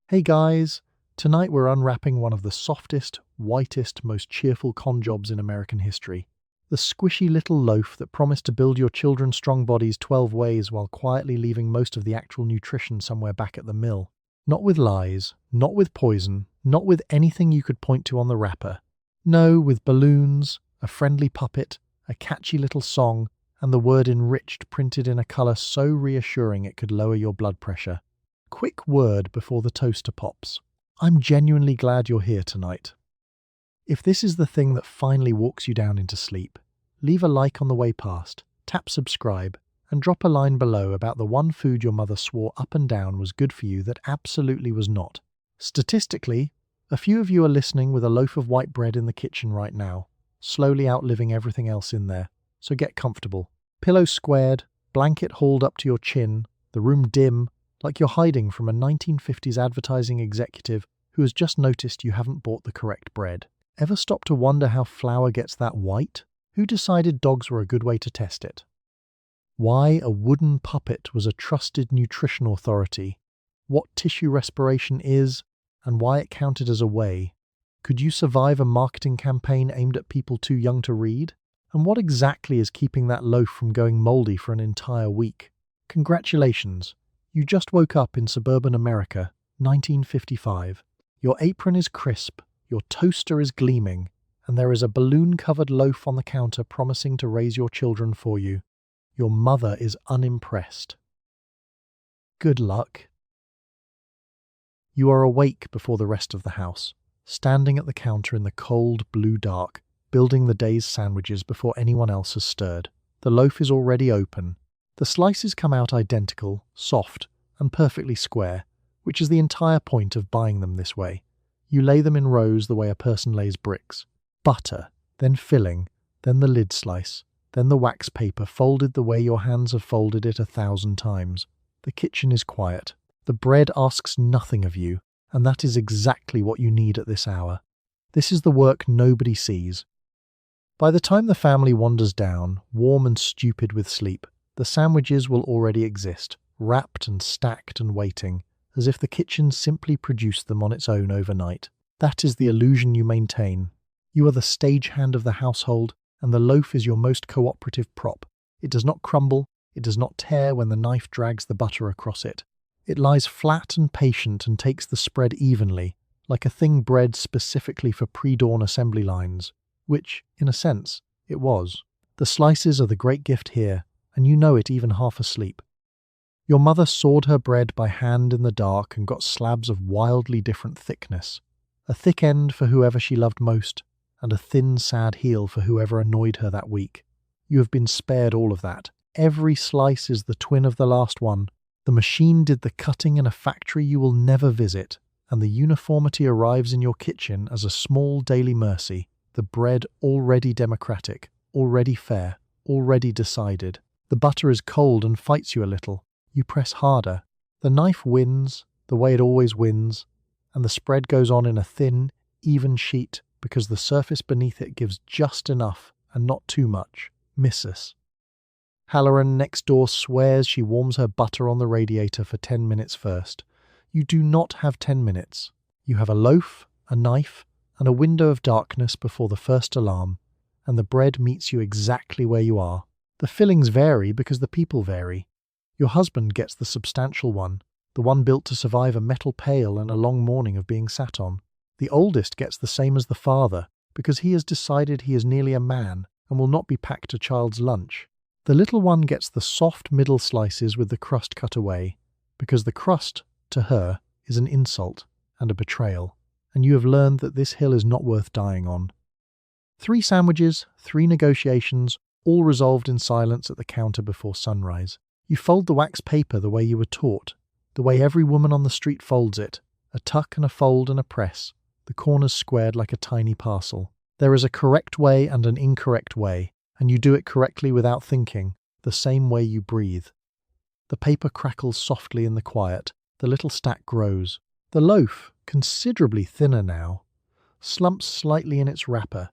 Hey guys, tonight we're unwrapping one of the softest, whitest, most cheerful con jobs in American history. The squishy little loaf that promised to build your children's strong bodies 12 ways while quietly leaving most of the actual nutrition somewhere back at the mill. Not with lies, not with poison, not with anything you could point to on the wrapper. No, with balloons, a friendly puppet, a catchy little song, and the word enriched printed in a colour so reassuring it could lower your blood pressure. Quick word before the toaster pops. I'm genuinely glad you're here tonight. If this is the thing that finally walks you down into sleep, leave a like on the way past, tap subscribe, and drop a line below about the one food your mother swore up and down was good for you that absolutely was not. Statistically, a few of you are listening with a loaf of white bread in the kitchen right now, slowly outliving everything else in there, so get comfortable. Pillow squared, blanket hauled up to your chin, the room dim, like you're hiding from a 1950s advertising executive who has just noticed you haven't bought the correct bread. Ever stop to wonder how flour gets that white? Who decided dogs were a good way to test it? Why a wooden puppet was a trusted nutrition authority, what tissue respiration is, and why it counted as a whey. Could you survive a marketing campaign aimed at people too young to read? And what exactly is keeping that loaf from going moldy for an entire week? Congratulations! You just woke up in suburban America, 1955. Your apron is crisp, your toaster is gleaming, and there is a balloon-covered loaf on the counter promising to raise your children for you. Your mother is unimpressed. Good luck. You are awake before the rest of the house, standing at the counter in the cold blue dark, building the day's sandwiches before anyone else has stirred. The loaf is already open. The slices come out identical, soft, and perfectly square, which is the entire point of buying them this way. You lay them in rows the way a person lays bricks. Butter, then filling, then the lid slice, then the wax paper folded the way your hands have folded it 1,000 times. The kitchen is quiet. The bread asks nothing of you, and that is exactly what you need at this hour. This is the work nobody sees. By the time the family wanders down, warm and stupid with sleep, the sandwiches will already exist, wrapped and stacked and waiting, as if the kitchen simply produced them on its own overnight. That is the illusion you maintain. You are the stagehand of the household, and the loaf is your most cooperative prop. It does not crumble, it does not tear when the knife drags the butter across it. It lies flat and patient and takes the spread evenly, like a thing bred specifically for pre-dawn assembly lines, which, in a sense, it was. The slices are the great gift here, and you know it even half asleep. Your mother sawed her bread by hand in the dark and got slabs of wildly different thickness. A thick end for whoever she loved most, and a thin, sad heel for whoever annoyed her that week. You have been spared all of that. Every slice is the twin of the last one. The machine did the cutting in a factory you will never visit, and the uniformity arrives in your kitchen as a small daily mercy. The bread already democratic, already fair, already decided. The butter is cold and fights you a little. You press harder. The knife wins, the way it always wins, and the spread goes on in a thin, even sheet because the surface beneath it gives just enough and not too much. Missus. Halloran next door swears she warms her butter on the radiator for 10 minutes first. You do not have 10 minutes. You have a loaf, a knife, and a window of darkness before the first alarm, and the bread meets you exactly where you are. The fillings vary because the people vary. Your husband gets the substantial one, the one built to survive a metal pail and a long morning of being sat on. The oldest gets the same as the father because he has decided he is nearly a man and will not be packed a child's lunch. The little one gets the soft middle slices with the crust cut away because the crust, to her, is an insult and a betrayal, and you have learned that this hill is not worth dying on. 3 sandwiches, 3 negotiations, all resolved in silence at the counter before sunrise. You fold the wax paper the way you were taught, the way every woman on the street folds it, a tuck and a fold and a press, the corners squared like a tiny parcel. There is a correct way and an incorrect way, and you do it correctly without thinking, the same way you breathe. The paper crackles softly in the quiet, the little stack grows. The loaf, considerably thinner now, slumps slightly in its wrapper,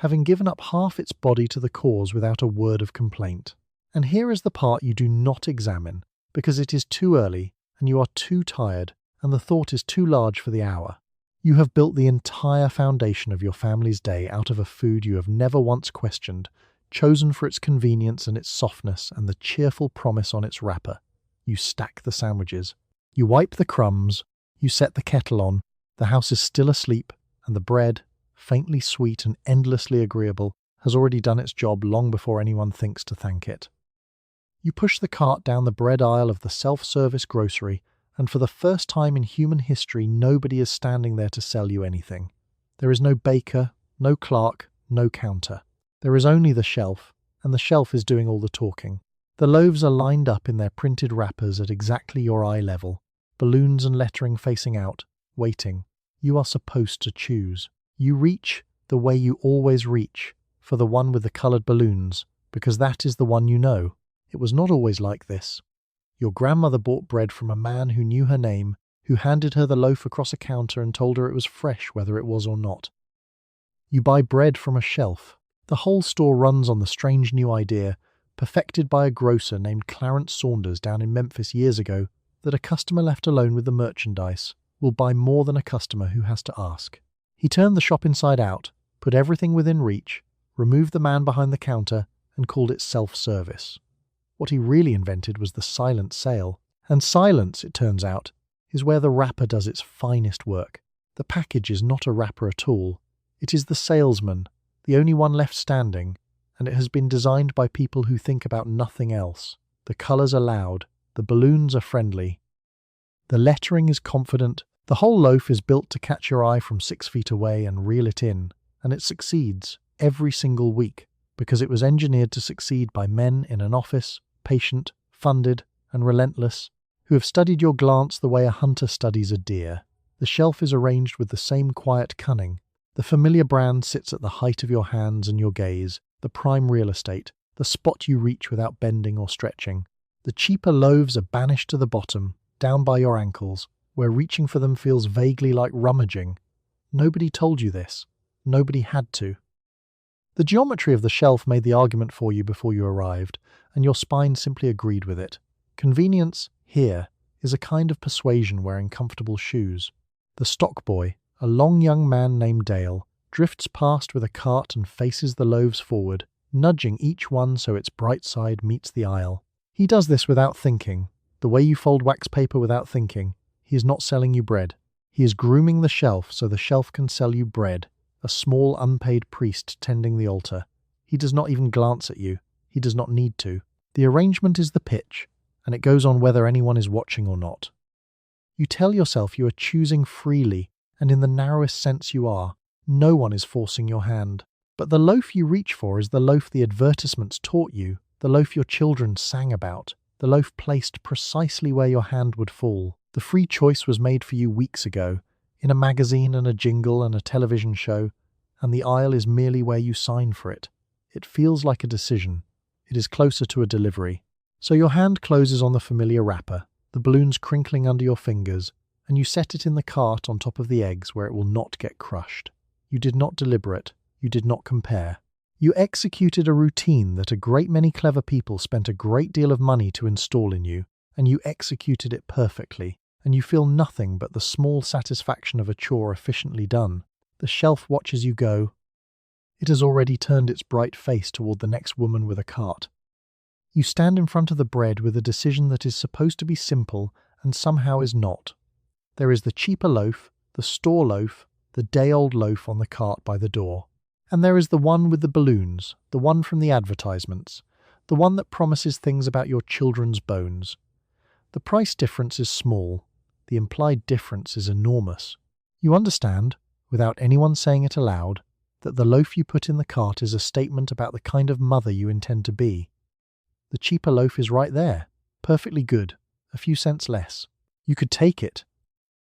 having given up half its body to the cause without a word of complaint. And here is the part you do not examine, because it is too early and you are too tired and the thought is too large for the hour. You have built the entire foundation of your family's day out of a food you have never once questioned, chosen for its convenience and its softness and the cheerful promise on its wrapper. You stack the sandwiches. You wipe the crumbs. You set the kettle on. The house is still asleep, and the bread, faintly sweet and endlessly agreeable, has already done its job long before anyone thinks to thank it. You push the cart down the bread aisle of the self-service grocery, and for the first time in human history, nobody is standing there to sell you anything. There is no baker, no clerk, no counter. There is only the shelf, and the shelf is doing all the talking. The loaves are lined up in their printed wrappers at exactly your eye level, balloons and lettering facing out, waiting. You are supposed to choose. You reach the way you always reach, for the one with the coloured balloons, because that is the one you know. It was not always like this. Your grandmother bought bread from a man who knew her name, who handed her the loaf across a counter and told her it was fresh whether it was or not. You buy bread from a shelf. The whole store runs on the strange new idea, perfected by a grocer named Clarence Saunders down in Memphis years ago, that a customer left alone with the merchandise will buy more than a customer who has to ask. He turned the shop inside out, put everything within reach, removed the man behind the counter, and called it self-service. What he really invented was the silent sale. And silence, it turns out, is where the wrapper does its finest work. The package is not a wrapper at all. It is the salesman, the only one left standing, and it has been designed by people who think about nothing else. The colours are loud, the balloons are friendly. The lettering is confident. The whole loaf is built to catch your eye from 6 feet away and reel it in, and it succeeds every single week because it was engineered to succeed by men in an office, patient, funded, and relentless, who have studied your glance the way a hunter studies a deer. The shelf is arranged with the same quiet cunning. The familiar brand sits at the height of your hands and your gaze, the prime real estate, the spot you reach without bending or stretching. The cheaper loaves are banished to the bottom, down by your ankles, where reaching for them feels vaguely like rummaging. Nobody told you this. Nobody had to. The geometry of the shelf made the argument for you before you arrived, and your spine simply agreed with it. Convenience, here, is a kind of persuasion wearing comfortable shoes. The stock boy, a long young man named Dale, drifts past with a cart and faces the loaves forward, nudging each one so its bright side meets the aisle. He does this without thinking. The way you fold wax paper without thinking. He is not selling you bread. He is grooming the shelf so the shelf can sell you bread, a small unpaid priest tending the altar. He does not even glance at you. He does not need to. The arrangement is the pitch, and it goes on whether anyone is watching or not. You tell yourself you are choosing freely, and in the narrowest sense you are. No one is forcing your hand. But the loaf you reach for is the loaf the advertisements taught you, the loaf your children sang about, the loaf placed precisely where your hand would fall. The free choice was made for you weeks ago, in a magazine and a jingle and a television show, and the aisle is merely where you sign for it. It feels like a decision. It is closer to a delivery. So your hand closes on the familiar wrapper, the balloons crinkling under your fingers, and you set it in the cart on top of the eggs where it will not get crushed. You did not deliberate. You did not compare. You executed a routine that a great many clever people spent a great deal of money to install in you, and you executed it perfectly, and you feel nothing but the small satisfaction of a chore efficiently done. The shelf watches you go. It has already turned its bright face toward the next woman with a cart. You stand in front of the bread with a decision that is supposed to be simple and somehow is not. There is the cheaper loaf, the store loaf, the day-old loaf on the cart by the door. And there is the one with the balloons, the one from the advertisements, the one that promises things about your children's bones. The price difference is small. The implied difference is enormous. You understand, without anyone saying it aloud, that the loaf you put in the cart is a statement about the kind of mother you intend to be. The cheaper loaf is right there, perfectly good, a few cents less. You could take it.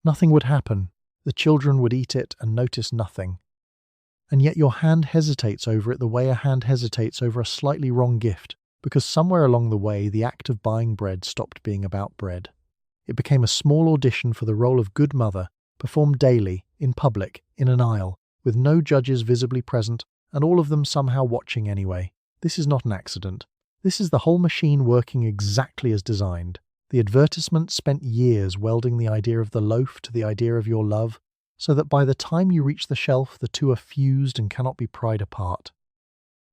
Nothing would happen. The children would eat it and notice nothing. And yet your hand hesitates over it the way a hand hesitates over a slightly wrong gift, because somewhere along the way the act of buying bread stopped being about bread. It became a small audition for the role of good mother, performed daily, in public, in an aisle, with no judges visibly present, and all of them somehow watching anyway. This is not an accident. This is the whole machine working exactly as designed. The advertisement spent years welding the idea of the loaf to the idea of your love, so that by the time you reach the shelf, the two are fused and cannot be pried apart.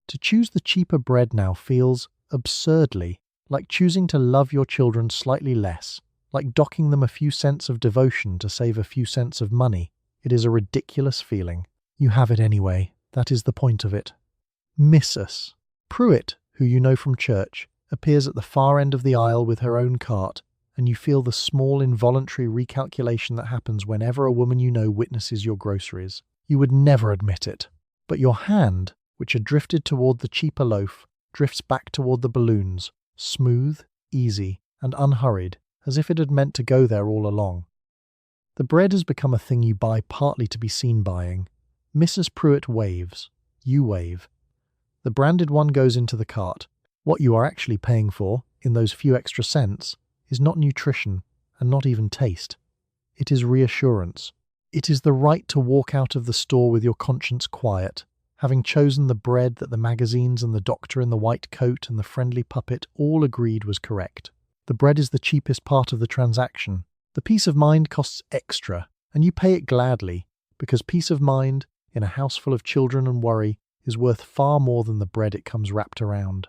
To choose the cheaper bread now feels, absurdly, like choosing to love your children slightly less, like docking them a few cents of devotion to save a few cents of money. It is a ridiculous feeling. You have it anyway. That is the point of it. Mrs. Pruitt, who you know from church, appears at the far end of the aisle with her own cart, and you feel the small involuntary recalculation that happens whenever a woman you know witnesses your groceries. You would never admit it. But your hand, which had drifted toward the cheaper loaf, drifts back toward the balloons, smooth, easy, and unhurried, as if it had meant to go there all along. The bread has become a thing you buy partly to be seen buying. Mrs. Pruitt waves. You wave. The branded one goes into the cart. What you are actually paying for, in those few extra cents, is not nutrition, and not even taste. It is reassurance. It is the right to walk out of the store with your conscience quiet, having chosen the bread that the magazines and the doctor in the white coat and the friendly puppet all agreed was correct. The bread is the cheapest part of the transaction. The peace of mind costs extra, and you pay it gladly, because peace of mind, in a house full of children and worry, is worth far more than the bread it comes wrapped around.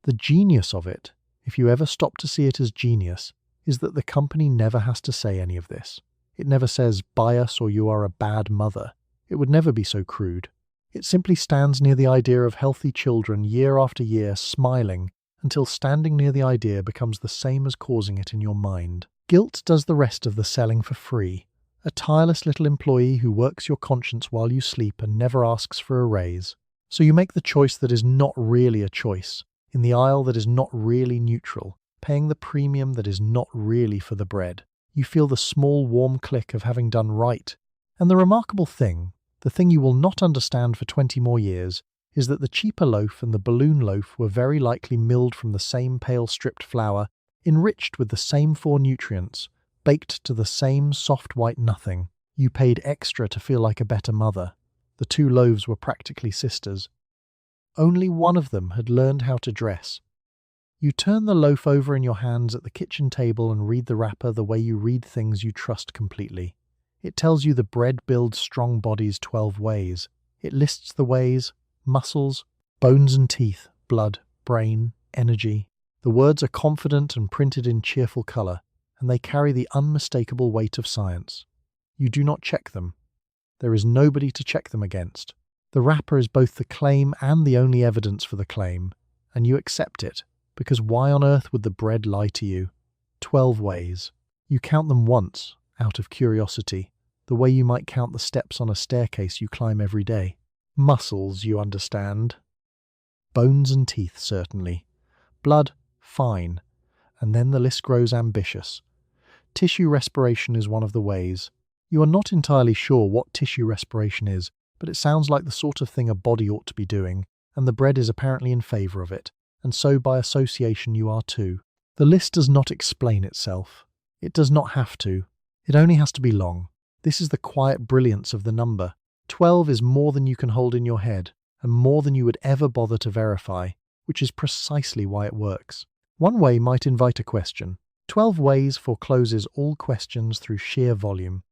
The genius of it, if you ever stop to see it as genius, is that the company never has to say any of this. It never says, buy us or you are a bad mother. It would never be so crude. It simply stands near the idea of healthy children year after year smiling until standing near the idea becomes the same as causing it in your mind. Guilt does the rest of the selling for free. A tireless little employee who works your conscience while you sleep and never asks for a raise. So you make the choice that is not really a choice, in the aisle that is not really neutral, paying the premium that is not really for the bread. You feel the small warm click of having done right. And the remarkable thing, the thing you will not understand for 20 more years, is that the cheaper loaf and the balloon loaf were very likely milled from the same pale stripped flour, enriched with the same 4 nutrients, baked to the same soft white nothing. You paid extra to feel like a better mother. The 2 loaves were practically sisters. Only one of them had learned how to dress. You turn the loaf over in your hands at the kitchen table and read the wrapper the way you read things you trust completely. It tells you the bread builds strong bodies 12 ways. It lists the ways: muscles, bones and teeth, blood, brain, energy. The words are confident and printed in cheerful color, and they carry the unmistakable weight of science. You do not check them. There is nobody to check them against. The wrapper is both the claim and the only evidence for the claim, and you accept it, because why on earth would the bread lie to you? 12 ways. You count them once, out of curiosity, the way you might count the steps on a staircase you climb every day. Muscles, you understand. Bones and teeth, certainly. Blood, fine. And then the list grows ambitious. Tissue respiration is one of the ways. You are not entirely sure what tissue respiration is, but it sounds like the sort of thing a body ought to be doing, and the bread is apparently in favour of it, and so by association you are too. The list does not explain itself. It does not have to. It only has to be long. This is the quiet brilliance of the number. 12 is more than you can hold in your head, and more than you would ever bother to verify, which is precisely why it works. One way might invite a question. 12 ways forecloses all questions through sheer volume.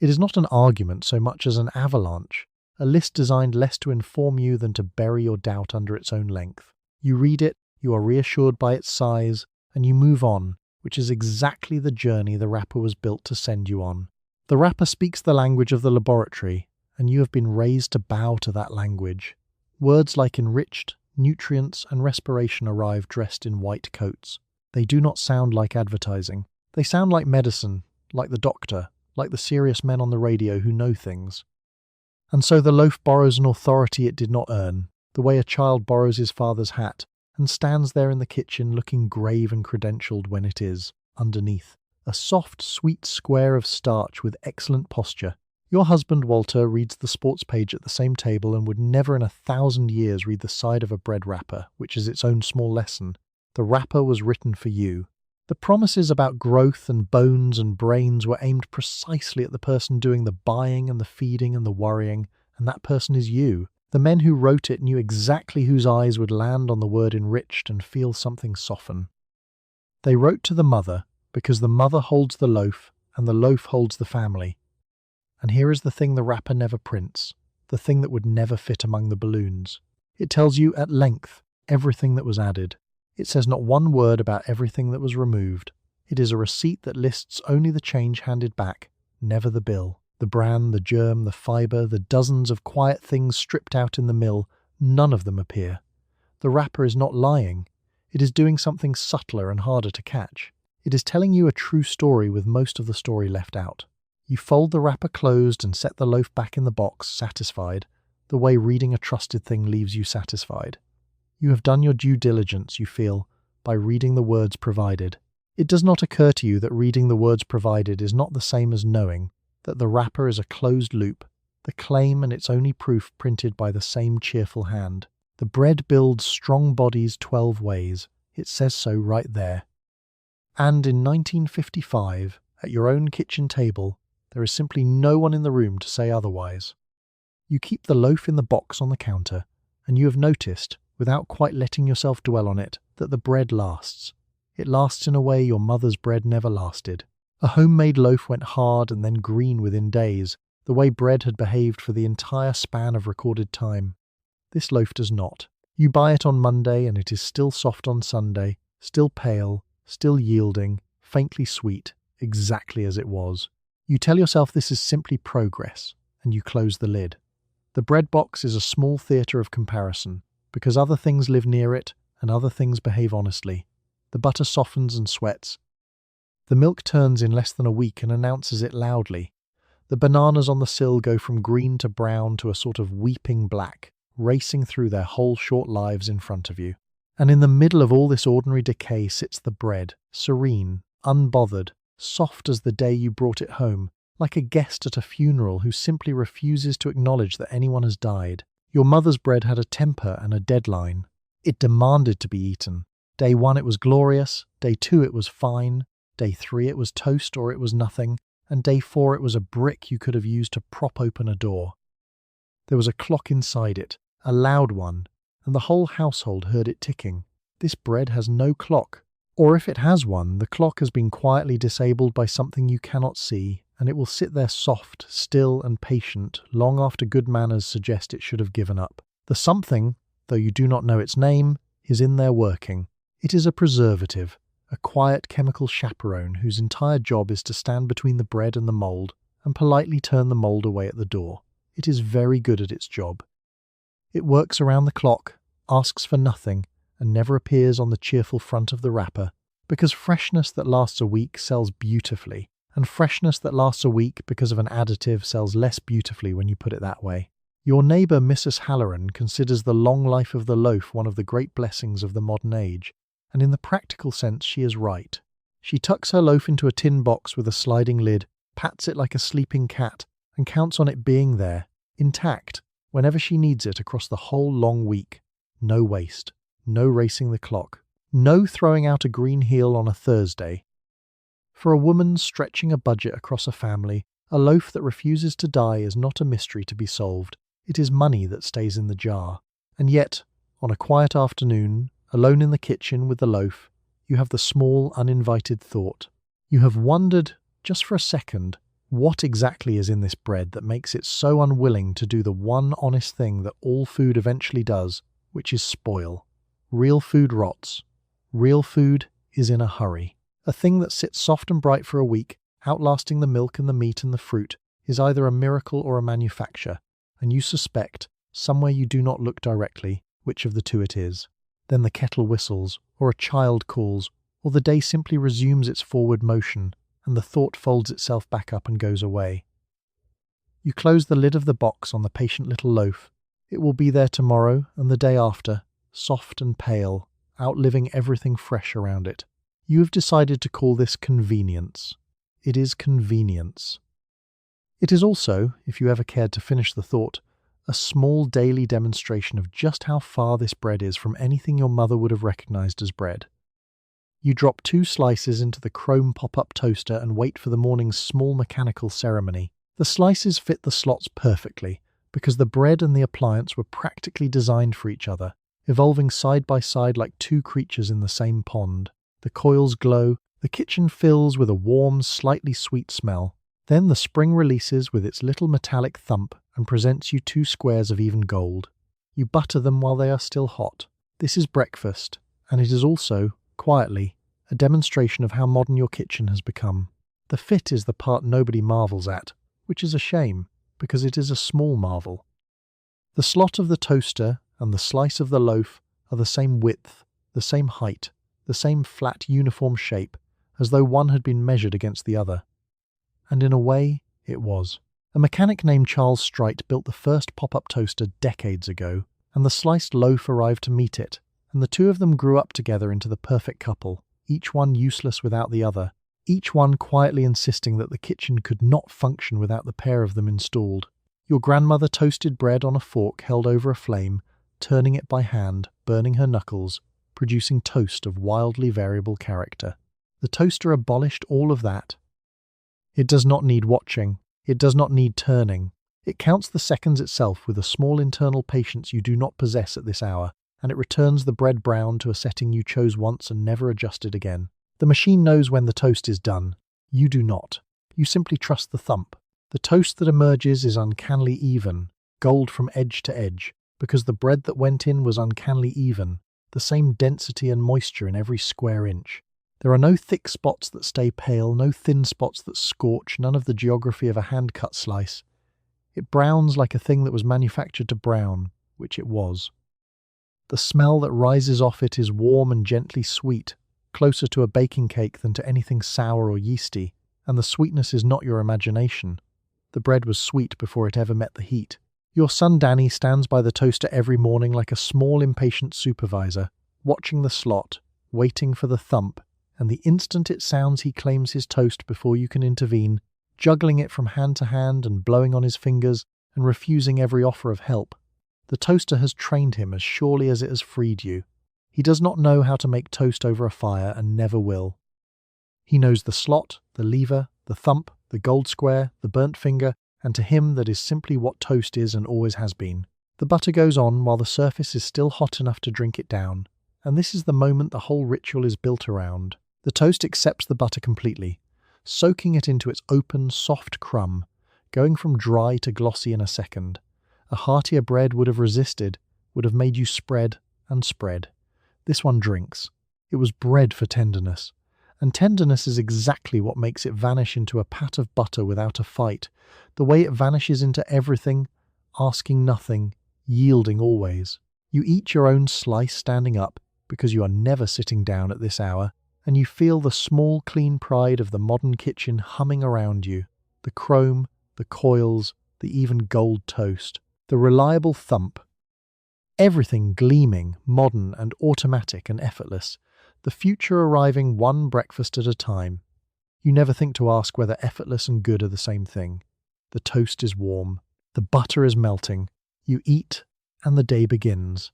It is not an argument so much as an avalanche, a list designed less to inform you than to bury your doubt under its own length. You read it, you are reassured by its size, and you move on, which is exactly the journey the wrapper was built to send you on. The wrapper speaks the language of the laboratory, and you have been raised to bow to that language. Words like enriched, nutrients, and respiration arrive dressed in white coats. They do not sound like advertising. They sound like medicine, like the doctor, like the serious men on the radio who know things. And so the loaf borrows an authority it did not earn, the way a child borrows his father's hat, and stands there in the kitchen looking grave and credentialed when it is, underneath, a soft, sweet square of starch with excellent posture. Your husband, Walter, reads the sports page at the same table and would never in 1,000 years read the side of a bread wrapper, which is its own small lesson. The wrapper was written for you. The promises about growth and bones and brains were aimed precisely at the person doing the buying and the feeding and the worrying, and that person is you. The men who wrote it knew exactly whose eyes would land on the word enriched and feel something soften. They wrote to the mother because the mother holds the loaf and the loaf holds the family. And here is the thing the wrapper never prints, the thing that would never fit among the balloons. It tells you at length everything that was added. It says not one word about everything that was removed. It is a receipt that lists only the change handed back, never the bill. The bran, the germ, the fibre, the dozens of quiet things stripped out in the mill, none of them appear. The wrapper is not lying. It is doing something subtler and harder to catch. It is telling you a true story with most of the story left out. You fold the wrapper closed and set the loaf back in the box, satisfied, the way reading a trusted thing leaves you satisfied. You have done your due diligence, you feel, by reading the words provided. It does not occur to you that reading the words provided is not the same as knowing that the wrapper is a closed loop, the claim and its only proof printed by the same cheerful hand. The bread builds strong bodies 12 ways. It says so right there. And in 1955, at your own kitchen table, there is simply no one in the room to say otherwise. You keep the loaf in the box on the counter, and you have noticed, without quite letting yourself dwell on it, that the bread lasts. It lasts in a way your mother's bread never lasted. A homemade loaf went hard and then green within days, the way bread had behaved for the entire span of recorded time. This loaf does not. You buy it on Monday and it is still soft on Sunday, still pale, still yielding, faintly sweet, exactly as it was. You tell yourself this is simply progress, and you close the lid. The bread box is a small theatre of comparison, because other things live near it and other things behave honestly. The butter softens and sweats. The milk turns in less than a week and announces it loudly. The bananas on the sill go from green to brown to a sort of weeping black, racing through their whole short lives in front of you. And in the middle of all this ordinary decay sits the bread, serene, unbothered, soft as the day you brought it home, like a guest at a funeral who simply refuses to acknowledge that anyone has died. Your mother's bread had a temper and a deadline. It demanded to be eaten. Day 1 it was glorious, day 2 it was fine, day 3 it was toast or it was nothing, and day 4 it was a brick you could have used to prop open a door. There was a clock inside it, a loud one, and the whole household heard it ticking. This bread has no clock. Or if it has one, the clock has been quietly disabled by something you cannot see, and it will sit there soft, still and patient long after good manners suggest it should have given up. The something, though you do not know its name, is in there working. It is a preservative, a quiet chemical chaperone whose entire job is to stand between the bread and the mould and politely turn the mould away at the door. It is very good at its job. It works around the clock, asks for nothing, and never appears on the cheerful front of the wrapper, because freshness that lasts a week sells beautifully, and freshness that lasts a week because of an additive sells less beautifully when you put it that way. Your neighbour Mrs. Halloran considers the long life of the loaf one of the great blessings of the modern age, and in the practical sense she is right. She tucks her loaf into a tin box with a sliding lid, pats it like a sleeping cat, and counts on it being there, intact, whenever she needs it across the whole long week. No waste. No racing the clock. No throwing out a green heel on a Thursday. For a woman stretching a budget across a family, a loaf that refuses to die is not a mystery to be solved. It is money that stays in the jar. And yet, on a quiet afternoon, alone in the kitchen with the loaf, you have the small, uninvited thought. You have wondered, just for a second, what exactly is in this bread that makes it so unwilling to do the one honest thing that all food eventually does, which is spoil. Real food rots. Real food is in a hurry. A thing that sits soft and bright for a week, outlasting the milk and the meat and the fruit, is either a miracle or a manufacture, and you suspect, somewhere you do not look directly, which of the two it is. Then the kettle whistles, or a child calls, or the day simply resumes its forward motion, and the thought folds itself back up and goes away. You close the lid of the box on the patient little loaf. It will be there tomorrow and the day after, soft and pale, outliving everything fresh around it. You have decided to call this convenience. It is convenience. It is also, if you ever cared to finish the thought, a small daily demonstration of just how far this bread is from anything your mother would have recognized as bread. You drop 2 slices into the chrome pop-up toaster and wait for the morning's small mechanical ceremony. The slices fit the slots perfectly, because the bread and the appliance were practically designed for each other, evolving side by side like 2 creatures in the same pond. the coils glow, the kitchen fills with a warm, slightly sweet smell. Then the spring releases with its little metallic thump and presents you 2 squares of even gold. You butter them while they are still hot. This is breakfast, and it is also, quietly, a demonstration of how modern your kitchen has become. The fit is the part nobody marvels at, which is a shame, because it is a small marvel. The slot of the toaster and the slice of the loaf are the same width, the same height, the same flat uniform shape, as though one had been measured against the other. And in a way, it was. A mechanic named Charles Strite built the first pop-up toaster decades ago, and the sliced loaf arrived to meet it, and the 2 of them grew up together into the perfect couple, each one useless without the other, each one quietly insisting that the kitchen could not function without the pair of them installed. Your grandmother toasted bread on a fork held over a flame, turning it by hand, burning her knuckles, producing toast of wildly variable character. The toaster abolished all of that. It does not need watching. It does not need turning. It counts the seconds itself with a small internal patience you do not possess at this hour, and it returns the bread brown to a setting you chose once and never adjusted again. The machine knows when the toast is done. You do not. You simply trust the thump. The toast that emerges is uncannily even, gold from edge to edge, because the bread that went in was uncannily even, the same density and moisture in every square inch. There are no thick spots that stay pale, no thin spots that scorch, none of the geography of a hand-cut slice. It browns like a thing that was manufactured to brown, which it was. The smell that rises off it is warm and gently sweet, closer to a baking cake than to anything sour or yeasty, and the sweetness is not your imagination. The bread was sweet before it ever met the heat. Your son Danny stands by the toaster every morning like a small impatient supervisor, watching the slot, waiting for the thump, and the instant it sounds he claims his toast before you can intervene, juggling it from hand to hand and blowing on his fingers and refusing every offer of help. The toaster has trained him as surely as it has freed you. He does not know how to make toast over a fire and never will. He knows the slot, the lever, the thump, the gold square, the burnt finger, and to him that is simply what toast is and always has been. The butter goes on while the surface is still hot enough to drink it down, and this is the moment the whole ritual is built around. The toast accepts the butter completely, soaking it into its open, soft crumb, going from dry to glossy in a second. A heartier bread would have resisted, would have made you spread and spread. This one drinks. It was bred for tenderness. And tenderness is exactly what makes it vanish into a pat of butter without a fight, the way it vanishes into everything, asking nothing, yielding always. You eat your own slice standing up, because you are never sitting down at this hour, and you feel the small, clean pride of the modern kitchen humming around you, the chrome, the coils, the even gold toast, the reliable thump. Everything gleaming, modern and automatic and effortless, the future arriving one breakfast at a time. You never think to ask whether effortless and good are the same thing. The toast is warm, the butter is melting, you eat, and the day begins.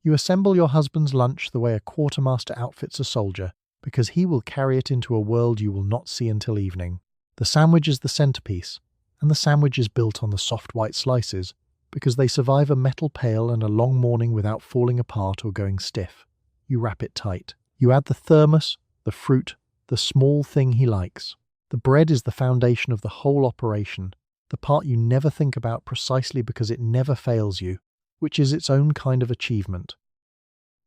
You assemble your husband's lunch the way a quartermaster outfits a soldier, because he will carry it into a world you will not see until evening. The sandwich is the centerpiece, and the sandwich is built on the soft white slices, because they survive a metal pail and a long morning without falling apart or going stiff. You wrap it tight. You add the thermos, the fruit, the small thing he likes. The bread is the foundation of the whole operation, the part you never think about precisely because it never fails you, which is its own kind of achievement.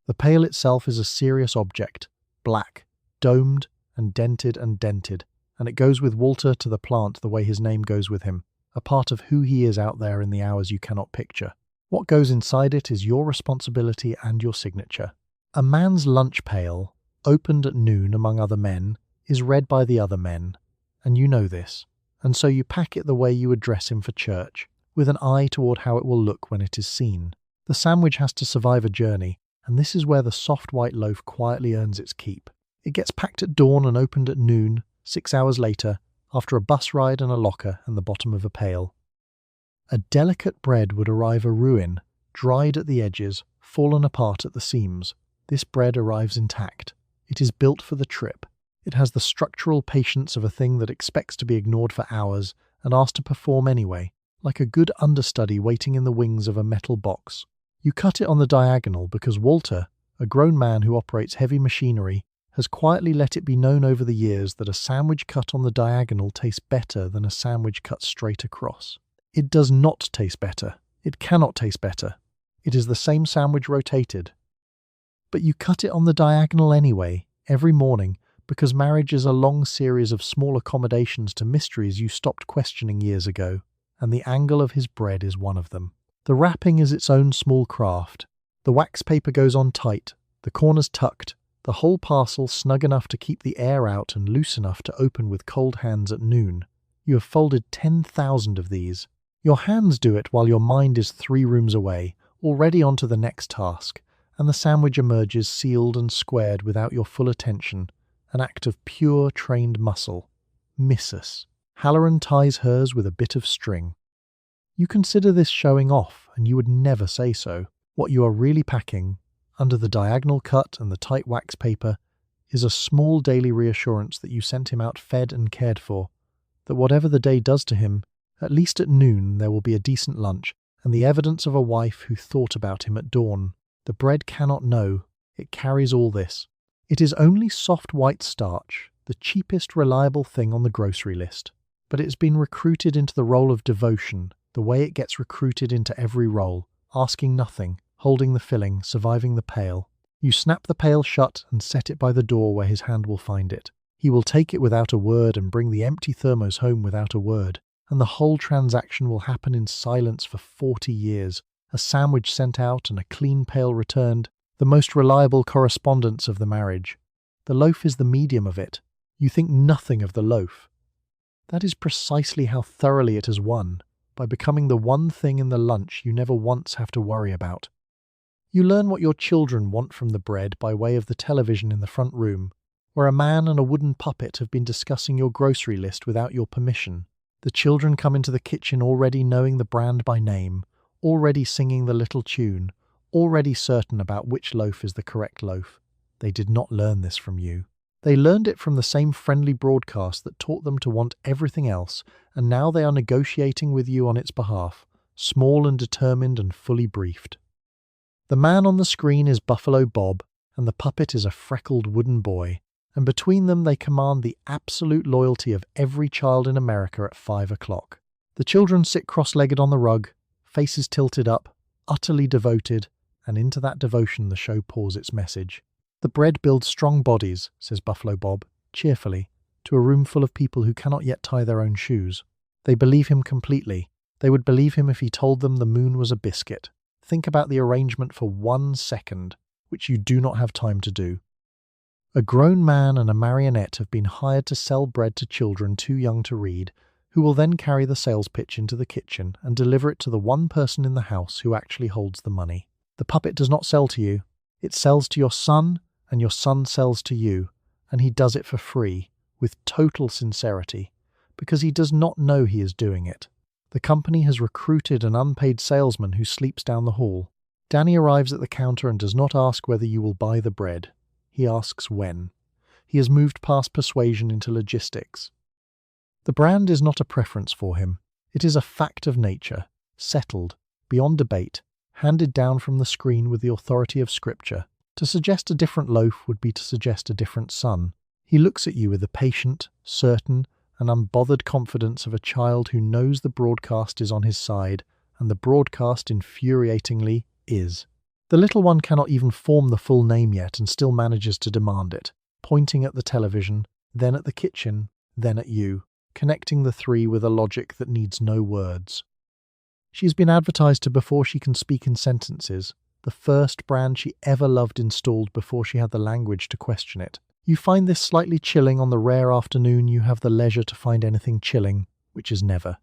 The pail itself is a serious object, black, domed and dented, and it goes with Walter to the plant the way his name goes with him, a part of who he is out there in the hours you cannot picture. What goes inside it is your responsibility and your signature. A man's lunch pail, opened at noon among other men, is read by the other men, and you know this, and so you pack it the way you would dress him for church, with an eye toward how it will look when it is seen. The sandwich has to survive a journey, and this is where the soft white loaf quietly earns its keep. It gets packed at dawn and opened at noon, 6 hours later, after a bus ride and a locker and the bottom of a pail. A delicate bread would arrive a ruin, dried at the edges, fallen apart at the seams. This bread arrives intact. It is built for the trip. It has the structural patience of a thing that expects to be ignored for hours and asked to perform anyway, like a good understudy waiting in the wings of a metal box. You cut it on the diagonal because Walter, a grown man who operates heavy machinery, has quietly let it be known over the years that a sandwich cut on the diagonal tastes better than a sandwich cut straight across. It does not taste better. It cannot taste better. It is the same sandwich rotated. But you cut it on the diagonal anyway, every morning, because marriage is a long series of small accommodations to mysteries you stopped questioning years ago, and the angle of his bread is one of them. The wrapping is its own small craft. The wax paper goes on tight, the corners tucked, the whole parcel snug enough to keep the air out and loose enough to open with cold hands at noon. You have folded 10,000 of these. Your hands do it while your mind is 3 rooms away, already on to the next task, and the sandwich emerges sealed and squared without your full attention, an act of pure trained muscle. Missus. Halloran ties hers with a bit of string. You consider this showing off, and you would never say so. What you are really packing, under the diagonal cut and the tight wax paper, is a small daily reassurance that you sent him out fed and cared for, that whatever the day does to him, at least at noon there will be a decent lunch, and the evidence of a wife who thought about him at dawn. The bread cannot know. It carries all this. It is only soft white starch, the cheapest reliable thing on the grocery list. But it's been recruited into the role of devotion, the way it gets recruited into every role, asking nothing, holding the filling, surviving the pail. You snap the pail shut and set it by the door where his hand will find it. He will take it without a word and bring the empty thermos home without a word, and the whole transaction will happen in silence for 40 years. A sandwich sent out and a clean pail returned, the most reliable correspondence of the marriage. The loaf is the medium of it. You think nothing of the loaf. That is precisely how thoroughly it has won, by becoming the one thing in the lunch you never once have to worry about. You learn what your children want from the bread by way of the television in the front room, where a man and a wooden puppet have been discussing your grocery list without your permission. The children come into the kitchen already knowing the brand by name, already singing the little tune, already certain about which loaf is the correct loaf. They did not learn this from you. They learned it from the same friendly broadcast that taught them to want everything else, and now they are negotiating with you on its behalf, small and determined and fully briefed. The man on the screen is Buffalo Bob, and the puppet is a freckled wooden boy, and between them they command the absolute loyalty of every child in America at 5 o'clock. The children sit cross-legged on the rug, faces tilted up, utterly devoted, and into that devotion the show pours its message. The bread builds strong bodies, says Buffalo Bob, cheerfully, to a room full of people who cannot yet tie their own shoes. They believe him completely. They would believe him if he told them the moon was a biscuit. Think about the arrangement for 1 second, which you do not have time to do. A grown man and a marionette have been hired to sell bread to children too young to read, who will then carry the sales pitch into the kitchen and deliver it to the one person in the house who actually holds the money. The puppet does not sell to you. It sells to your son, and your son sells to you, and he does it for free, with total sincerity, because he does not know he is doing it. The company has recruited an unpaid salesman who sleeps down the hall. Danny arrives at the counter and does not ask whether you will buy the bread. He asks when. He has moved past persuasion into logistics. The brand is not a preference for him. It is a fact of nature, settled, beyond debate, handed down from the screen with the authority of Scripture. To suggest a different loaf would be to suggest a different son. He looks at you with the patient, certain, and unbothered confidence of a child who knows the broadcast is on his side, and the broadcast infuriatingly is. The little one cannot even form the full name yet and still manages to demand it, pointing at the television, then at the kitchen, then at you, connecting the three with a logic that needs no words. She has been advertised to before she can speak in sentences, the first brand she ever loved installed before she had the language to question it. You find this slightly chilling on the rare afternoon you have the leisure to find anything chilling, which is never.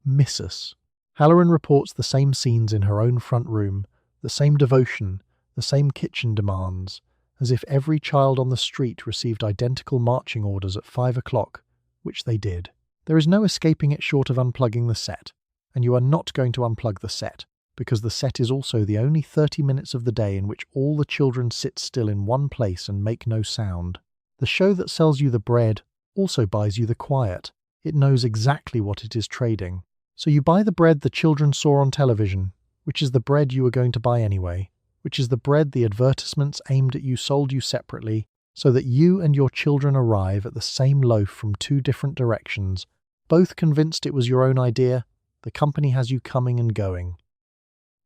Missus. Halloran reports the same scenes in her own front room, the same devotion, the same kitchen demands, as if every child on the street received identical marching orders at 5 o'clock, which they did. There is no escaping it short of unplugging the set, and you are not going to unplug the set, because the set is also the only 30 minutes of the day in which all the children sit still in one place and make no sound. The show that sells you the bread also buys you the quiet. It knows exactly what it is trading. So you buy the bread the children saw on television, which is the bread you were going to buy anyway, which is the bread the advertisements aimed at you sold you separately, so that you and your children arrive at the same loaf from two different directions, both convinced it was your own idea. The company has you coming and going.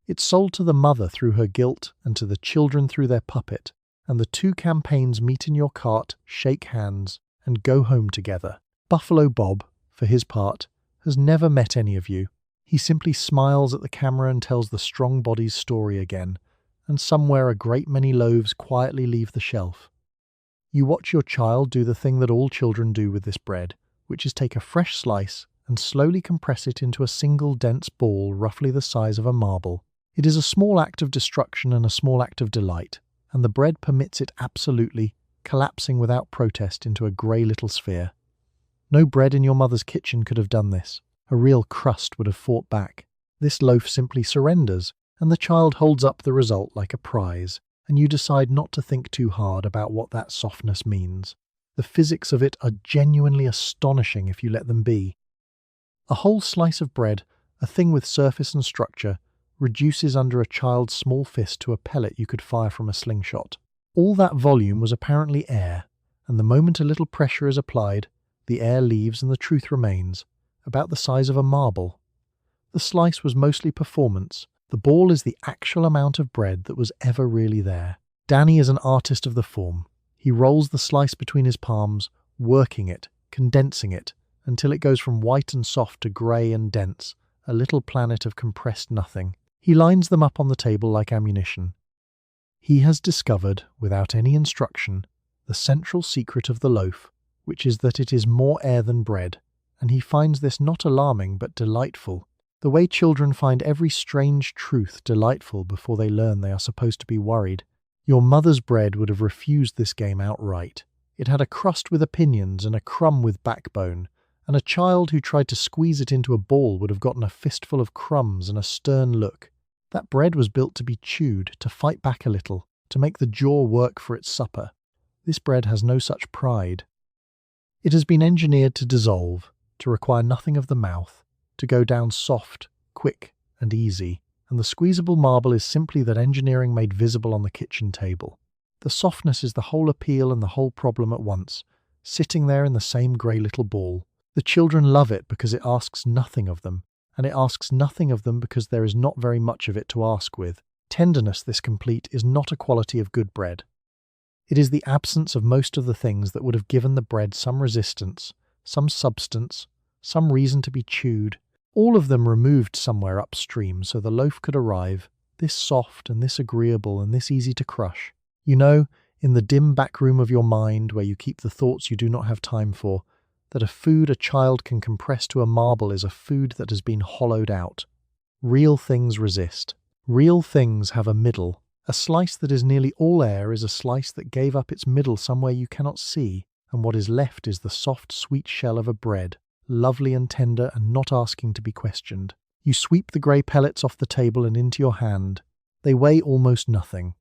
It's sold to the mother through her guilt and to the children through their puppet, and the two campaigns meet in your cart, shake hands, and go home together. Buffalo Bob, for his part, has never met any of you. He simply smiles at the camera and tells the strong body's story again, and somewhere a great many loaves quietly leave the shelf. You watch your child do the thing that all children do with this bread, which is take a fresh slice and slowly compress it into a single dense ball roughly the size of a marble. It is a small act of destruction and a small act of delight, and the bread permits it absolutely, collapsing without protest into a grey little sphere. No bread in your mother's kitchen could have done this. A real crust would have fought back. This loaf simply surrenders, and the child holds up the result like a prize, and you decide not to think too hard about what that softness means. The physics of it are genuinely astonishing if you let them be. A whole slice of bread, a thing with surface and structure, reduces under a child's small fist to a pellet you could fire from a slingshot. All that volume was apparently air, and the moment a little pressure is applied, the air leaves and the truth remains, about the size of a marble. The slice was mostly performance. The ball is the actual amount of bread that was ever really there. Danny is an artist of the form. He rolls the slice between his palms, working it, condensing it, until it goes from white and soft to grey and dense, a little planet of compressed nothing. He lines them up on the table like ammunition. He has discovered, without any instruction, the central secret of the loaf, which is that it is more air than bread, and he finds this not alarming but delightful, the way children find every strange truth delightful before they learn they are supposed to be worried. Your mother's bread would have refused this game outright. It had a crust with opinions and a crumb with backbone, and a child who tried to squeeze it into a ball would have gotten a fistful of crumbs and a stern look. That bread was built to be chewed, to fight back a little, to make the jaw work for its supper. This bread has no such pride. It has been engineered to dissolve, to require nothing of the mouth, to go down soft, quick, and easy, and the squeezable marble is simply that engineering made visible on the kitchen table. The softness is the whole appeal and the whole problem at once, sitting there in the same grey little ball. The children love it because it asks nothing of them, and it asks nothing of them because there is not very much of it to ask with. Tenderness, this complete, is not a quality of good bread. It is the absence of most of the things that would have given the bread some resistance, some substance, some reason to be chewed, all of them removed somewhere upstream so the loaf could arrive, this soft and this agreeable and this easy to crush. You know, in the dim back room of your mind where you keep the thoughts you do not have time for, that a food a child can compress to a marble is a food that has been hollowed out. Real things resist. Real things have a middle. A slice that is nearly all air is a slice that gave up its middle somewhere you cannot see, and what is left is the soft, sweet shell of a bread, lovely and tender and not asking to be questioned. You sweep the grey pellets off the table and into your hand. They weigh almost nothing.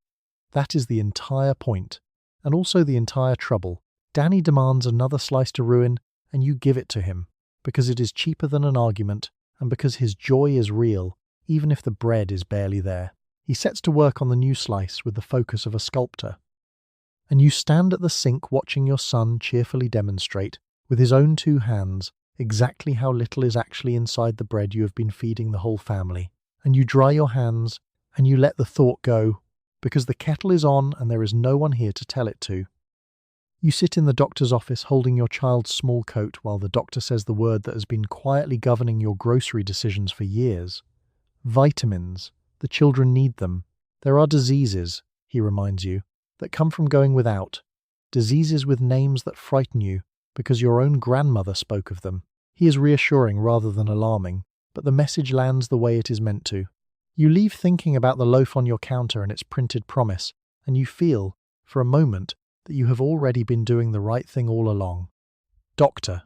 That is the entire point, and also the entire trouble. Danny demands another slice to ruin, and you give it to him, because it is cheaper than an argument, and because his joy is real, even if the bread is barely there. He sets to work on the new slice with the focus of a sculptor. And you stand at the sink watching your son cheerfully demonstrate, with his own two hands, exactly how little is actually inside the bread you have been feeding the whole family. And you dry your hands, and you let the thought go, because the kettle is on and there is no one here to tell it to. You sit in the doctor's office holding your child's small coat while the doctor says the word that has been quietly governing your grocery decisions for years. Vitamins. The children need them. There are diseases, he reminds you, that come from going without. Diseases with names that frighten you, because your own grandmother spoke of them. He is reassuring rather than alarming, but the message lands the way it is meant to. You leave thinking about the loaf on your counter and its printed promise, and you feel, for a moment, that you have already been doing the right thing all along. Doctor.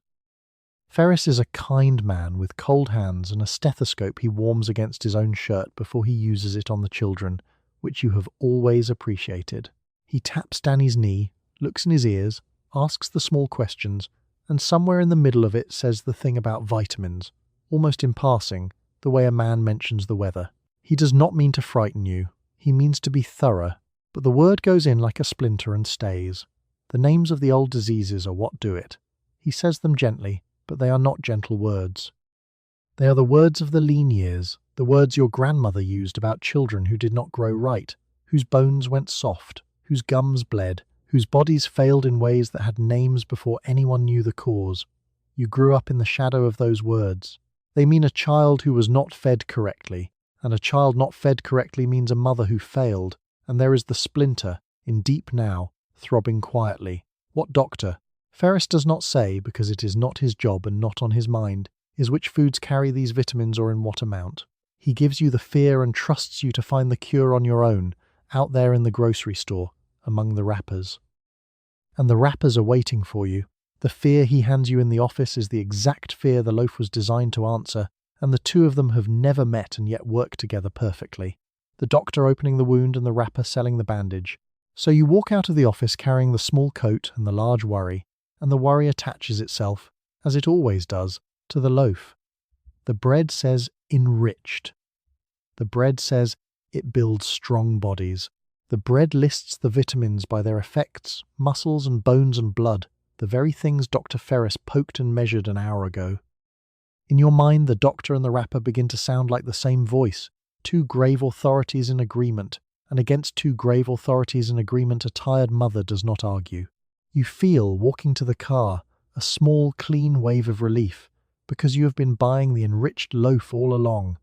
Ferris is a kind man with cold hands and a stethoscope he warms against his own shirt before he uses it on the children, which you have always appreciated. He taps Danny's knee, looks in his ears, asks the small questions, and somewhere in the middle of it says the thing about vitamins, almost in passing, the way a man mentions the weather. He does not mean to frighten you. He means to be thorough, but the word goes in like a splinter and stays. The names of the old diseases are what do it. He says them gently, but they are not gentle words. They are the words of the lean years, the words your grandmother used about children who did not grow right, whose bones went soft, whose gums bled, whose bodies failed in ways that had names before anyone knew the cause. You grew up in the shadow of those words. They mean a child who was not fed correctly, and a child not fed correctly means a mother who failed, and there is the splinter, in deep now, throbbing quietly. What doctor? Ferris does not say, because it is not his job and not on his mind, is which foods carry these vitamins or in what amount. He gives you the fear and trusts you to find the cure on your own, out there in the grocery store, among the wrappers. And the wrappers are waiting for you. The fear he hands you in the office is the exact fear the loaf was designed to answer, and the two of them have never met and yet work together perfectly. The doctor opening the wound and the wrapper selling the bandage. So you walk out of the office carrying the small coat and the large worry, and the worry attaches itself, as it always does, to the loaf. The bread says enriched. The bread says it builds strong bodies. The bread lists the vitamins by their effects, muscles and bones and blood, the very things Dr. Ferris poked and measured an hour ago. In your mind, the doctor and the wrapper begin to sound like the same voice, two grave authorities in agreement, and against two grave authorities in agreement a tired mother does not argue. You feel, walking to the car, a small, clean wave of relief, because you have been buying the enriched loaf all along.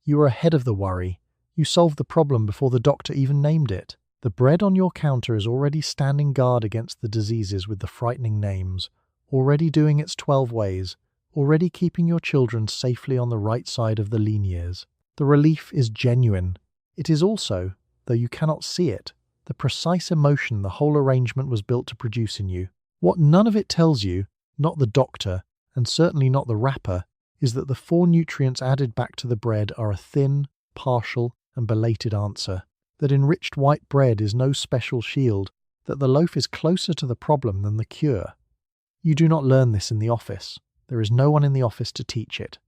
You are ahead of the worry. You solved the problem before the doctor even named it. The bread on your counter is already standing guard against the diseases with the frightening names, already doing its 12 ways, already keeping your children safely on the right side of the lean years. The relief is genuine. It is also, though you cannot see it, the precise emotion the whole arrangement was built to produce in you. What none of it tells you, not the doctor, and certainly not the wrapper, is that the 4 nutrients added back to the bread are a thin, partial, and belated answer. That enriched white bread is no special shield, that the loaf is closer to the problem than the cure. You do not learn this in the office. There is no one in the office to teach it.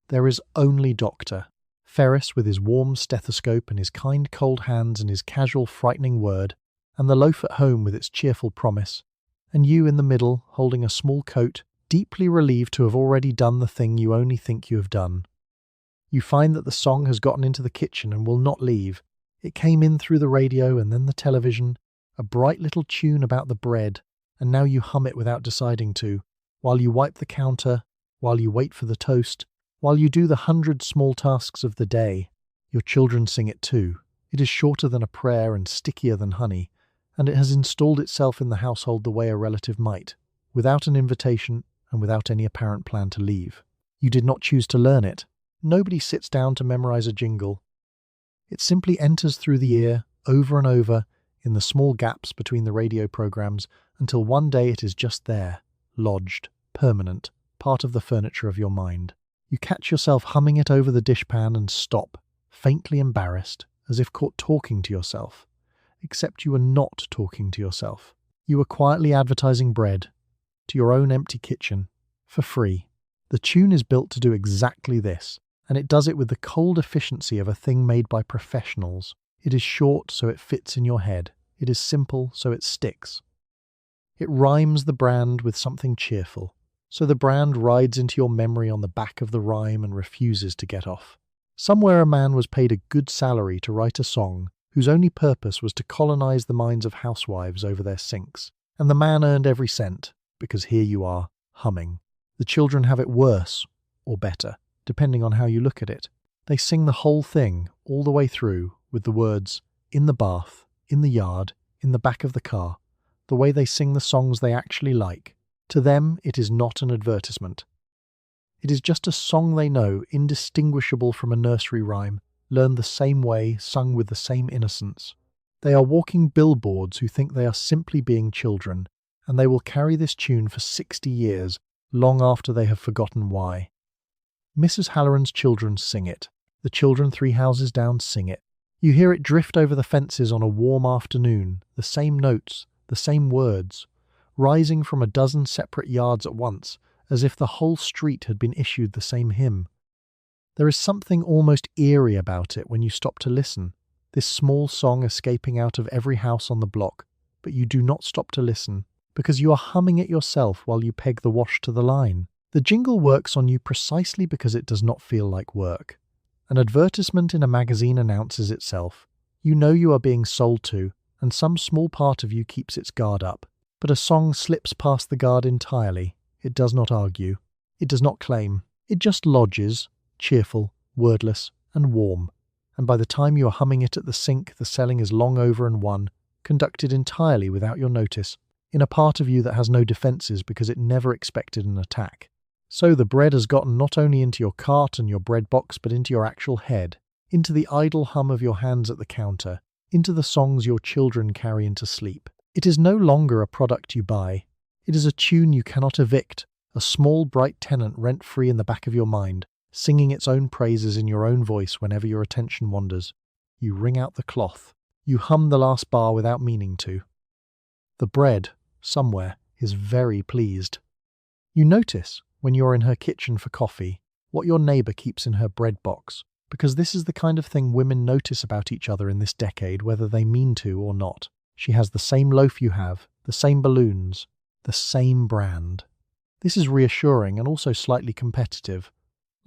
There is only Dr. Ferris with his warm stethoscope and his kind cold hands and his casual frightening word, and the loaf at home with its cheerful promise, and you in the middle holding a small coat, deeply relieved to have already done the thing you only think you have done. You find that the song has gotten into the kitchen and will not leave. It came in through the radio and then the television, a bright little tune about the bread, and now you hum it without deciding to, while you wipe the counter, while you wait for the toast, while you do the 100 small tasks of the day. Your children sing it too. It is shorter than a prayer and stickier than honey, and it has installed itself in the household the way a relative might, without an invitation and without any apparent plan to leave. You did not choose to learn it. Nobody sits down to memorize a jingle. It simply enters through the ear, over and over, in the small gaps between the radio programs, until one day it is just there, lodged, permanent, part of the furniture of your mind. You catch yourself humming it over the dishpan and stop, faintly embarrassed, as if caught talking to yourself. Except you are not talking to yourself. You are quietly advertising bread, to your own empty kitchen, for free. The tune is built to do exactly this, and it does it with the cold efficiency of a thing made by professionals. It is short so it fits in your head. It is simple so it sticks. It rhymes the brand with something cheerful, so the brand rides into your memory on the back of the rhyme and refuses to get off. Somewhere a man was paid a good salary to write a song whose only purpose was to colonize the minds of housewives over their sinks, and the man earned every cent, because here you are, humming. The children have it worse, or better, depending on how you look at it. They sing the whole thing, all the way through, with the words, in the bath, in the yard, in the back of the car, the way they sing the songs they actually like. To them, it is not an advertisement. It is just a song they know, indistinguishable from a nursery rhyme, learned the same way, sung with the same innocence. They are walking billboards who think they are simply being children, and they will carry this tune for 60 years, long after they have forgotten why. Mrs. Halloran's children sing it. The children 3 houses down sing it. You hear it drift over the fences on a warm afternoon, the same notes, the same words, rising from a dozen separate yards at once, as if the whole street had been issued the same hymn. There is something almost eerie about it when you stop to listen, this small song escaping out of every house on the block, but you do not stop to listen, because you are humming it yourself while you peg the wash to the line. The jingle works on you precisely because it does not feel like work. An advertisement in a magazine announces itself. You know you are being sold to, and some small part of you keeps its guard up. But a song slips past the guard entirely. It does not argue. It does not claim. It just lodges, cheerful, wordless, and warm. And by the time you are humming it at the sink, the selling is long over and won, conducted entirely without your notice, in a part of you that has no defences because it never expected an attack. So the bread has gotten not only into your cart and your bread box, but into your actual head, into the idle hum of your hands at the counter, into the songs your children carry into sleep. It is no longer a product you buy. It is a tune you cannot evict, a small bright tenant rent-free in the back of your mind, singing its own praises in your own voice whenever your attention wanders. You wring out the cloth. You hum the last bar without meaning to. The bread, somewhere, is very pleased. You notice, when you're in her kitchen for coffee, what your neighbour keeps in her bread box, because this is the kind of thing women notice about each other in this decade, whether they mean to or not. She has the same loaf you have, the same balloons, the same brand. This is reassuring and also slightly competitive,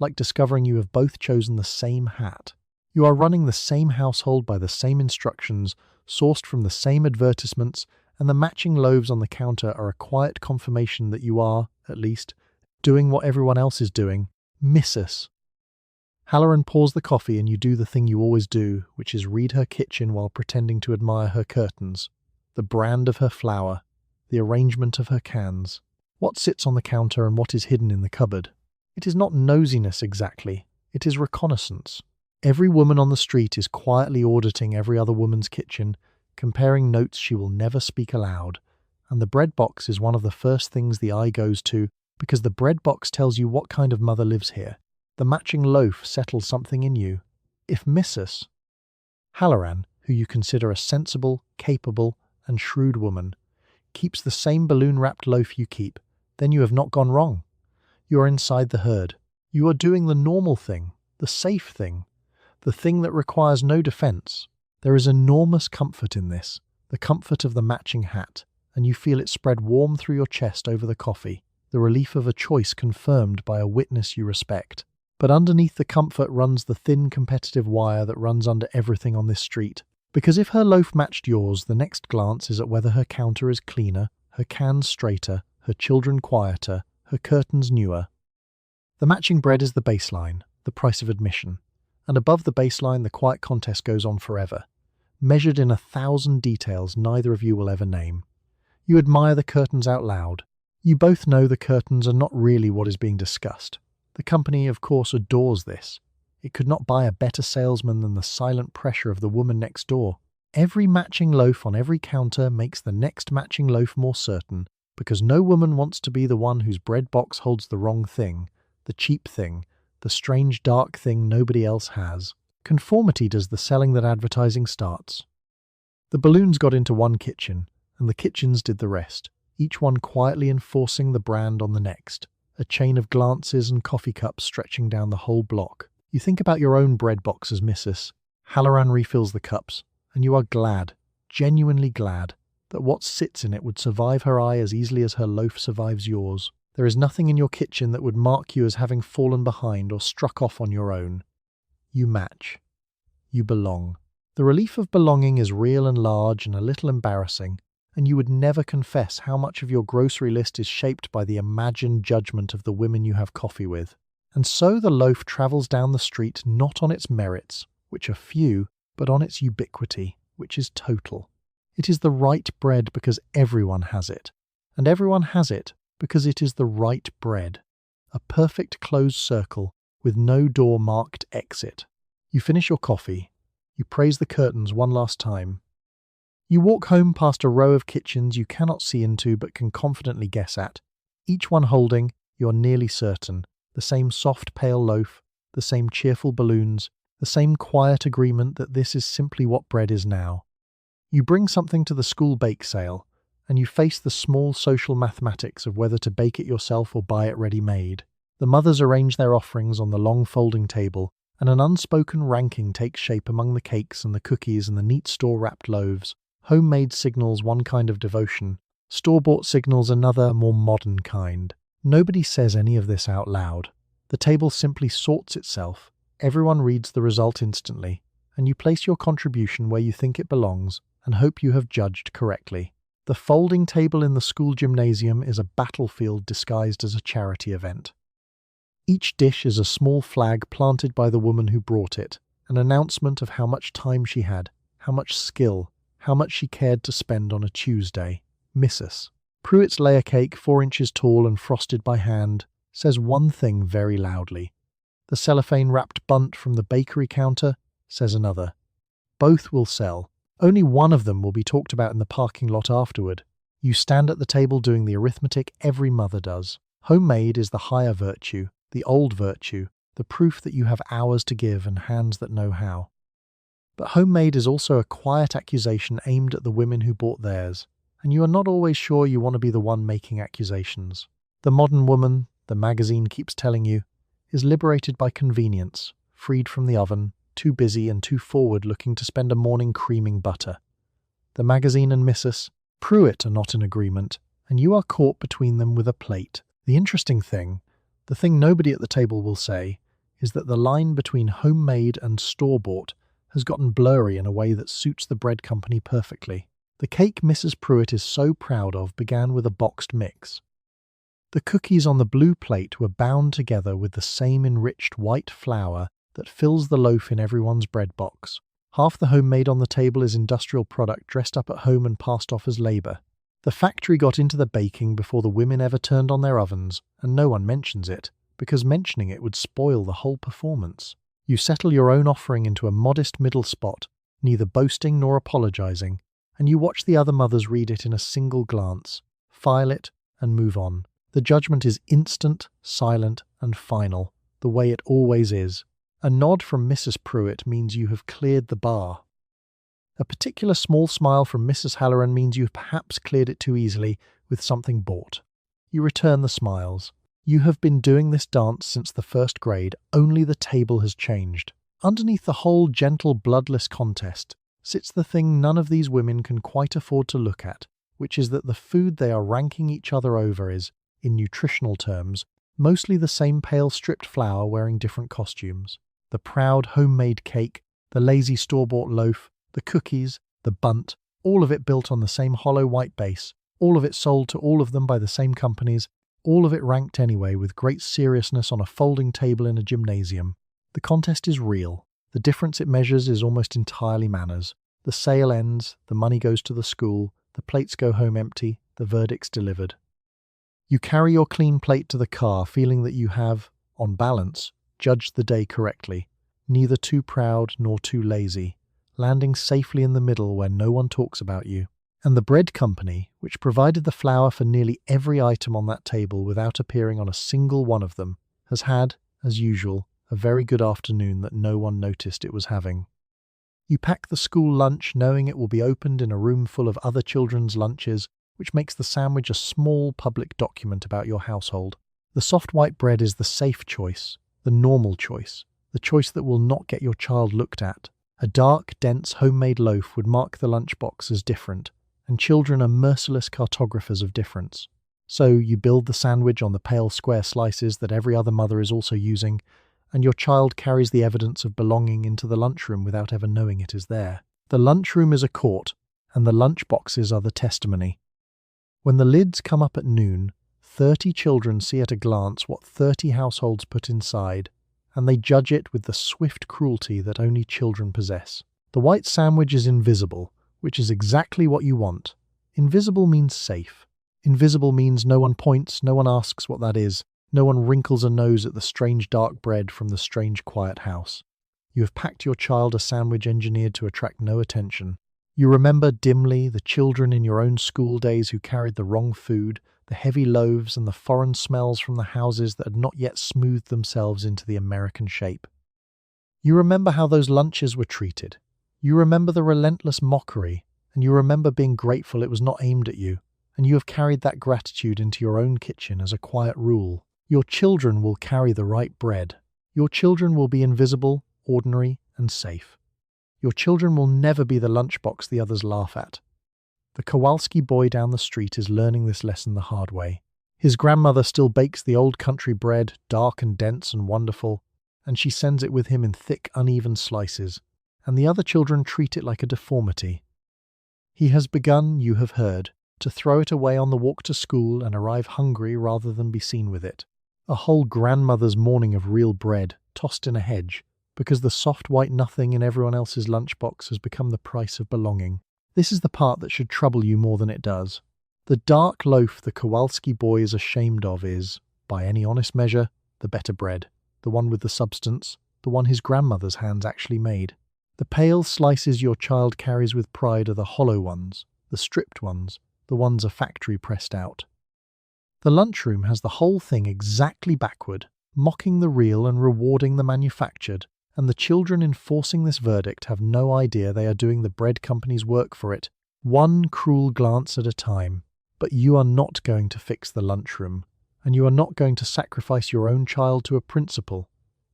like discovering you have both chosen the same hat. You are running the same household by the same instructions, sourced from the same advertisements, and the matching loaves on the counter are a quiet confirmation that you are, at least, doing what everyone else is doing. Missus. Halloran pours the coffee and you do the thing you always do, which is read her kitchen while pretending to admire her curtains, the brand of her flour, the arrangement of her cans, what sits on the counter and what is hidden in the cupboard. It is not nosiness exactly, it is reconnaissance. Every woman on the street is quietly auditing every other woman's kitchen, comparing notes she will never speak aloud, and the bread box is one of the first things the eye goes to, because the bread box tells you what kind of mother lives here. The matching loaf settles something in you. If Mrs. Halloran, who you consider a sensible, capable, and shrewd woman, keeps the same balloon-wrapped loaf you keep, then you have not gone wrong. You are inside the herd. You are doing the normal thing, the safe thing, the thing that requires no defense. There is enormous comfort in this, the comfort of the matching hat, and you feel it spread warm through your chest over the coffee, the relief of a choice confirmed by a witness you respect. But underneath the comfort runs the thin competitive wire that runs under everything on this street. Because if her loaf matched yours, the next glance is at whether her counter is cleaner, her cans straighter, her children quieter, her curtains newer. The matching bread is the baseline, the price of admission. And above the baseline, the quiet contest goes on forever, measured in 1,000 details neither of you will ever name. You admire the curtains out loud. You both know the curtains are not really what is being discussed. The company, of course, adores this. It could not buy a better salesman than the silent pressure of the woman next door. Every matching loaf on every counter makes the next matching loaf more certain, because no woman wants to be the one whose bread box holds the wrong thing, the cheap thing, the strange dark thing nobody else has. Conformity does the selling that advertising starts. The balloons got into one kitchen, and the kitchens did the rest, each one quietly enforcing the brand on the next. A chain of glances and coffee cups stretching down the whole block. You think about your own bread box as Mrs. Halloran refills the cups, and you are glad, genuinely glad, that what sits in it would survive her eye as easily as her loaf survives yours. There is nothing in your kitchen that would mark you as having fallen behind or struck off on your own. You match. You belong. The relief of belonging is real and large and a little embarrassing, and you would never confess how much of your grocery list is shaped by the imagined judgment of the women you have coffee with. And so the loaf travels down the street not on its merits, which are few, but on its ubiquity, which is total. It is the right bread because everyone has it, and everyone has it because it is the right bread. A perfect closed circle with no door marked exit. You finish your coffee. You praise the curtains one last time. You walk home past a row of kitchens you cannot see into but can confidently guess at, each one holding, you are nearly certain, the same soft pale loaf, the same cheerful balloons, the same quiet agreement that this is simply what bread is now. You bring something to the school bake sale, and you face the small social mathematics of whether to bake it yourself or buy it ready-made. The mothers arrange their offerings on the long folding table, and an unspoken ranking takes shape among the cakes and the cookies and the neat store-wrapped loaves. Homemade signals one kind of devotion. Store-bought signals another, more modern kind. Nobody says any of this out loud. The table simply sorts itself. Everyone reads the result instantly, and you place your contribution where you think it belongs and hope you have judged correctly. The folding table in the school gymnasium is a battlefield disguised as a charity event. Each dish is a small flag planted by the woman who brought it, an announcement of how much time she had, how much skill, how much she cared to spend on a Tuesday. Mrs. Pruitt's layer cake, 4 inches tall and frosted by hand, says one thing very loudly. The cellophane-wrapped bunt from the bakery counter says another. Both will sell. Only one of them will be talked about in the parking lot afterward. You stand at the table doing the arithmetic every mother does. Homemade is the higher virtue, the old virtue, the proof that you have hours to give and hands that know how. But homemade is also a quiet accusation aimed at the women who bought theirs, and you are not always sure you want to be the one making accusations. The modern woman, the magazine keeps telling you, is liberated by convenience, freed from the oven, too busy and too forward looking to spend a morning creaming butter. The magazine and Mrs. Pruitt are not in agreement, and you are caught between them with a plate. The interesting thing, the thing nobody at the table will say, is that the line between homemade and store-bought has gotten blurry in a way that suits the bread company perfectly. The cake Mrs. Pruitt is so proud of began with a boxed mix. The cookies on the blue plate were bound together with the same enriched white flour that fills the loaf in everyone's bread box. Half the homemade on the table is industrial product dressed up at home and passed off as labor. The factory got into the baking before the women ever turned on their ovens, and no one mentions it, because mentioning it would spoil the whole performance. You settle your own offering into a modest middle spot, neither boasting nor apologizing, and you watch the other mothers read it in a single glance, file it, and move on. The judgment is instant, silent, and final, the way it always is. A nod from Mrs. Pruitt means you have cleared the bar. A particular small smile from Mrs. Halloran means you have perhaps cleared it too easily with something bought. You return the smiles. You have been doing this dance since the 1st grade, only the table has changed. Underneath the whole gentle, bloodless contest sits the thing none of these women can quite afford to look at, which is that the food they are ranking each other over is, in nutritional terms, mostly the same pale stripped flour wearing different costumes. The proud homemade cake, the lazy store-bought loaf, the cookies, the bunt, all of it built on the same hollow white base, all of it sold to all of them by the same companies, all of it ranked anyway with great seriousness on a folding table in a gymnasium. The contest is real. The difference it measures is almost entirely manners. The sale ends, the money goes to the school, the plates go home empty, the verdict's delivered. You carry your clean plate to the car feeling that you have, on balance, judged the day correctly, neither too proud nor too lazy, landing safely in the middle where no one talks about you. And the bread company, which provided the flour for nearly every item on that table without appearing on a single one of them, has had, as usual, a very good afternoon that no one noticed it was having. You pack the school lunch knowing it will be opened in a room full of other children's lunches, which makes the sandwich a small public document about your household. The soft white bread is the safe choice, the normal choice, the choice that will not get your child looked at. A dark, dense, homemade loaf would mark the lunchbox as different, and children are merciless cartographers of difference. So you build the sandwich on the pale square slices that every other mother is also using, and your child carries the evidence of belonging into the lunchroom without ever knowing it is there. The lunchroom is a court, and the lunchboxes are the testimony. When the lids come up at noon, 30 children see at a glance what 30 households put inside, and they judge it with the swift cruelty that only children possess. The white sandwich is invisible, which is exactly what you want. Invisible means safe. Invisible means no one points, no one asks what that is, no one wrinkles a nose at the strange dark bread from the strange quiet house. You have packed your child a sandwich engineered to attract no attention. You remember dimly the children in your own school days who carried the wrong food, the heavy loaves and the foreign smells from the houses that had not yet smoothed themselves into the American shape. You remember how those lunches were treated. You remember the relentless mockery, and you remember being grateful it was not aimed at you, and you have carried that gratitude into your own kitchen as a quiet rule. Your children will carry the right bread. Your children will be invisible, ordinary, and safe. Your children will never be the lunchbox the others laugh at. The Kowalski boy down the street is learning this lesson the hard way. His grandmother still bakes the old country bread, dark and dense and wonderful, and she sends it with him in thick, uneven slices, and the other children treat it like a deformity. He has begun, you have heard, to throw it away on the walk to school and arrive hungry rather than be seen with it. A whole grandmother's morning of real bread, tossed in a hedge, because the soft white nothing in everyone else's lunchbox has become the price of belonging. This is the part that should trouble you more than it does. The dark loaf the Kowalski boy is ashamed of is, by any honest measure, the better bread, the one with the substance, the one his grandmother's hands actually made. The pale slices your child carries with pride are the hollow ones, the stripped ones, the ones a factory pressed out. The lunchroom has the whole thing exactly backward, mocking the real and rewarding the manufactured, and the children enforcing this verdict have no idea they are doing the bread company's work for it, one cruel glance at a time. But you are not going to fix the lunchroom, and you are not going to sacrifice your own child to a principle.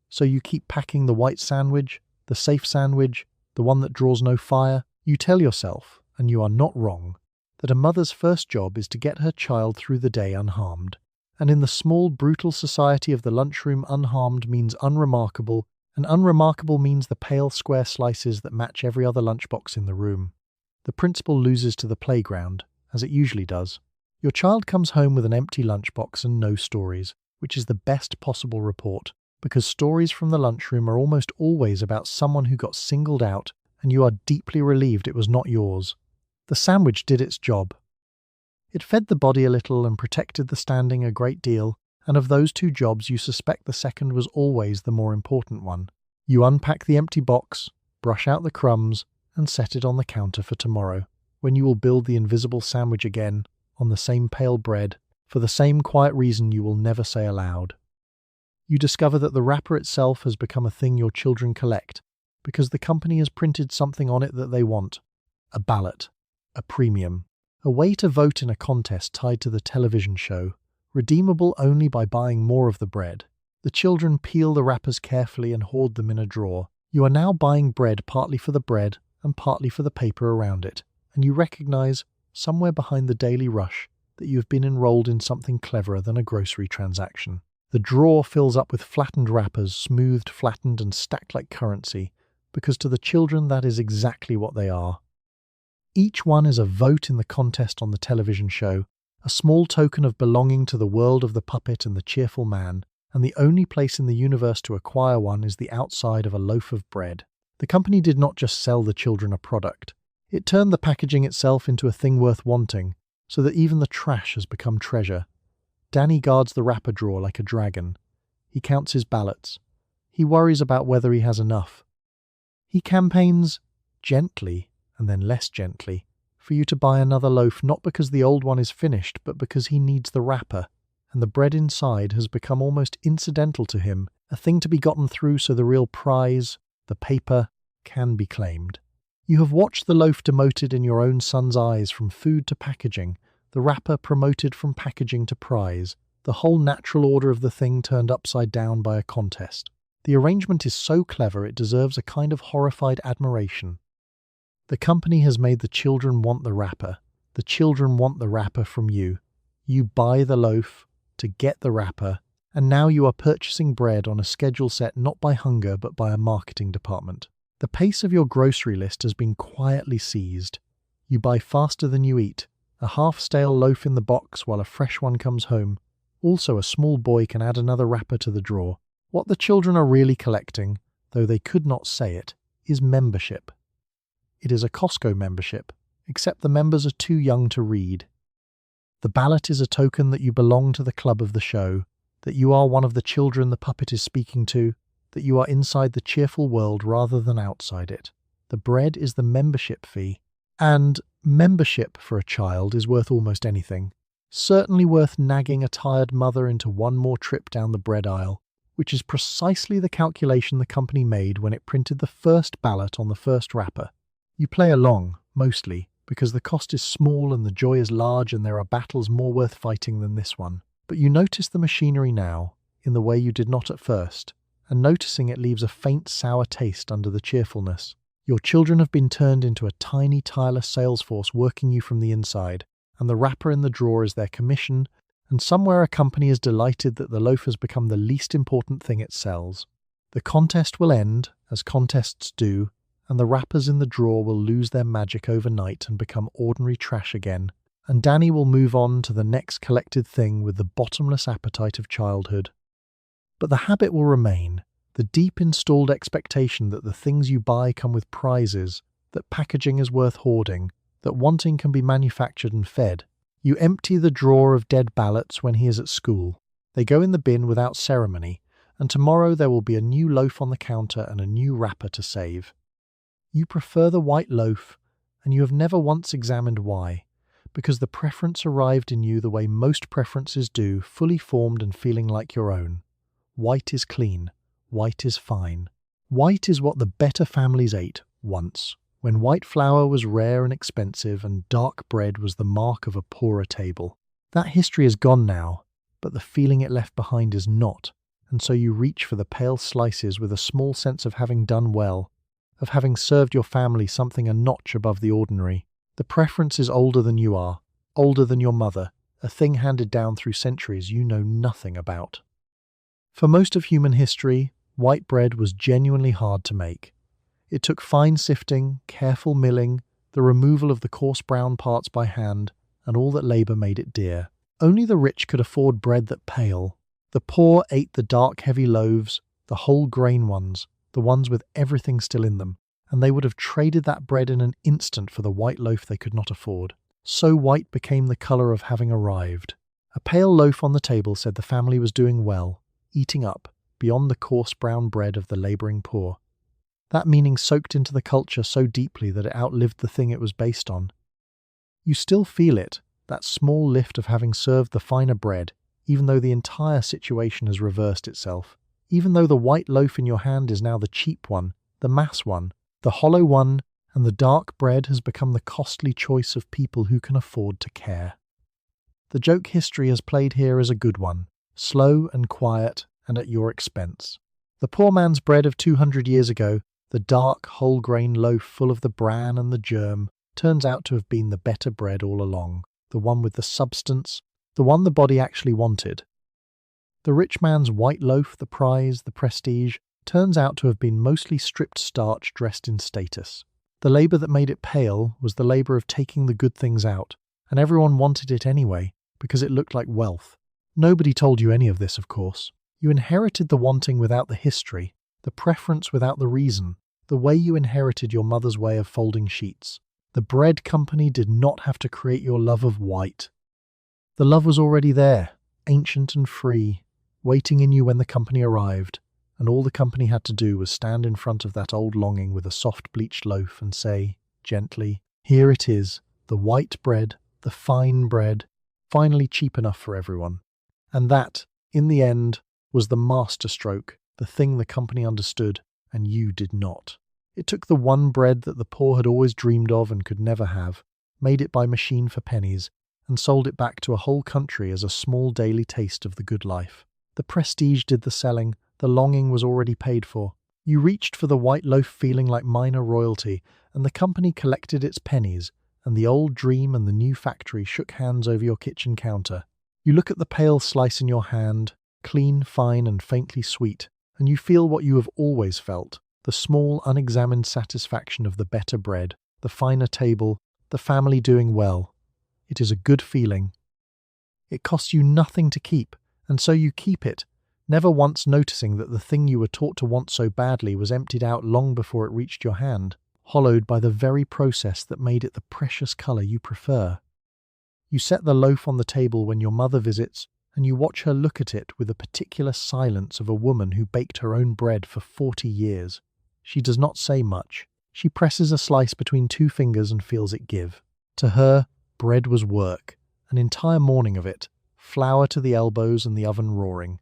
So you keep packing the white sandwich, the safe sandwich, the one that draws no fire. You tell yourself, and you are not wrong, that a mother's first job is to get her child through the day unharmed. And in the small, brutal society of the lunchroom, unharmed means unremarkable, and unremarkable means the pale square slices that match every other lunchbox in the room. The principle loses to the playground, as it usually does. Your child comes home with an empty lunchbox and no stories, which is the best possible report, because stories from the lunchroom are almost always about someone who got singled out, and you are deeply relieved it was not yours. The sandwich did its job. It fed the body a little and protected the standing a great deal, and of those two jobs you suspect the second was always the more important one. You unpack the empty box, brush out the crumbs, and set it on the counter for tomorrow, when you will build the invisible sandwich again, on the same pale bread, for the same quiet reason you will never say aloud. You discover that the wrapper itself has become a thing your children collect, because the company has printed something on it that they want. A ballot, a premium, a way to vote in a contest tied to the television show, redeemable only by buying more of the bread. The children peel the wrappers carefully and hoard them in a drawer. You are now buying bread partly for the bread and partly for the paper around it, and you recognize, somewhere behind the daily rush, that you have been enrolled in something cleverer than a grocery transaction. The drawer fills up with flattened wrappers, smoothed, flattened, and stacked like currency, because to the children that is exactly what they are. Each one is a vote in the contest on the television show, a small token of belonging to the world of the puppet and the cheerful man, and the only place in the universe to acquire one is the outside of a loaf of bread. The company did not just sell the children a product. It turned the packaging itself into a thing worth wanting, so that even the trash has become treasure. Danny guards the wrapper drawer like a dragon. He counts his ballots. He worries about whether he has enough. He campaigns, gently and then less gently, for you to buy another loaf, not because the old one is finished, but because he needs the wrapper, and the bread inside has become almost incidental to him, a thing to be gotten through so the real prize, the paper, can be claimed. You have watched the loaf demoted in your own son's eyes from food to packaging, the wrapper promoted from packaging to prize, the whole natural order of the thing turned upside down by a contest. The arrangement is so clever it deserves a kind of horrified admiration. The company has made the children want the wrapper. The children want the wrapper from you. You buy the loaf to get the wrapper, and now you are purchasing bread on a schedule set not by hunger but by a marketing department. The pace of your grocery list has been quietly seized. You buy faster than you eat, a half-stale loaf in the box while a fresh one comes home. Also, a small boy can add another wrapper to the drawer. What the children are really collecting, though they could not say it, is membership. It is a Costco membership, except the members are too young to read. The ballot is a token that you belong to the club of the show, that you are one of the children the puppet is speaking to, that you are inside the cheerful world rather than outside it. The bread is the membership fee, and membership for a child is worth almost anything. Certainly worth nagging a tired mother into one more trip down the bread aisle, which is precisely the calculation the company made when it printed the first ballot on the first wrapper. You play along, mostly, because the cost is small and the joy is large and there are battles more worth fighting than this one. But you notice the machinery now, in the way you did not at first, and noticing it leaves a faint sour taste under the cheerfulness. Your children have been turned into a tiny, tireless sales force working you from the inside, and the wrapper in the drawer is their commission, and somewhere a company is delighted that the loaf has become the least important thing it sells. The contest will end, as contests do, and the wrappers in the drawer will lose their magic overnight and become ordinary trash again, and Danny will move on to the next collected thing with the bottomless appetite of childhood. But the habit will remain, the deep installed expectation that the things you buy come with prizes, that packaging is worth hoarding, that wanting can be manufactured and fed. You empty the drawer of dead ballots when he is at school. They go in the bin without ceremony, and tomorrow there will be a new loaf on the counter and a new wrapper to save. You prefer the white loaf, and you have never once examined why, because the preference arrived in you the way most preferences do, fully formed and feeling like your own. White is clean. White is fine. White is what the better families ate once, when white flour was rare and expensive and dark bread was the mark of a poorer table. That history is gone now, but the feeling it left behind is not, and so you reach for the pale slices with a small sense of having done well, of having served your family something a notch above the ordinary. The preference is older than you are, older than your mother, a thing handed down through centuries you know nothing about. For most of human history, white bread was genuinely hard to make. It took fine sifting, careful milling, the removal of the coarse brown parts by hand, and all that labour made it dear. Only the rich could afford bread that pale. The poor ate the dark, heavy loaves, the whole grain ones, the ones with everything still in them, and they would have traded that bread in an instant for the white loaf they could not afford. So white became the colour of having arrived. A pale loaf on the table said the family was doing well, eating up, beyond the coarse brown bread of the labouring poor. That meaning soaked into the culture so deeply that it outlived the thing it was based on. You still feel it, that small lift of having served the finer bread, even though the entire situation has reversed itself. Even though the white loaf in your hand is now the cheap one, the mass one, the hollow one, and the dark bread has become the costly choice of people who can afford to care. The joke history has played here is a good one, slow and quiet, and at your expense. The poor man's bread of 200 years ago, the dark, whole-grain loaf full of the bran and the germ, turns out to have been the better bread all along, the one with the substance, the one the body actually wanted. The rich man's white loaf, the prize, the prestige, turns out to have been mostly stripped starch dressed in status. The labour that made it pale was the labour of taking the good things out, and everyone wanted it anyway, because it looked like wealth. Nobody told you any of this, of course. You inherited the wanting without the history, the preference without the reason, the way you inherited your mother's way of folding sheets. The bread company did not have to create your love of white. The love was already there, ancient and free, waiting in you when the company arrived, and all the company had to do was stand in front of that old longing with a soft bleached loaf and say, gently, "Here it is, the white bread, the fine bread, finally cheap enough for everyone." And that, in the end, was the masterstroke, the thing the company understood, and you did not. It took the one bread that the poor had always dreamed of and could never have, made it by machine for pennies, and sold it back to a whole country as a small daily taste of the good life. The prestige did the selling, the longing was already paid for. You reached for the white loaf feeling like minor royalty, and the company collected its pennies, and the old dream and the new factory shook hands over your kitchen counter. You look at the pale slice in your hand, clean, fine, and faintly sweet, and you feel what you have always felt, the small, unexamined satisfaction of the better bread, the finer table, the family doing well. It is a good feeling. It costs you nothing to keep, and so you keep it, never once noticing that the thing you were taught to want so badly was emptied out long before it reached your hand, hollowed by the very process that made it the precious colour you prefer. You set the loaf on the table when your mother visits, and you watch her look at it with the particular silence of a woman who baked her own bread for 40 years. She does not say much. She presses a slice between two fingers and feels it give. To her, bread was work, an entire morning of it, flour to the elbows and the oven roaring.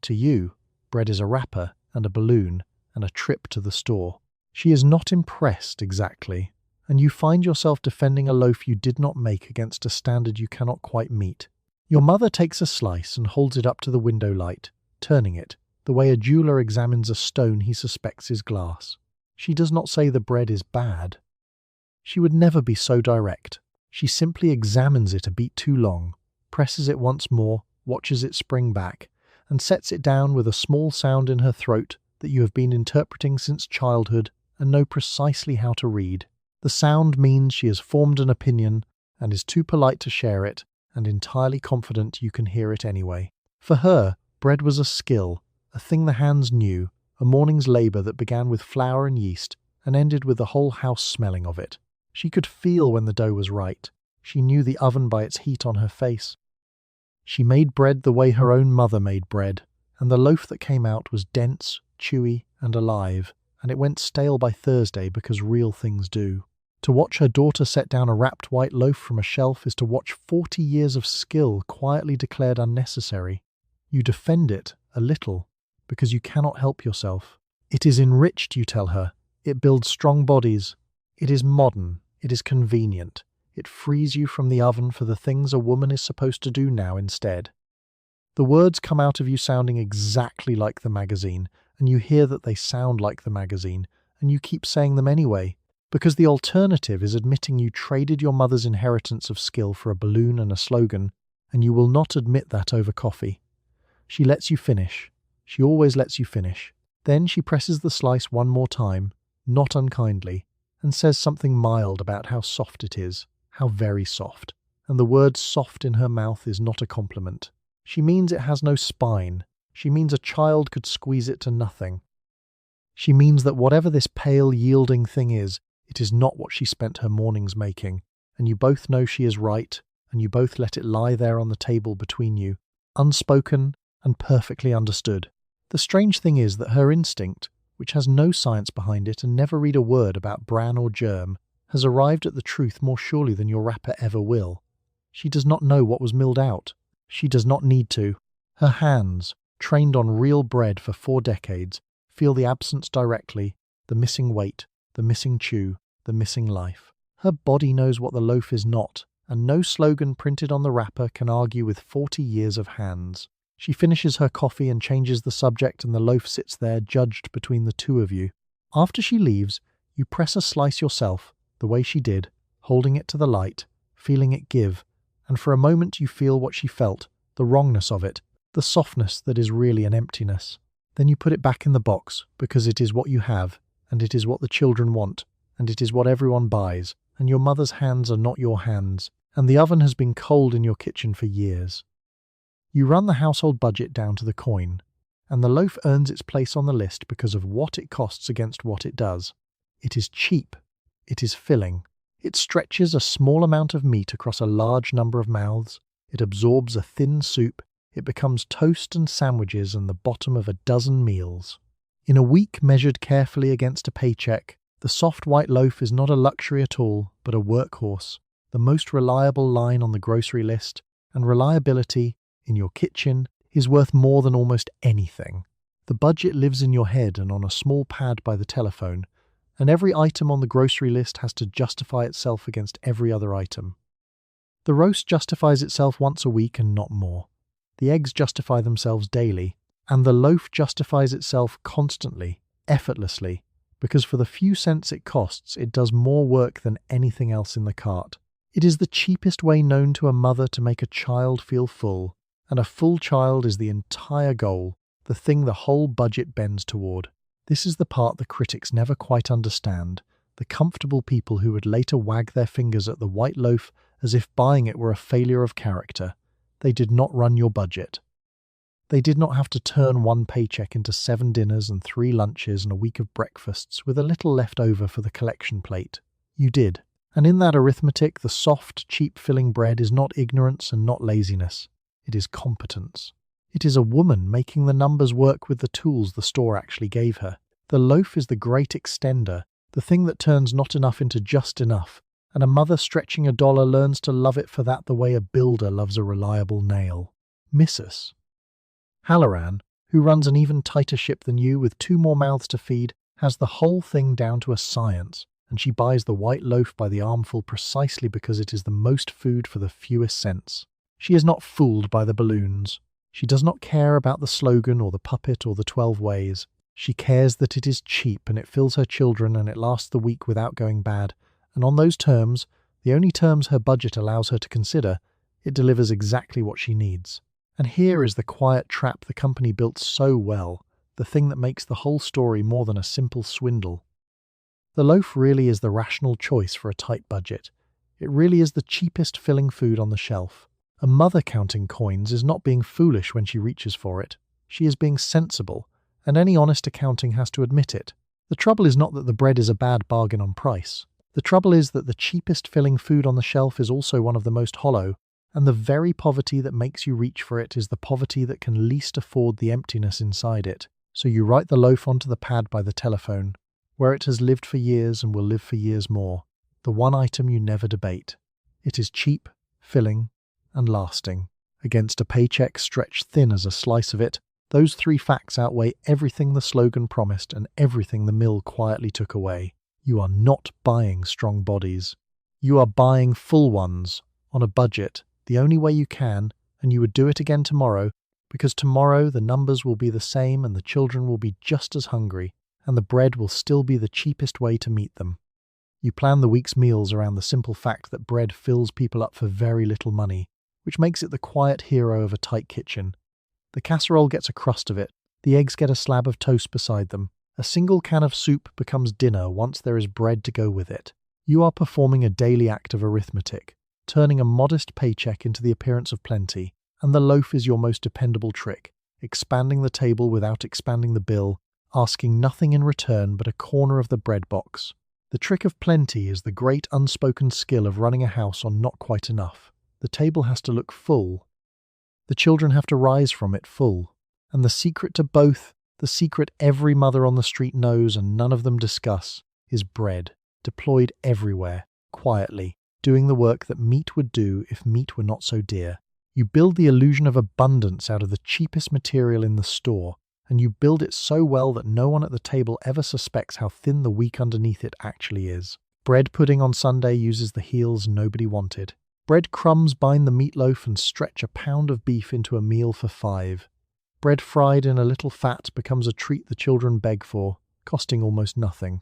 To you, bread is a wrapper and a balloon and a trip to the store. She is not impressed exactly, and you find yourself defending a loaf you did not make against a standard you cannot quite meet. Your mother takes a slice and holds it up to the window light, turning it, the way a jeweller examines a stone he suspects is glass. She does not say the bread is bad. She would never be so direct. She simply examines it a beat too long, presses it once more, watches it spring back, and sets it down with a small sound in her throat that you have been interpreting since childhood and know precisely how to read. The sound means she has formed an opinion and is too polite to share it, and entirely confident you can hear it anyway. For her, bread was a skill, a thing the hands knew, a morning's labour that began with flour and yeast and ended with the whole house smelling of it. She could feel when the dough was right. She knew the oven by its heat on her face. She made bread the way her own mother made bread, and the loaf that came out was dense, chewy, and alive, and it went stale by Thursday because real things do. To watch her daughter set down a wrapped white loaf from a shelf is to watch 40 years of skill quietly declared unnecessary. You defend it, a little, because you cannot help yourself. It is enriched, you tell her. It builds strong bodies. It is modern. It is convenient. It frees you from the oven for the things a woman is supposed to do now instead. The words come out of you sounding exactly like the magazine, and you hear that they sound like the magazine, and you keep saying them anyway, because the alternative is admitting you traded your mother's inheritance of skill for a balloon and a slogan, and you will not admit that over coffee. She lets you finish. She always lets you finish. Then she presses the slice one more time, not unkindly, and says something mild about how soft it is, how very soft. And the word soft in her mouth is not a compliment. She means it has no spine. She means a child could squeeze it to nothing. She means that whatever this pale, yielding thing is, it is not what she spent her mornings making, and you both know she is right, and you both let it lie there on the table between you, unspoken and perfectly understood. The strange thing is that her instinct, which has no science behind it and never read a word about bran or germ, has arrived at the truth more surely than your wrapper ever will. She does not know what was milled out. She does not need to. Her hands, trained on real bread for 4 decades, feel the absence directly, the missing weight, the missing chew, the missing life. Her body knows what the loaf is not, and no slogan printed on the wrapper can argue with 40 years of hands. She finishes her coffee and changes the subject, and the loaf sits there judged between the two of you. After she leaves, you press a slice yourself, the way she did, holding it to the light, feeling it give, and for a moment you feel what she felt, the wrongness of it, the softness that is really an emptiness. Then you put it back in the box, because it is what you have, and it is what the children want, and it is what everyone buys, and your mother's hands are not your hands, and the oven has been cold in your kitchen for years. You run the household budget down to the coin, and the loaf earns its place on the list because of what it costs against what it does. It is cheap. It is filling. It stretches a small amount of meat across a large number of mouths. It absorbs a thin soup. It becomes toast and sandwiches and the bottom of a dozen meals. In a week measured carefully against a paycheck, the soft white loaf is not a luxury at all, but a workhorse, the most reliable line on the grocery list, and reliability, in your kitchen, is worth more than almost anything. The budget lives in your head and on a small pad by the telephone, and every item on the grocery list has to justify itself against every other item. The roast justifies itself once a week and not more. The eggs justify themselves daily, and the loaf justifies itself constantly, effortlessly, because for the few cents it costs, it does more work than anything else in the cart. It is the cheapest way known to a mother to make a child feel full, and a full child is the entire goal, the thing the whole budget bends toward. This is the part the critics never quite understand, the comfortable people who would later wag their fingers at the white loaf as if buying it were a failure of character. They did not run your budget. They did not have to turn one paycheck into 7 dinners and 3 lunches and a week of breakfasts with a little left over for the collection plate. You did. And in that arithmetic, the soft, cheap filling bread is not ignorance and not laziness. It is competence. It is a woman making the numbers work with the tools the store actually gave her. The loaf is the great extender, the thing that turns not enough into just enough, and a mother stretching $1 learns to love it for that the way a builder loves a reliable nail. Missus Halloran, who runs an even tighter ship than you with 2 more mouths to feed, has the whole thing down to a science, and she buys the white loaf by the armful precisely because it is the most food for the fewest cents. She is not fooled by the balloons. She does not care about the slogan or the puppet or the 12 ways. She cares that it is cheap and it fills her children and it lasts the week without going bad. And on those terms, the only terms her budget allows her to consider, it delivers exactly what she needs. And here is the quiet trap the company built so well, the thing that makes the whole story more than a simple swindle. The loaf really is the rational choice for a tight budget. It really is the cheapest filling food on the shelf. A mother counting coins is not being foolish when she reaches for it. She is being sensible, and any honest accounting has to admit it. The trouble is not that the bread is a bad bargain on price. The trouble is that the cheapest filling food on the shelf is also one of the most hollow, and the very poverty that makes you reach for it is the poverty that can least afford the emptiness inside it. So you write the loaf onto the pad by the telephone, where it has lived for years and will live for years more. The one item you never debate. It is cheap, filling, and lasting. Against a paycheck stretched thin as a slice of it, those three facts outweigh everything the slogan promised and everything the mill quietly took away. You are not buying strong bodies. You are buying full ones, on a budget, the only way you can, and you would do it again tomorrow, because tomorrow the numbers will be the same and the children will be just as hungry, and the bread will still be the cheapest way to meet them. You plan the week's meals around the simple fact that bread fills people up for very little money, which makes it the quiet hero of a tight kitchen. The casserole gets a crust of it, the eggs get a slab of toast beside them. A single can of soup becomes dinner once there is bread to go with it. You are performing a daily act of arithmetic, turning a modest paycheck into the appearance of plenty, and the loaf is your most dependable trick, expanding the table without expanding the bill, asking nothing in return but a corner of the bread box. The trick of plenty is the great unspoken skill of running a house on not quite enough. The table has to look full. The children have to rise from it full. And the secret to both, the secret every mother on the street knows and none of them discuss, is bread, deployed everywhere, quietly, doing the work that meat would do if meat were not so dear. You build the illusion of abundance out of the cheapest material in the store, and you build it so well that no one at the table ever suspects how thin the wheat underneath it actually is. Bread pudding on Sunday uses the heels nobody wanted. Bread crumbs bind the meatloaf and stretch a pound of beef into a meal for 5. Bread fried in a little fat becomes a treat the children beg for, costing almost nothing.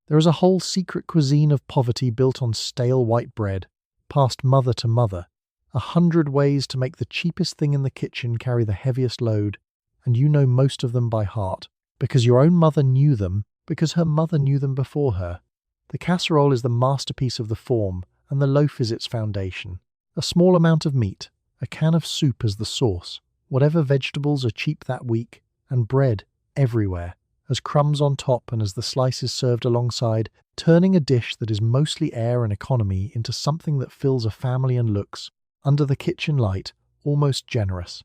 There is a whole secret cuisine of poverty built on stale white bread, passed mother to mother. 100 ways to make the cheapest thing in the kitchen carry the heaviest load, and you know most of them by heart, because your own mother knew them, because her mother knew them before her. The casserole is the masterpiece of the form, and the loaf is its foundation. A small amount of meat, a can of soup as the sauce, whatever vegetables are cheap that week, and bread everywhere, as crumbs on top and as the slices served alongside, turning a dish that is mostly air and economy into something that fills a family and looks, under the kitchen light, almost generous.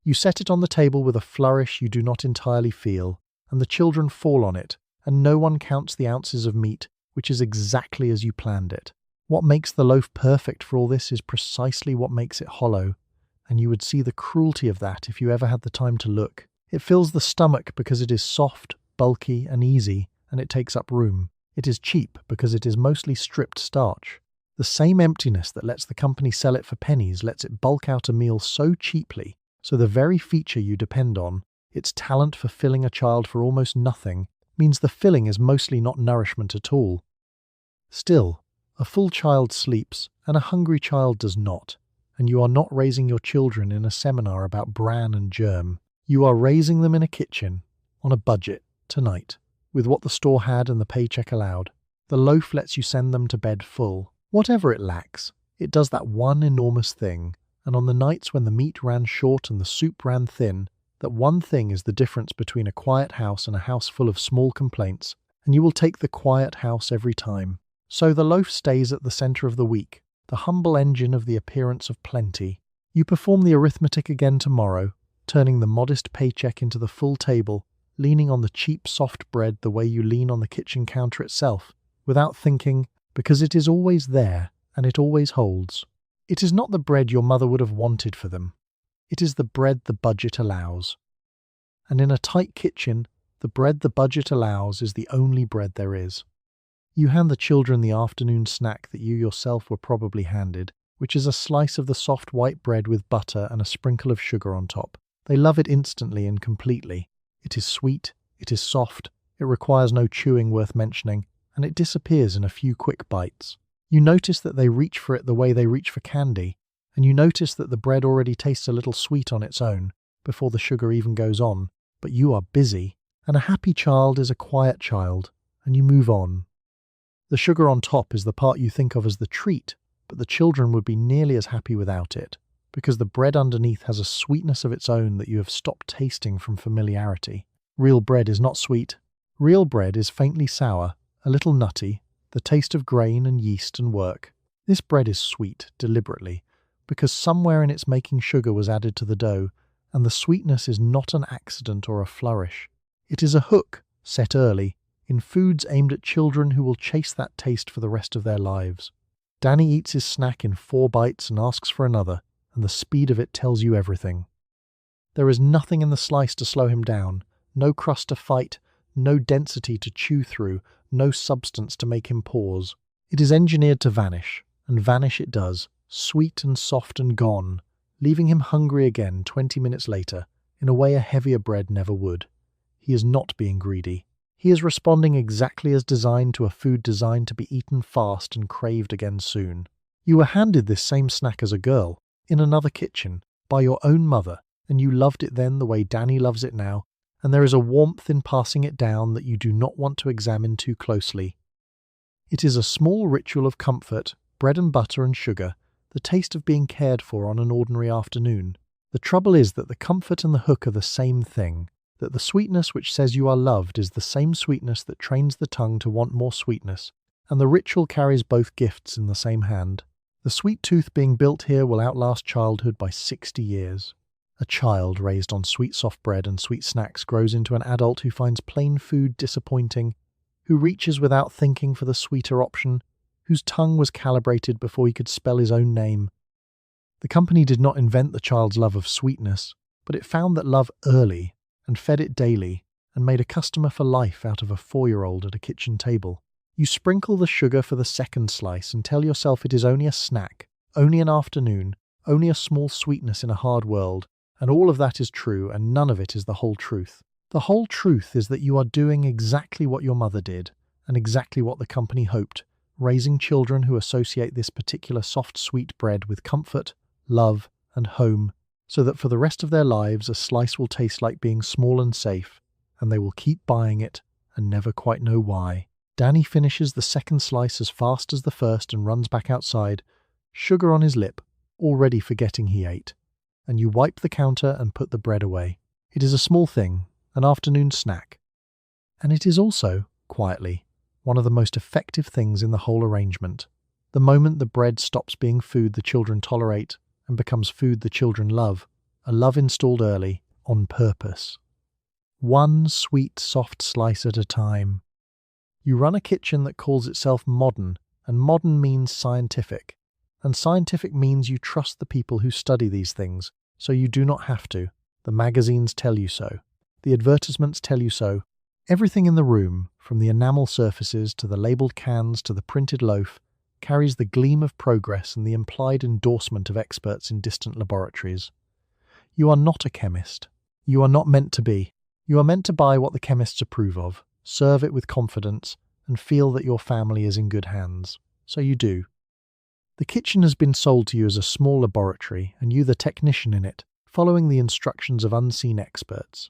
You set it on the table with a flourish you do not entirely feel, and the children fall on it, and no one counts the ounces of meat, which is exactly as you planned it. What makes the loaf perfect for all this is precisely what makes it hollow, and you would see the cruelty of that if you ever had the time to look. It fills the stomach because it is soft, bulky, and easy, and it takes up room. It is cheap because it is mostly stripped starch. The same emptiness that lets the company sell it for pennies lets it bulk out a meal so cheaply, so the very feature you depend on, its talent for filling a child for almost nothing, means the filling is mostly not nourishment at all. Still, a full child sleeps, and a hungry child does not, and you are not raising your children in a seminar about bran and germ. You are raising them in a kitchen, on a budget, tonight, with what the store had and the paycheck allowed. The loaf lets you send them to bed full. Whatever it lacks, it does that one enormous thing, and on the nights when the meat ran short and the soup ran thin, that one thing is the difference between a quiet house and a house full of small complaints, and you will take the quiet house every time. So the loaf stays at the center of the week, the humble engine of the appearance of plenty. You perform the arithmetic again tomorrow, turning the modest paycheck into the full table, leaning on the cheap soft bread the way you lean on the kitchen counter itself, without thinking, because it is always there and it always holds. It is not the bread your mother would have wanted for them. It is the bread the budget allows. And in a tight kitchen, the bread the budget allows is the only bread there is. You hand the children the afternoon snack that you yourself were probably handed, which is a slice of the soft white bread with butter and a sprinkle of sugar on top. They love it instantly and completely. It is sweet, It is soft, it requires no chewing worth mentioning, and it disappears in a few quick bites. You notice that they reach for it the way they reach for candy, and you notice that the bread already tastes a little sweet on its own, before the sugar even goes on, but you are busy, and a happy child is a quiet child, and you move on. The sugar on top is the part you think of as the treat, but the children would be nearly as happy without it, because the bread underneath has a sweetness of its own that you have stopped tasting from familiarity. Real bread is not sweet. Real bread is faintly sour, a little nutty, the taste of grain and yeast and work. This bread is sweet, deliberately, because somewhere in its making sugar was added to the dough, and the sweetness is not an accident or a flourish. It is a hook, set early, in foods aimed at children who will chase that taste for the rest of their lives. Danny eats his snack in 4 bites and asks for another, and the speed of it tells you everything. There is nothing in the slice to slow him down, no crust to fight, no density to chew through, no substance to make him pause. It is engineered to vanish, and vanish it does, sweet and soft and gone, leaving him hungry again 20 minutes later, in a way a heavier bread never would. He is not being greedy. He is responding exactly as designed to a food designed to be eaten fast and craved again soon. You were handed this same snack as a girl, in another kitchen, by your own mother, and you loved it then the way Danny loves it now, and there is a warmth in passing it down that you do not want to examine too closely. It is a small ritual of comfort, bread and butter and sugar, the taste of being cared for on an ordinary afternoon. The trouble is that the comfort and the hook are the same thing, that the sweetness which says you are loved is the same sweetness that trains the tongue to want more sweetness, and the ritual carries both gifts in the same hand. The sweet tooth being built here will outlast childhood by 60 years. A child raised on sweet soft bread and sweet snacks grows into an adult who finds plain food disappointing, who reaches without thinking for the sweeter option, whose tongue was calibrated before he could spell his own name. The company did not invent the child's love of sweetness, but it found that love early and fed it daily and made a customer for life out of a 4-year-old at a kitchen table. You sprinkle the sugar for the second slice and tell yourself it is only a snack, only an afternoon, only a small sweetness in a hard world, and all of that is true and none of it is the whole truth. The whole truth is that you are doing exactly what your mother did and exactly what the company hoped, raising children who associate this particular soft sweet bread with comfort, love, and home, so that for the rest of their lives a slice will taste like being small and safe, and they will keep buying it and never quite know why. Danny finishes the second slice as fast as the first and runs back outside, sugar on his lip, already forgetting he ate. And you wipe the counter and put the bread away. It is a small thing, an afternoon snack. And it is also, quietly, one of the most effective things in the whole arrangement. The moment the bread stops being food the children tolerate and becomes food the children love, a love installed early, on purpose. One sweet, soft slice at a time. You run a kitchen that calls itself modern, and modern means scientific. And scientific means you trust the people who study these things, so you do not have to. The magazines tell you so. The advertisements tell you so. Everything in the room, from the enamel surfaces to the labelled cans to the printed loaf, carries the gleam of progress and the implied endorsement of experts in distant laboratories. You are not a chemist. You are not meant to be. You are meant to buy what the chemists approve of, serve it with confidence, and feel that your family is in good hands. So you do. The kitchen has been sold to you as a small laboratory, and you the technician in it, following the instructions of unseen experts.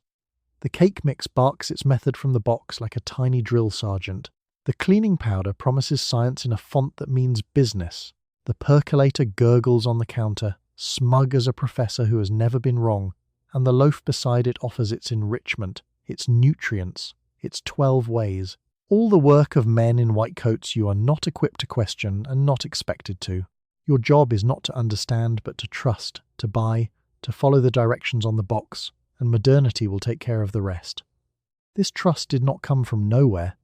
The cake mix barks its method from the box like a tiny drill sergeant. The cleaning powder promises science in a font that means business. The percolator gurgles on the counter, smug as a professor who has never been wrong, and the loaf beside it offers its enrichment, its nutrients, its 12 ways. All the work of men in white coats you are not equipped to question and not expected to. Your job is not to understand but to trust, to buy, to follow the directions on the box, and modernity will take care of the rest. This trust did not come from nowhere.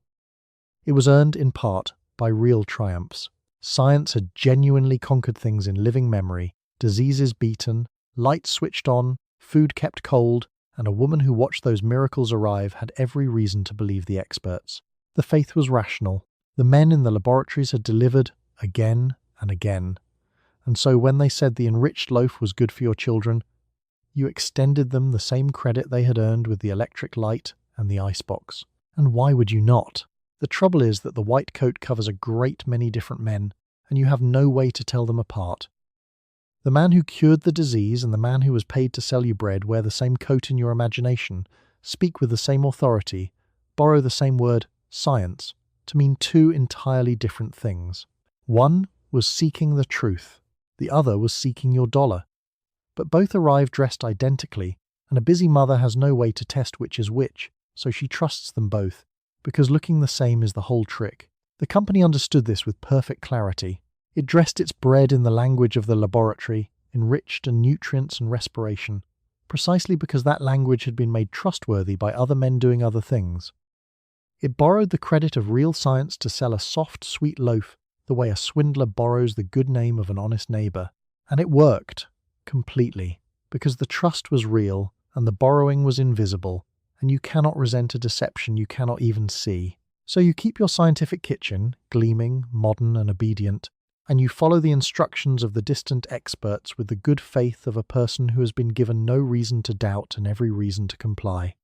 It was earned in part by real triumphs. Science had genuinely conquered things in living memory, diseases beaten, lights switched on, food kept cold, and a woman who watched those miracles arrive had every reason to believe the experts. The faith was rational. The men in the laboratories had delivered again and again. And so when they said the enriched loaf was good for your children, you extended them the same credit they had earned with the electric light and the icebox. And why would you not? The trouble is that the white coat covers a great many different men, and you have no way to tell them apart. The man who cured the disease and the man who was paid to sell you bread wear the same coat in your imagination, speak with the same authority, borrow the same word, science, to mean two entirely different things. One was seeking the truth, the other was seeking your dollar. But both arrive dressed identically, and a busy mother has no way to test which is which, so she trusts them both, because looking the same is the whole trick. The company understood this with perfect clarity. It dressed its bread in the language of the laboratory, enriched in nutrients and respiration, precisely because that language had been made trustworthy by other men doing other things. It borrowed the credit of real science to sell a soft, sweet loaf the way a swindler borrows the good name of an honest neighbor. And it worked, completely, because the trust was real and the borrowing was invisible, and you cannot resent a deception you cannot even see. So you keep your scientific kitchen, gleaming, modern and obedient, and you follow the instructions of the distant experts with the good faith of a person who has been given no reason to doubt and every reason to comply.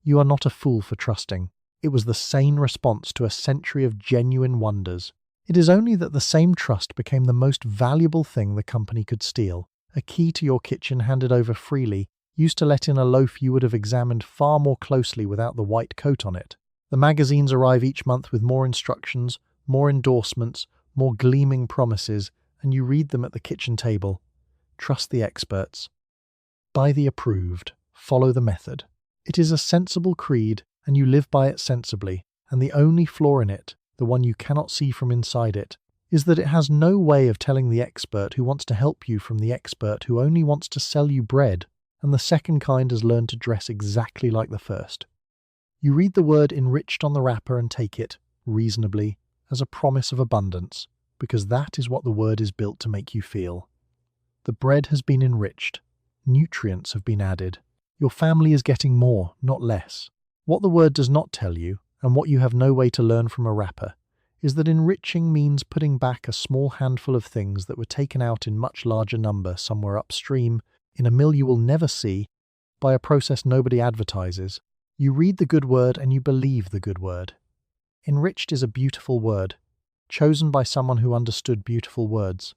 You are not a fool for trusting. It was the sane response to a century of genuine wonders. It is only that the same trust became the most valuable thing the company could steal, a key to your kitchen handed over freely, used to let in a loaf you would have examined far more closely without the white coat on it. The magazines arrive each month with more instructions, more endorsements, more gleaming promises, and you read them at the kitchen table. Trust the experts. Buy the approved. Follow the method. It is a sensible creed, and you live by it sensibly, and the only flaw in it, the one you cannot see from inside it, is that it has no way of telling the expert who wants to help you from the expert who only wants to sell you bread, and the second kind has learned to dress exactly like the first. You read the word enriched on the wrapper and take it, reasonably, as a promise of abundance, because that is what the word is built to make you feel. The bread has been enriched. Nutrients have been added. Your family is getting more, not less. What the word does not tell you, and what you have no way to learn from a wrapper, is that enriching means putting back a small handful of things that were taken out in much larger number somewhere upstream, in a mill you will never see, by a process nobody advertises. You read the good word and you believe the good word. Enriched is a beautiful word, chosen by someone who understood beautiful words.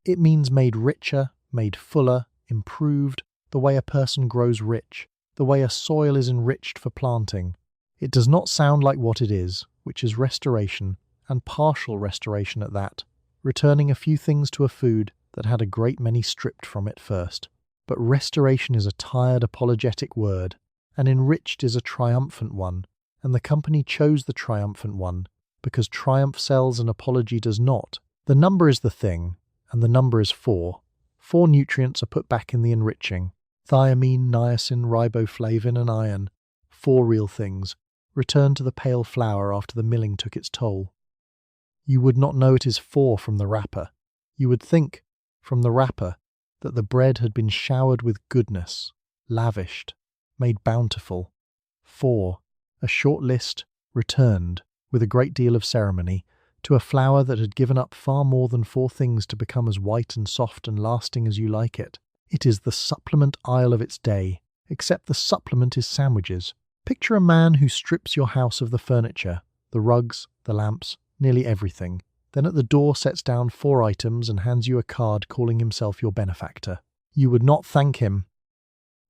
It means made richer, made fuller, improved, the way a person grows rich, the way a soil is enriched for planting. It does not sound like what it is, which is restoration, and partial restoration at that, returning a few things to a food that had a great many stripped from it first. But restoration is a tired apologetic word, and enriched is a triumphant one, and the company chose the triumphant one, because triumph sells and apology does not. The number is the thing, and the number is 4. 4 nutrients are put back in the enriching. Thiamine, niacin, riboflavin, and iron. 4 real things, returned to the pale flour after the milling took its toll. You would not know it is 4 from the wrapper. You would think, from the wrapper, that the bread had been showered with goodness, lavished, made bountiful. 4, a short list, returned, with a great deal of ceremony, to a flour that had given up far more than 4 things to become as white and soft and lasting as you like it. It is the supplement aisle of its day, except the supplement is sandwiches. Picture a man who strips your house of the furniture, the rugs, the lamps, nearly everything, then at the door sets down 4 items and hands you a card calling himself your benefactor. You would not thank him.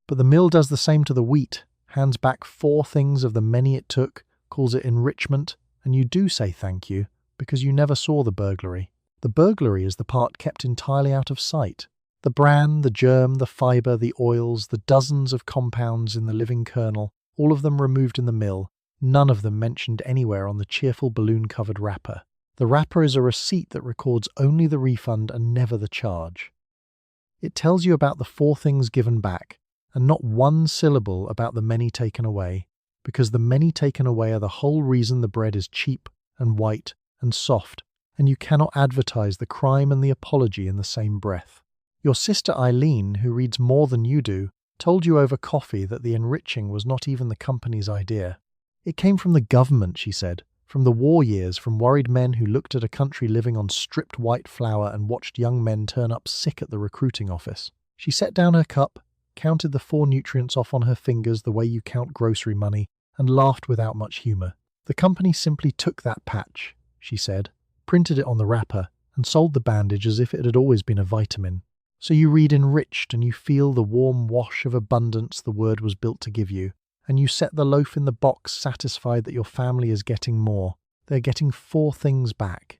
But the mill does the same to the wheat, hands back 4 things of the many it took, calls it enrichment, and you do say thank you, because you never saw the burglary. The burglary is the part kept entirely out of sight. The bran, the germ, the fibre, the oils, the dozens of compounds in the living kernel, all of them removed in the mill, none of them mentioned anywhere on the cheerful balloon-covered wrapper. The wrapper is a receipt that records only the refund and never the charge. It tells you about the 4 things given back, and not one syllable about the many taken away, because the many taken away are the whole reason the bread is cheap and white and soft, and you cannot advertise the crime and the apology in the same breath. Your sister Eileen, who reads more than you do, told you over coffee that the enriching was not even the company's idea. It came from the government, she said, from the war years, from worried men who looked at a country living on stripped white flour and watched young men turn up sick at the recruiting office. She set down her cup, counted the 4 nutrients off on her fingers the way you count grocery money, and laughed without much humour. The company simply took that patch, she said, printed it on the wrapper, and sold the bandage as if it had always been a vitamin. So you read enriched and you feel the warm wash of abundance the word was built to give you, and you set the loaf in the box satisfied that your family is getting more. They're getting 4 things back.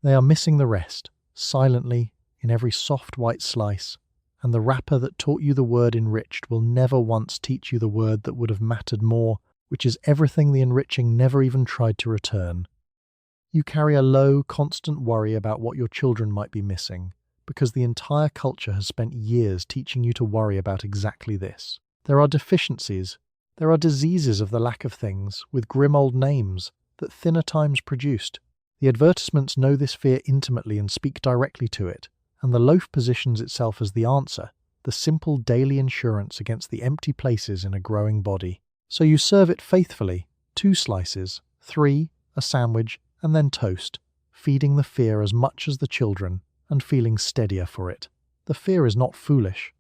They are missing the rest, silently, in every soft white slice, and the wrapper that taught you the word enriched will never once teach you the word that would have mattered more, which is everything the enriching never even tried to return. You carry a low, constant worry about what your children might be missing, because the entire culture has spent years teaching you to worry about exactly this. There are deficiencies, there are diseases of the lack of things, with grim old names, that thinner times produced. The advertisements know this fear intimately and speak directly to it, and the loaf positions itself as the answer, the simple daily insurance against the empty places in a growing body. So you serve it faithfully, 2 slices, 3, a sandwich, and then toast, feeding the fear as much as the children, and feeling steadier for it. The fear is not foolish.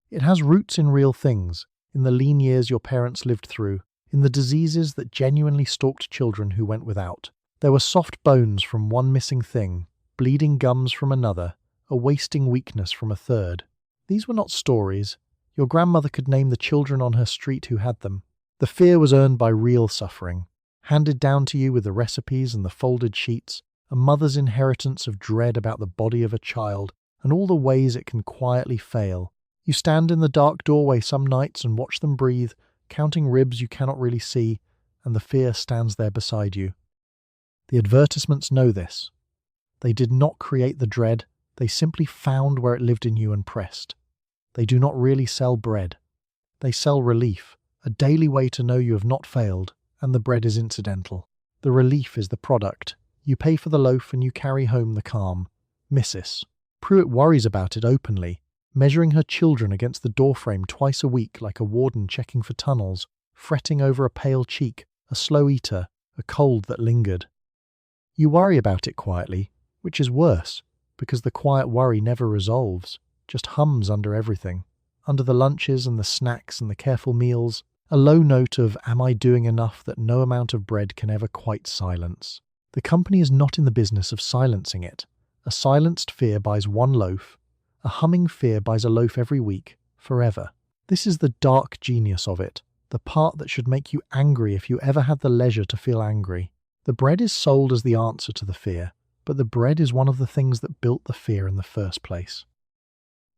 It has roots in real things, in the lean years your parents lived through, in the diseases that genuinely stalked children who went without. There were soft bones from one missing thing, bleeding gums from another, a wasting weakness from a third. These were not stories. Your grandmother could name the children on her street who had them. The fear was earned by real suffering, handed down to you with the recipes and the folded sheets, a mother's inheritance of dread about the body of a child, and all the ways it can quietly fail. You stand in the dark doorway some nights and watch them breathe, counting ribs you cannot really see, and the fear stands there beside you. The advertisements know this. They did not create the dread, they simply found where it lived in you and pressed. They do not really sell bread. They sell relief, a daily way to know you have not failed, and the bread is incidental. The relief is the product. You pay for the loaf and you carry home the calm. Mrs. Pruitt worries about it openly, measuring her children against the doorframe twice a week like a warden checking for tunnels, fretting over a pale cheek, a slow eater, a cold that lingered. You worry about it quietly, which is worse, because the quiet worry never resolves, just hums under everything. Under the lunches and the snacks and the careful meals, a low note of "am I doing enough" that no amount of bread can ever quite silence. The company is not in the business of silencing it. A silenced fear buys 1 loaf. A humming fear buys a loaf every week, forever. This is the dark genius of it, the part that should make you angry if you ever had the leisure to feel angry. The bread is sold as the answer to the fear, but the bread is one of the things that built the fear in the first place.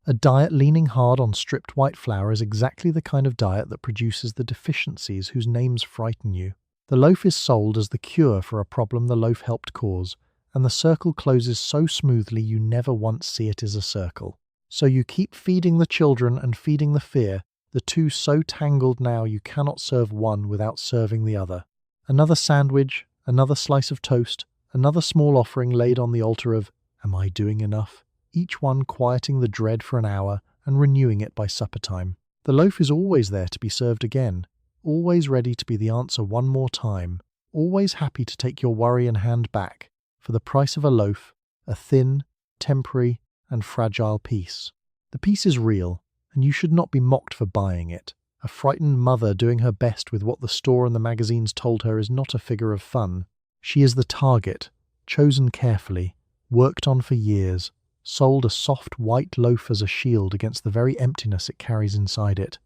A diet leaning hard on stripped white flour is exactly the kind of diet that produces the deficiencies whose names frighten you. The loaf is sold as the cure for a problem the loaf helped cause, and the circle closes so smoothly you never once see it as a circle. So you keep feeding the children and feeding the fear, the two so tangled now you cannot serve one without serving the other. Another sandwich, another slice of toast, another small offering laid on the altar of, "Am I doing enough?" Each one quieting the dread for an hour and renewing it by supper time. The loaf is always there to be served again, always ready to be the answer one more time, always happy to take your worry and hand back, for the price of a loaf, a thin, temporary, and fragile piece. The piece is real, and you should not be mocked for buying it. A frightened mother doing her best with what the store and the magazines told her is not a figure of fun. She is the target, chosen carefully, worked on for years, sold a soft white loaf as a shield against the very emptiness it carries inside it.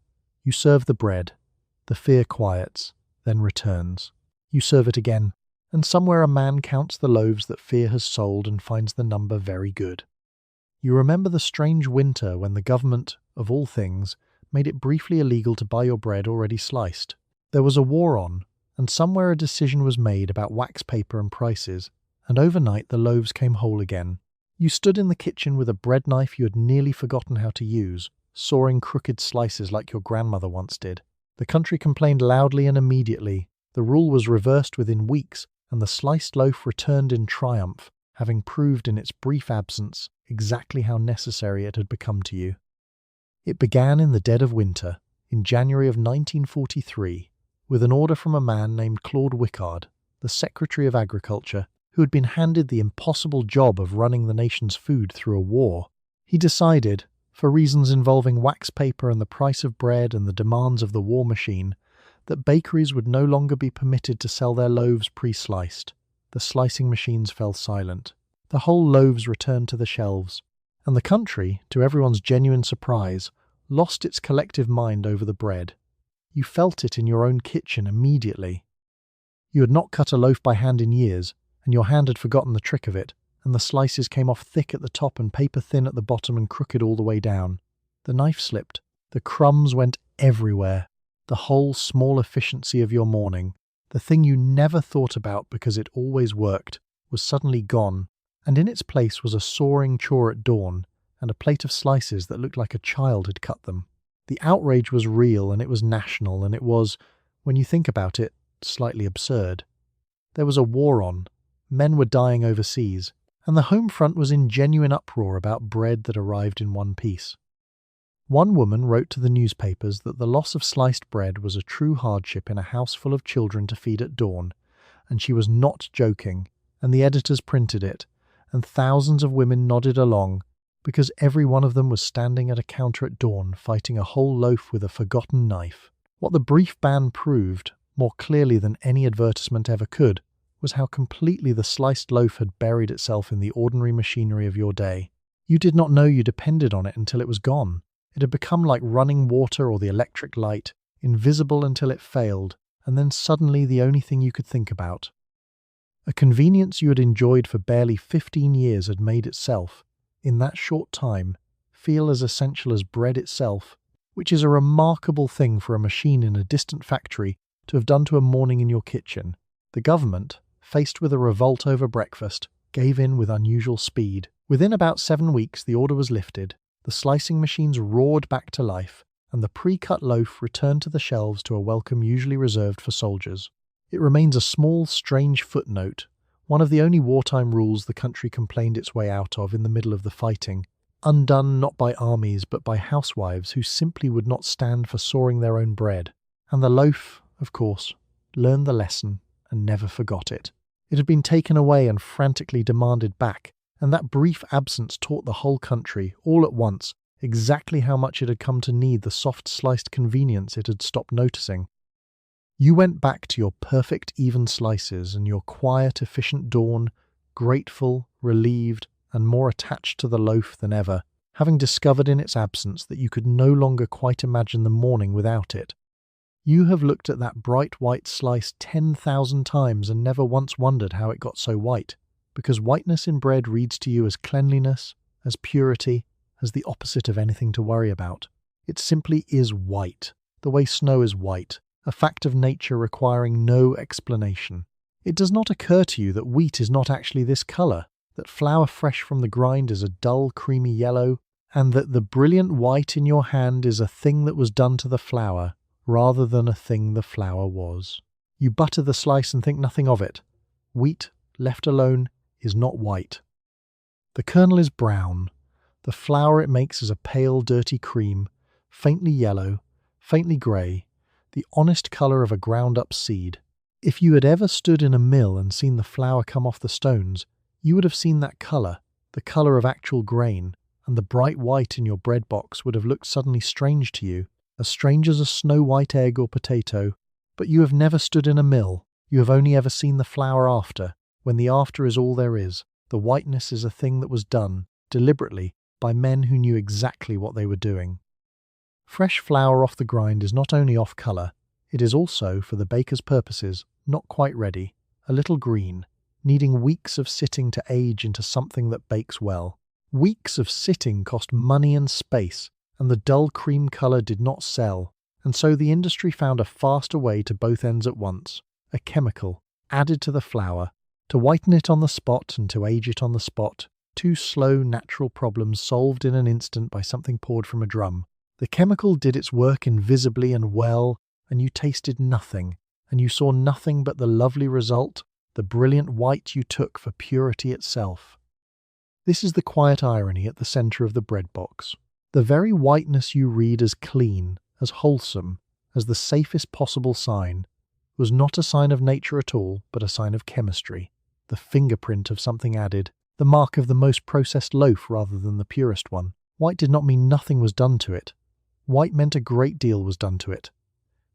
You serve the bread. The fear quiets, then returns. You serve it again, and somewhere a man counts the loaves that fear has sold and finds the number very good. You remember the strange winter when the government, of all things, made it briefly illegal to buy your bread already sliced. There was a war on, and somewhere a decision was made about wax paper and prices, and overnight the loaves came whole again. You stood in the kitchen with a bread knife you had nearly forgotten how to use, sawing crooked slices like your grandmother once did. The country complained loudly and immediately. The rule was reversed within weeks, and the sliced loaf returned in triumph, having proved in its brief absence exactly how necessary it had become to you. It began in the dead of winter, in January of 1943, with an order from a man named Claude Wickard, the Secretary of Agriculture, who had been handed the impossible job of running the nation's food through a war. He decided, for reasons involving wax paper and the price of bread and the demands of the war machine, that bakeries would no longer be permitted to sell their loaves pre-sliced. The slicing machines fell silent. The whole loaves returned to the shelves, and the country, to everyone's genuine surprise, lost its collective mind over the bread. You felt it in your own kitchen immediately. You had not cut a loaf by hand in years, and your hand had forgotten the trick of it, and the slices came off thick at the top and paper thin at the bottom and crooked all the way down. The knife slipped. The crumbs went everywhere. The whole small efficiency of your morning, the thing you never thought about because it always worked, was suddenly gone, and in its place was a soaring chore at dawn and a plate of slices that looked like a child had cut them. The outrage was real, and it was national, and it was, when you think about it, slightly absurd. There was a war on. Men were dying overseas, and the home front was in genuine uproar about bread that arrived in one piece. One woman wrote to the newspapers that the loss of sliced bread was a true hardship in a house full of children to feed at dawn, and she was not joking, and the editors printed it, and thousands of women nodded along, because every one of them was standing at a counter at dawn fighting a whole loaf with a forgotten knife. What the brief ban proved, more clearly than any advertisement ever could, was how completely the sliced loaf had buried itself in the ordinary machinery of your day. You did not know you depended on it until it was gone. It had become like running water or the electric light, invisible until it failed, and then suddenly the only thing you could think about. A convenience you had enjoyed for barely 15 years had made itself, in that short time, feel as essential as bread itself, which is a remarkable thing for a machine in a distant factory to have done to a morning in your kitchen. The government, faced with a revolt over breakfast, gave in with unusual speed. Within about 7 weeks the order was lifted, the slicing machines roared back to life, and the pre-cut loaf returned to the shelves to a welcome usually reserved for soldiers. It remains a small, strange footnote, one of the only wartime rules the country complained its way out of in the middle of the fighting, undone not by armies but by housewives who simply would not stand for sawing their own bread. And the loaf, of course, learned the lesson and never forgot it. It had been taken away and frantically demanded back, and that brief absence taught the whole country, all at once, exactly how much it had come to need the soft sliced convenience it had stopped noticing. You went back to your perfect even slices and your quiet, efficient dawn, grateful, relieved, and more attached to the loaf than ever, having discovered in its absence that you could no longer quite imagine the morning without it. You have looked at that bright white slice 10,000 times and never once wondered how it got so white, because whiteness in bread reads to you as cleanliness, as purity, as the opposite of anything to worry about. It simply is white, the way snow is white, a fact of nature requiring no explanation. It does not occur to you that wheat is not actually this colour, that flour fresh from the grind is a dull, creamy yellow, and that the brilliant white in your hand is a thing that was done to the flour, rather than a thing the flour was. You butter the slice and think nothing of it. Wheat, left alone, is not white. The kernel is brown. The flour it makes is a pale, dirty cream, faintly yellow, faintly grey, the honest colour of a ground-up seed. If you had ever stood in a mill and seen the flour come off the stones, you would have seen that colour, the colour of actual grain, and the bright white in your bread box would have looked suddenly strange to you, as strange as a snow-white egg or potato. But you have never stood in a mill. You have only ever seen the flour after, when the after is all there is. The whiteness is a thing that was done, deliberately, by men who knew exactly what they were doing. Fresh flour off the grind is not only off colour, it is also, for the baker's purposes, not quite ready, a little green, needing weeks of sitting to age into something that bakes well. Weeks of sitting cost money and space, and the dull cream colour did not sell, and so the industry found a faster way to both ends at once, a chemical, added to the flour, to whiten it on the spot and to age it on the spot, two slow, natural problems solved in an instant by something poured from a drum. The chemical did its work invisibly and well, and you tasted nothing, and you saw nothing but the lovely result, the brilliant white you took for purity itself. This is the quiet irony at the centre of the bread box. The very whiteness you read as clean, as wholesome, as the safest possible sign, was not a sign of nature at all, but a sign of chemistry, the fingerprint of something added, the mark of the most processed loaf rather than the purest one. White did not mean nothing was done to it. White meant a great deal was done to it.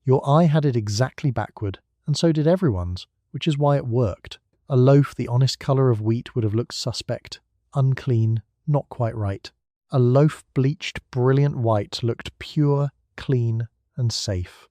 Your eye had it exactly backward, and so did everyone's, which is why it worked. A loaf the honest colour of wheat would have looked suspect, unclean, not quite right. A loaf bleached brilliant white looked pure, clean, and safe.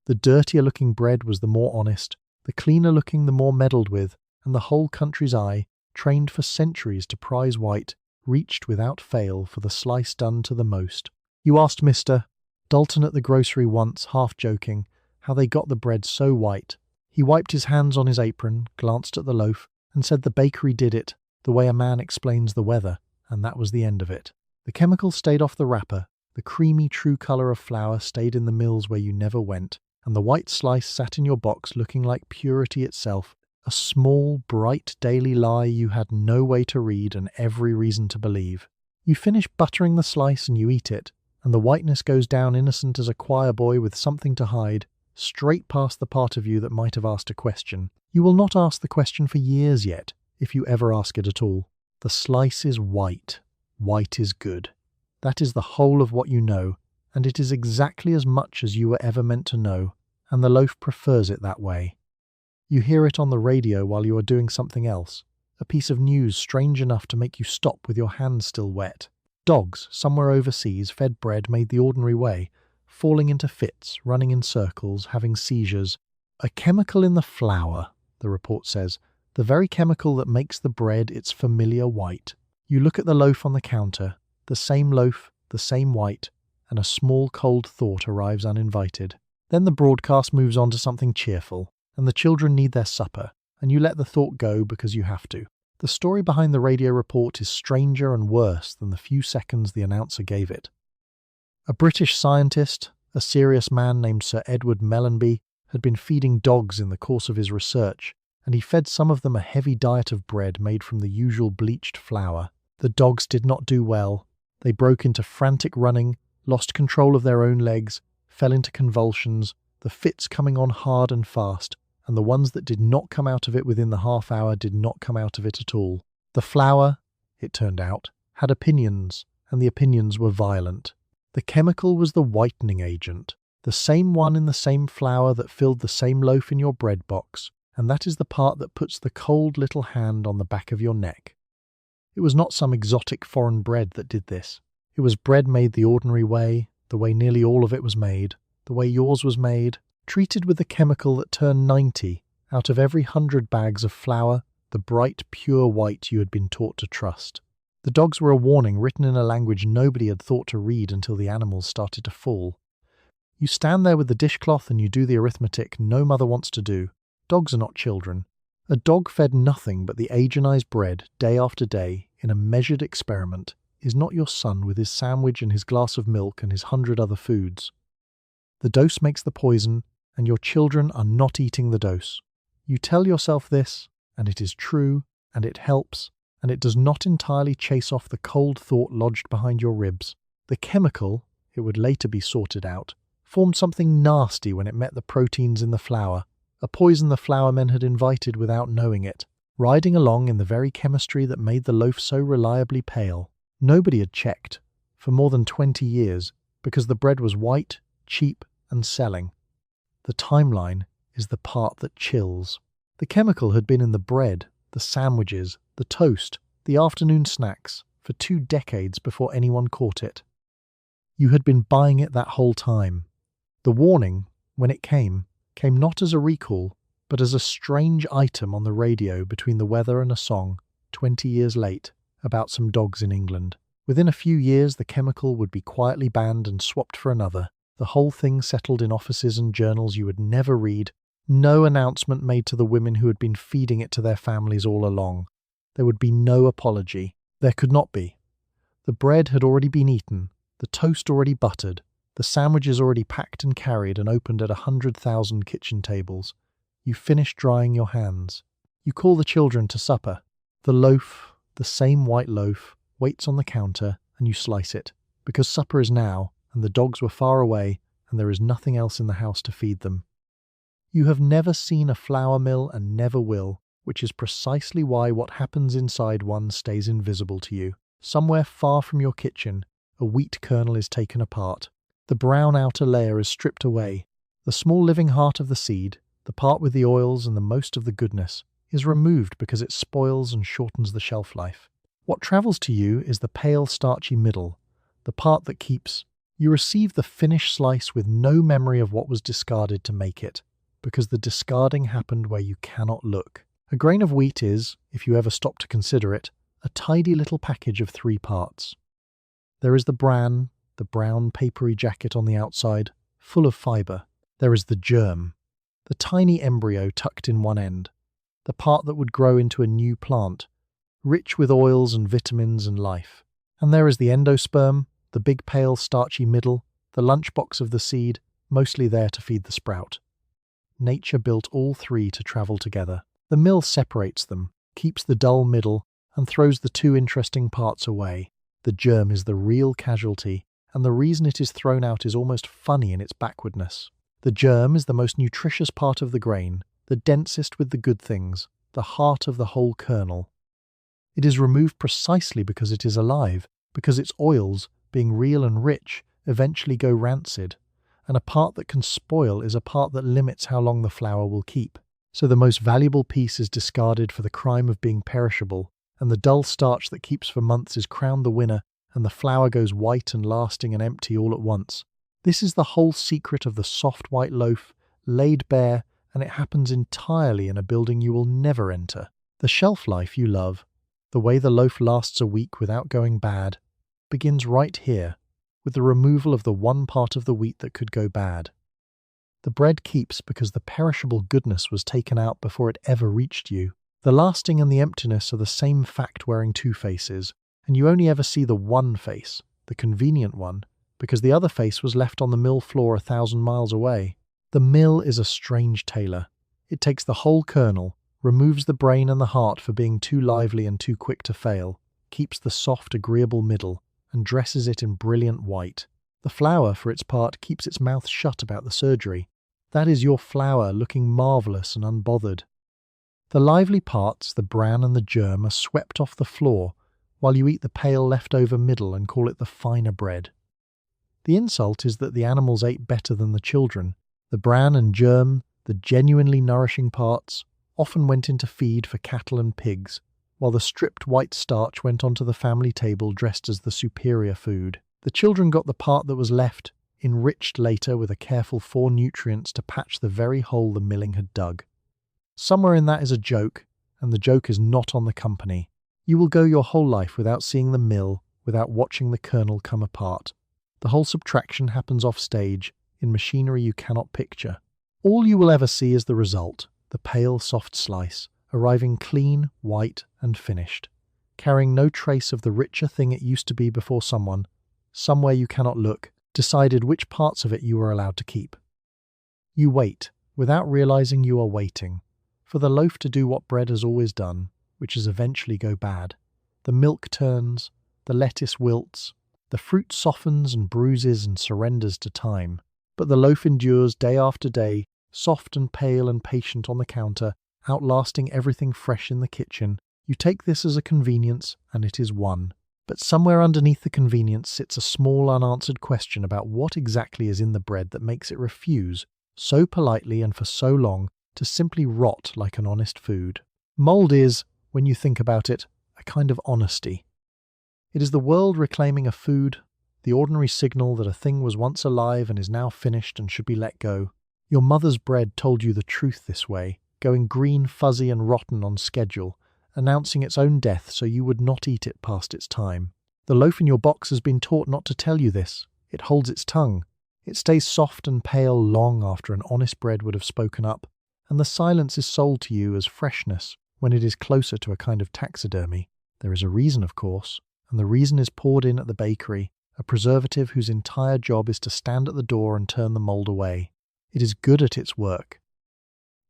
The dirtier looking bread was the more honest, the cleaner looking the more meddled with, and the whole country's eye, trained for centuries to prize white, reached without fail for the slice done to the most. You asked Mr. Dalton at the grocery once, half joking, how they got the bread so white. He wiped his hands on his apron, glanced at the loaf, and said the bakery did it, the way a man explains the weather, and that was the end of it. The chemical stayed off the wrapper, the creamy true colour of flour stayed in the mills where you never went, and the white slice sat in your box looking like purity itself, a small, bright daily lie you had no way to read and every reason to believe. You finish buttering the slice and you eat it, and the whiteness goes down innocent as a choir boy with something to hide, straight past the part of you that might have asked a question. You will not ask the question for years yet, if you ever ask it at all. The slice is white. White is good. That is the whole of what you know, and it is exactly as much as you were ever meant to know, and the loaf prefers it that way. You hear it on the radio while you are doing something else, a piece of news strange enough to make you stop with your hands still wet. Dogs, somewhere overseas, fed bread made the ordinary way, falling into fits, running in circles, having seizures. A chemical in the flour, the report says, the very chemical that makes the bread its familiar white. You look at the loaf on the counter, the same loaf, the same white, and a small cold thought arrives uninvited. Then the broadcast moves on to something cheerful, and the children need their supper, and you let the thought go because you have to. The story behind the radio report is stranger and worse than the few seconds the announcer gave it. A British scientist, a serious man named Sir Edward Mellanby, had been feeding dogs in the course of his research, and he fed some of them a heavy diet of bread made from the usual bleached flour. The dogs did not do well. They broke into frantic running, lost control of their own legs, fell into convulsions, the fits coming on hard and fast, and the ones that did not come out of it within the half hour did not come out of it at all. The flour, it turned out, had opinions, and the opinions were violent. The chemical was the whitening agent, the same one in the same flour that filled the same loaf in your bread box, and that is the part that puts the cold little hand on the back of your neck. It was not some exotic foreign bread that did this. It was bread made the ordinary way, the way nearly all of it was made, the way yours was made, treated with the chemical that turned 90 out of every 100 bags of flour, the bright, pure white you had been taught to trust. The dogs were a warning written in a language nobody had thought to read until the animals started to fall. You stand there with the dishcloth and you do the arithmetic no mother wants to do. Dogs are not children. A dog fed nothing but the agonized bread day after day in a measured experiment is not your son with his sandwich and his glass of milk and his 100 other foods. The dose makes the poison, and your children are not eating the dose. You tell yourself this, and it is true, and it helps, and it does not entirely chase off the cold thought lodged behind your ribs. The chemical, it would later be sorted out, formed something nasty when it met the proteins in the flour, a poison the flour men had invited without knowing it, riding along in the very chemistry that made the loaf so reliably pale. Nobody had checked, for more than 20 years, because the bread was white, cheap, and selling. The timeline is the part that chills. The chemical had been in the bread, the sandwiches, the toast, the afternoon snacks, for 2 decades before anyone caught it. You had been buying it that whole time. The warning, when it came not as a recall, but as a strange item on the radio between the weather and a song, 20 years late, about some dogs in England. Within a few years the chemical would be quietly banned and swapped for another, the whole thing settled in offices and journals you would never read, no announcement made to the women who had been feeding it to their families all along. There would be no apology. There could not be. The bread had already been eaten, the toast already buttered, the sandwiches already packed and carried and opened at 100,000 kitchen tables. You finish drying your hands. You call the children to supper. The loaf, the same white loaf, waits on the counter and you slice it, because supper is now and the dogs were far away and there is nothing else in the house to feed them. You have never seen a flour mill and never will, which is precisely why what happens inside one stays invisible to you. Somewhere far from your kitchen, a wheat kernel is taken apart. The brown outer layer is stripped away. The small living heart of the seed, the part with the oils and the most of the goodness, is removed because it spoils and shortens the shelf life. What travels to you is the pale, starchy middle, the part that keeps. You receive the finished slice with no memory of what was discarded to make it, because the discarding happened where you cannot look. A grain of wheat is, if you ever stop to consider it, a tidy little package of 3 parts. There is the bran, the brown papery jacket on the outside, full of fibre. There is the germ, the tiny embryo tucked in one end, the part that would grow into a new plant, rich with oils and vitamins and life. And there is the endosperm, the big pale starchy middle, the lunchbox of the seed, mostly there to feed the sprout. Nature built all 3 to travel together. The mill separates them, keeps the dull middle, and throws the 2 interesting parts away. The germ is the real casualty, and the reason it is thrown out is almost funny in its backwardness. The germ is the most nutritious part of the grain, the densest with the good things, the heart of the whole kernel. It is removed precisely because it is alive, because its oils, being real and rich, eventually go rancid, and a part that can spoil is a part that limits how long the flour will keep. So the most valuable piece is discarded for the crime of being perishable, and the dull starch that keeps for months is crowned the winner, and the flour goes white and lasting and empty all at once. This is the whole secret of the soft white loaf, laid bare, and it happens entirely in a building you will never enter. The shelf life you love, the way the loaf lasts a week without going bad, begins right here, with the removal of the one part of the wheat that could go bad. The bread keeps because the perishable goodness was taken out before it ever reached you. The lasting and the emptiness are the same fact wearing 2 faces, and you only ever see the one face, the convenient one, because the other face was left on the mill floor 1,000 miles away. The mill is a strange tailor. It takes the whole kernel, removes the brain and the heart for being too lively and too quick to fail, keeps the soft, agreeable middle, and dresses it in brilliant white. The flour, for its part, keeps its mouth shut about the surgery. That is your flour looking marvellous and unbothered. The lively parts, the bran and the germ, are swept off the floor, while you eat the pale leftover middle and call it the finer bread. The insult is that the animals ate better than the children. The bran and germ, the genuinely nourishing parts, often went into feed for cattle and pigs, while the stripped white starch went onto the family table dressed as the superior food. The children got the part that was left, enriched later with a careful 4 nutrients to patch the very hole the milling had dug. Somewhere in that is a joke, and the joke is not on the company. You will go your whole life without seeing the mill, without watching the kernel come apart. The whole subtraction happens off stage, in machinery you cannot picture. All you will ever see is the result, the pale, soft slice, arriving clean, white, and finished, carrying no trace of the richer thing it used to be before someone, somewhere you cannot look, decided which parts of it you are allowed to keep. You wait, without realizing you are waiting, for the loaf to do what bread has always done, which is eventually go bad. The milk turns, the lettuce wilts, the fruit softens and bruises and surrenders to time, but the loaf endures day after day, soft and pale and patient on the counter, outlasting everything fresh in the kitchen. You take this as a convenience, and it is one. But somewhere underneath the convenience sits a small unanswered question about what exactly is in the bread that makes it refuse, so politely and for so long, to simply rot like an honest food. Mold is, when you think about it, a kind of honesty. It is the world reclaiming a food, the ordinary signal that a thing was once alive and is now finished and should be let go. Your mother's bread told you the truth this way, going green, fuzzy and rotten on schedule, announcing its own death so you would not eat it past its time. The loaf in your box has been taught not to tell you this. It holds its tongue. It stays soft and pale long after an honest bread would have spoken up, and the silence is sold to you as freshness when it is closer to a kind of taxidermy. There is a reason, of course, and the reason is poured in at the bakery, a preservative whose entire job is to stand at the door and turn the mold away. It is good at its work.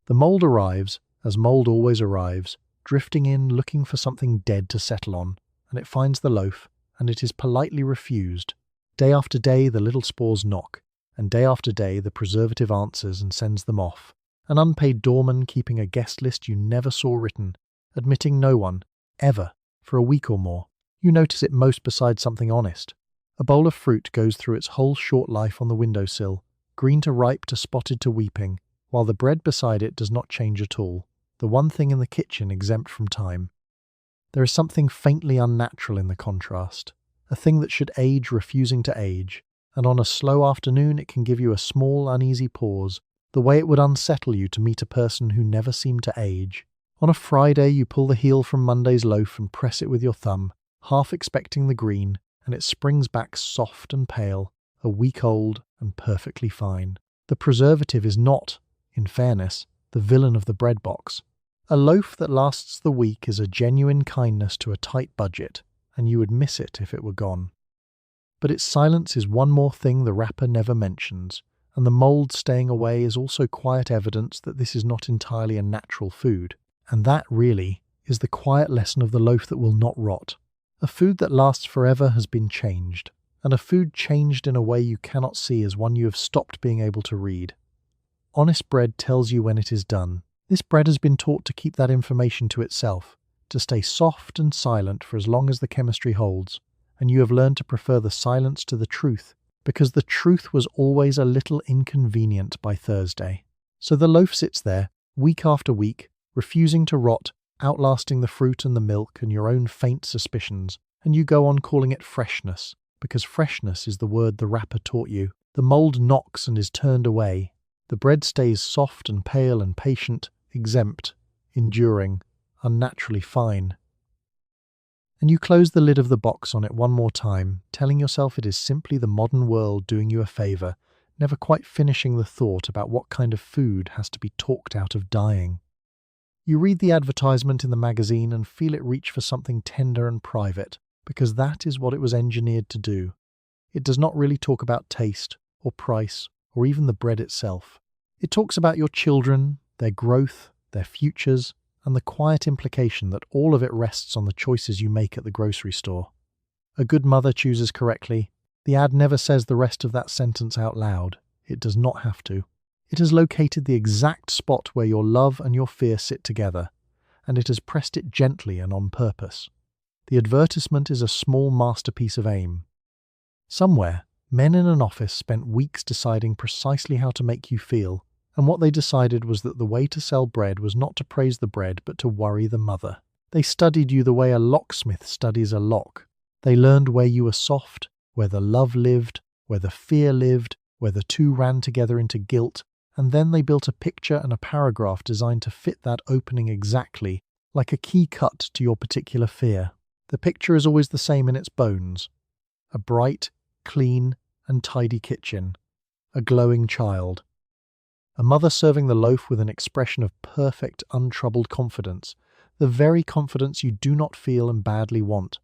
The mold arrives, as mold always arrives, drifting in looking for something dead to settle on, and it finds the loaf, and it is politely refused. Day after day the little spores knock, and day after day the preservative answers and sends them off. An unpaid doorman keeping a guest list you never saw written, admitting no one, ever, for a week or more. You notice it most beside something honest. A bowl of fruit goes through its whole short life on the windowsill, green to ripe to spotted to weeping, while the bread beside it does not change at all, the one thing in the kitchen exempt from time. There is something faintly unnatural in the contrast, a thing that should age refusing to age, and on a slow afternoon it can give you a small uneasy pause, the way it would unsettle you to meet a person who never seemed to age. On a Friday you pull the heel from Monday's loaf and press it with your thumb, half expecting the green, and it springs back soft and pale, a week old and perfectly fine. The preservative is not, in fairness, the villain of the bread box. A loaf that lasts the week is a genuine kindness to a tight budget, and you would miss it if it were gone. But its silence is one more thing the wrapper never mentions, and the mould staying away is also quiet evidence that this is not entirely a natural food. And that, really, is the quiet lesson of the loaf that will not rot. A food that lasts forever has been changed, and a food changed in a way you cannot see is one you have stopped being able to read. Honest bread tells you when it is done. This bread has been taught to keep that information to itself, to stay soft and silent for as long as the chemistry holds, and you have learned to prefer the silence to the truth, because the truth was always a little inconvenient by Thursday. So the loaf sits there, week after week, refusing to rot, outlasting the fruit and the milk and your own faint suspicions, and you go on calling it freshness, because freshness is the word the wrapper taught you. The mould knocks and is turned away. The bread stays soft and pale and patient, exempt, enduring, unnaturally fine. And you close the lid of the box on it one more time, telling yourself it is simply the modern world doing you a favour, never quite finishing the thought about what kind of food has to be talked out of dying. You read the advertisement in the magazine and feel it reach for something tender and private, because that is what it was engineered to do. It does not really talk about taste, or price, or even the bread itself. It talks about your children, their growth, their futures, and the quiet implication that all of it rests on the choices you make at the grocery store. A good mother chooses correctly. The ad never says the rest of that sentence out loud. It does not have to. It has located the exact spot where your love and your fear sit together, and it has pressed it gently and on purpose. The advertisement is a small masterpiece of aim. Somewhere, men in an office spent weeks deciding precisely how to make you feel, and what they decided was that the way to sell bread was not to praise the bread but to worry the mother. They studied you the way a locksmith studies a lock. They learned where you were soft, where the love lived, where the fear lived, where the two ran together into guilt, and then they built a picture and a paragraph designed to fit that opening exactly, like a key cut to your particular fear. The picture is always the same in its bones. A bright, clean, and tidy kitchen. A glowing child. A mother serving the loaf with an expression of perfect, untroubled confidence, the very confidence you do not feel and badly want.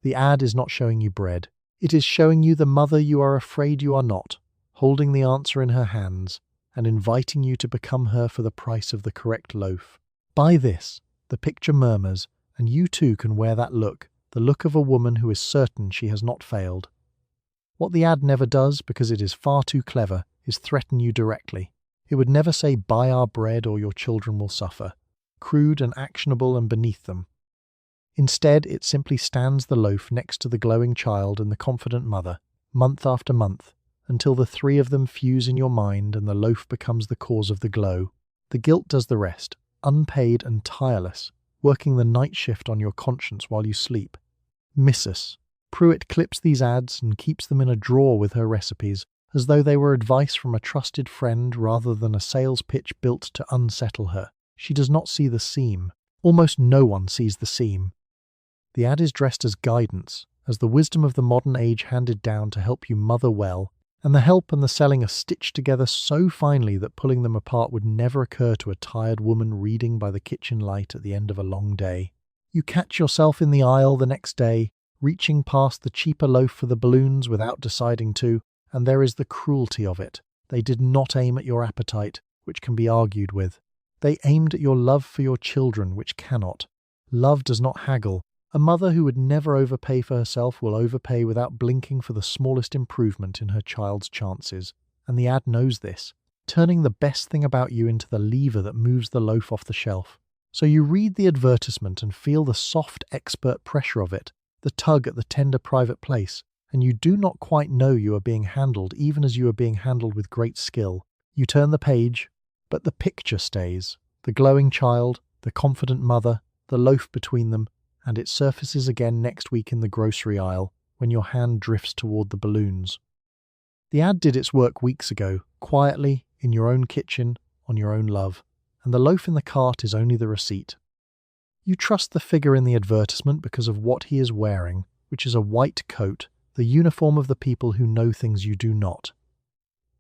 The ad is not showing you bread. It is showing you the mother you are afraid you are not, holding the answer in her hands, and inviting you to become her for the price of the correct loaf. Buy this, the picture murmurs, and you too can wear that look, the look of a woman who is certain she has not failed. What the ad never does, because it is far too clever, is threaten you directly. It would never say, buy our bread or your children will suffer, crude and actionable and beneath them. Instead, it simply stands the loaf next to the glowing child and the confident mother, month after month, until the three of them fuse in your mind and the loaf becomes the cause of the glow. The guilt does the rest, unpaid and tireless, working the night shift on your conscience while you sleep. Missus. Pruitt clips these ads and keeps them in a drawer with her recipes, as though they were advice from a trusted friend rather than a sales pitch built to unsettle her. She does not see the seam. Almost no one sees the seam. The ad is dressed as guidance, as the wisdom of the modern age handed down to help you mother well, and the help and the selling are stitched together so finely that pulling them apart would never occur to a tired woman reading by the kitchen light at the end of a long day. You catch yourself in the aisle the next day, reaching past the cheaper loaf for the balloons without deciding to, and there is the cruelty of it. They did not aim at your appetite, which can be argued with. They aimed at your love for your children, which cannot. Love does not haggle. A mother who would never overpay for herself will overpay without blinking for the smallest improvement in her child's chances. And the ad knows this, turning the best thing about you into the lever that moves the loaf off the shelf. So you read the advertisement and feel the soft, expert pressure of it, the tug at the tender private place, and you do not quite know you are being handled even as you are being handled with great skill. You turn the page, but the picture stays. The glowing child, the confident mother, the loaf between them, and it surfaces again next week in the grocery aisle when your hand drifts toward the balloons. The ad did its work weeks ago, quietly, in your own kitchen, on your own love, and the loaf in the cart is only the receipt. You trust the figure in the advertisement because of what he is wearing, which is a white coat, the uniform of the people who know things you do not.